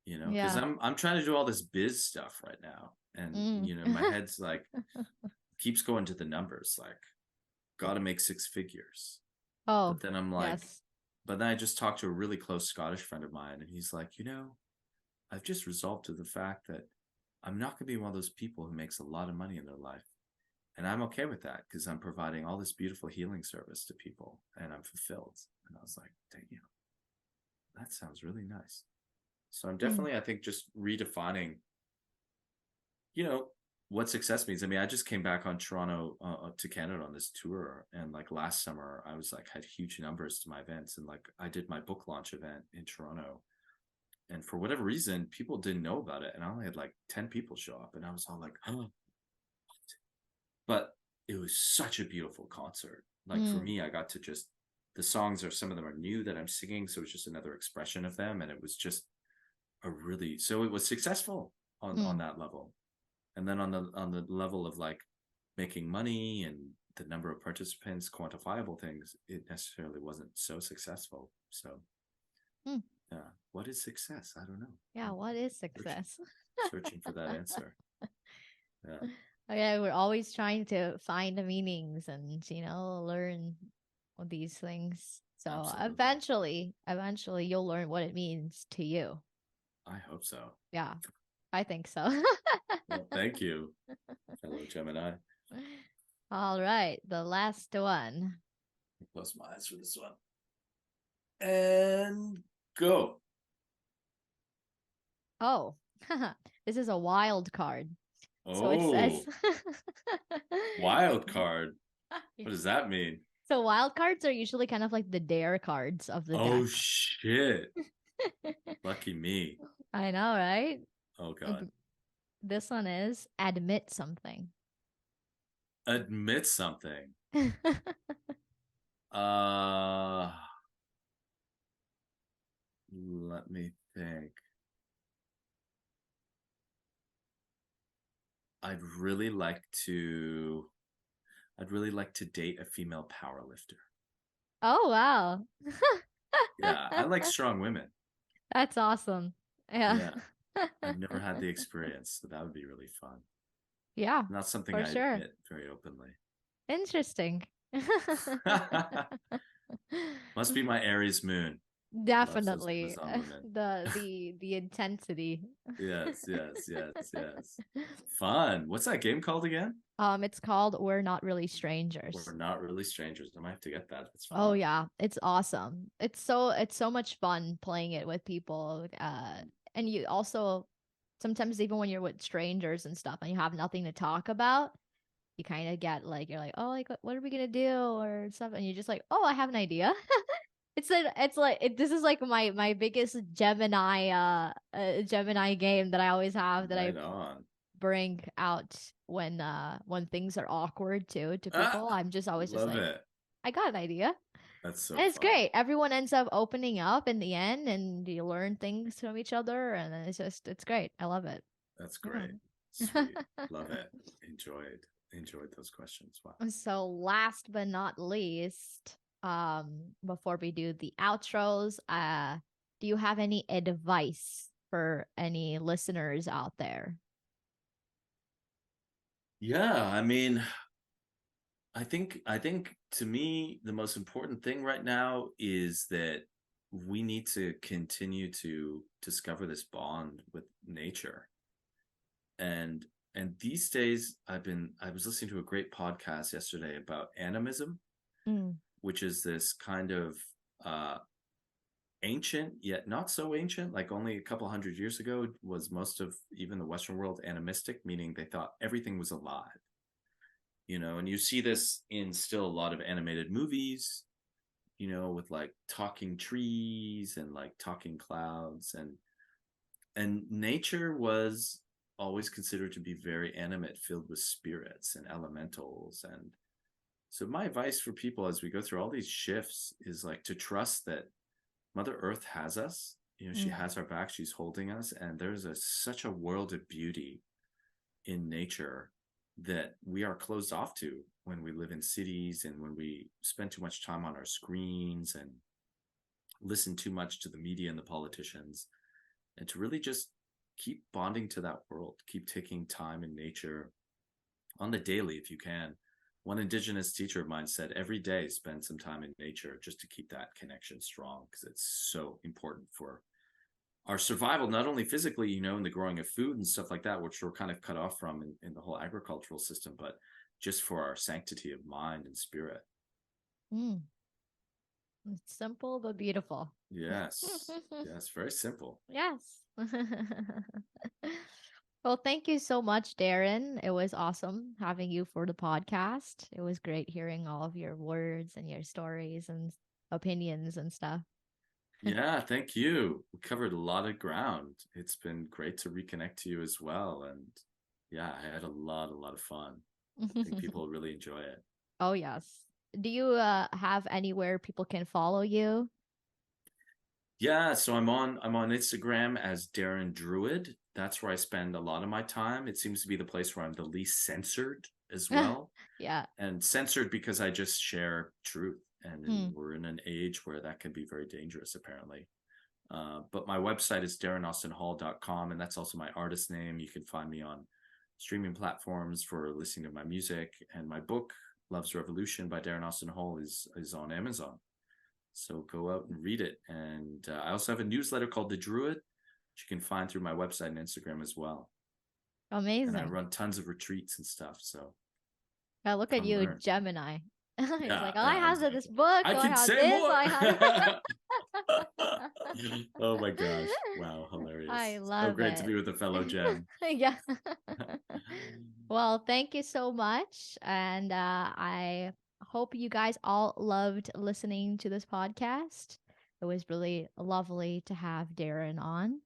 Because Yeah. I'm trying to do all this biz stuff right now, and Mm. my head's like keeps going to the numbers, like got to make 6 figures. Oh, But then I'm like, yes. but then I just talked to a really close Scottish friend of mine, and he's like, I've just resolved to the fact that I'm not going to be one of those people who makes a lot of money in their life. And I'm okay with that because I'm providing all this beautiful healing service to people and I'm fulfilled. And I was like, dang, that sounds really nice. So I'm Mm, definitely, I think, just redefining, what success means. I mean, I just came back on Toronto to Canada on this tour, and like last summer, I was like had huge numbers to my events, and like I did my book launch event in Toronto, and for whatever reason, people didn't know about it, and I only had like 10 people show up, and I was all like, oh, but it was such a beautiful concert. Like for mm, me, I got to just the songs are some of them are new that I'm singing, so it's just another expression of them, and it was just a really so it was successful on mm, that level. And then on the level of like making money and the number of participants, quantifiable things, it necessarily wasn't so successful. So mm. yeah, what is success? I don't know. Yeah, I'm what is searching success? searching for that answer. Yeah, Oh, yeah, we're always trying to find the meanings and, learn these things. So absolutely. eventually you'll learn what it means to you. I hope so. Yeah, I think so. Well, thank you, fellow Gemini. All right, the last one. Close my eyes for this one. And go. Oh, this is a wild card. So it says, Oh, wild card. What does that mean? so wild cards are usually kind of like the dare cards of the Oh deck. shit. Lucky me. I know, right? Oh god. And this one is admit something. Admit something. Uh let me think. I'd really like to I'd really like to date a female powerlifter. Oh, wow. Yeah, I like strong women. That's awesome. Yeah. Yeah. I've never had the experience, so that would be really fun. Yeah, Not something for I sure. admit very openly. Interesting. Must be my Aries moon. Loves Definitely. on women. The intensity. Yes, yes, yes, yes. Fun. What's that game called again? It's called We're Not Really We're Strangers. not really strangers. I might have to get that. It's Oh fun. yeah, it's awesome. It's so much fun playing it with people. And you also sometimes even when you're with strangers and stuff and you have nothing to talk about, you kind of get like you're like, "Oh, like what are we going to do?" or stuff and you're just like, "Oh, I have an idea." This is like my biggest Gemini game that I always have that I Right on. bring out when things are awkward too to Ah, people. I'm just always just love like, it. I got an idea. That's so And it's fun. great. Everyone ends up opening up in the end and you learn things from each other and it's great. I love it. That's great. Yeah. Sweet. Love it. Enjoyed those questions. Wow. So last but not least, before we do the outros, do you have any advice for any listeners out there? Yeah, I mean, I think to me the most important thing right now is that we need to continue to discover this bond with nature. And and these days I was listening to a great podcast yesterday about animism, Mm, which is this kind of uh ancient yet not so ancient, like only a couple hundred years ago was most of even the Western world animistic, meaning they thought everything was alive. And you see this in still a lot of animated movies, with like talking trees and like talking clouds, and nature was always considered to be very animate, filled with spirits and elementals. And so my advice for people as we go through all these shifts is like to trust that Mother Earth has us. She mm, has our back, she's holding us, and there's such a world of beauty in nature that we are closed off to when we live in cities and when we spend too much time on our screens and listen too much to the media and the politicians, and to really just keep bonding to that world, keep taking time in nature on the daily if you can. One indigenous teacher of mine said every day spend some time in nature just to keep that connection strong because it's so important for our survival, not only physically, in the growing of food and stuff like that, which we're kind of cut off from in the whole agricultural system, but just for our sanctity of mind and spirit. Mm, it's simple but beautiful. Yes. Yes. Very simple. Yes. Well, thank you so much, Darren. It was awesome having you for the podcast. It was great hearing all of your words and your stories and opinions and stuff. Yeah. Thank you. We covered a lot of ground. It's been great to reconnect to you as well. And yeah, I had a lot of fun. I think people will really enjoy it. Oh, yes. Do you have anywhere people can follow you? Yeah, so I'm on Instagram as Darren Druid. That's where I spend a lot of my time. It seems to be the place where I'm the least censored as well. Yeah. And censored because I just share truth. And Hmm. we're in an age where that can be very dangerous, apparently. But my website is darrenaustinhall.com, and that's also my artist name. You can find me on streaming platforms for listening to my music. And my book, Love's Revolution by Darren Austin Hall, is on Amazon. So go out and read it. And I also have a newsletter called The Druid, which you can find through my website and Instagram as well. And I Amazing. run tons of retreats and stuff. So Yeah, look at come you, learn. Gemini. He's Yeah, like, oh, I yeah, have this exactly. book. I Oh, I can have say this. Oh, more. I have. Oh my gosh. Wow, I hilarious. So love great to it. be with a fellow gem. Yeah. Well, thank you so much. And I hope you guys all loved listening to this podcast. It was really lovely to have Darren on.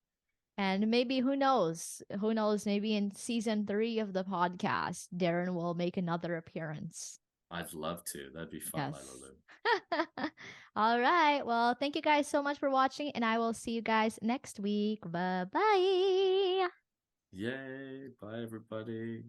And maybe who knows? Who knows? Maybe in season 3 of the podcast, Darren will make another appearance. I'd love to. That'd be fun, Yes. Laylalu. All right. Well, thank you guys so much for watching, and I will see you guys next week. Bye bye. Yay. Bye, everybody.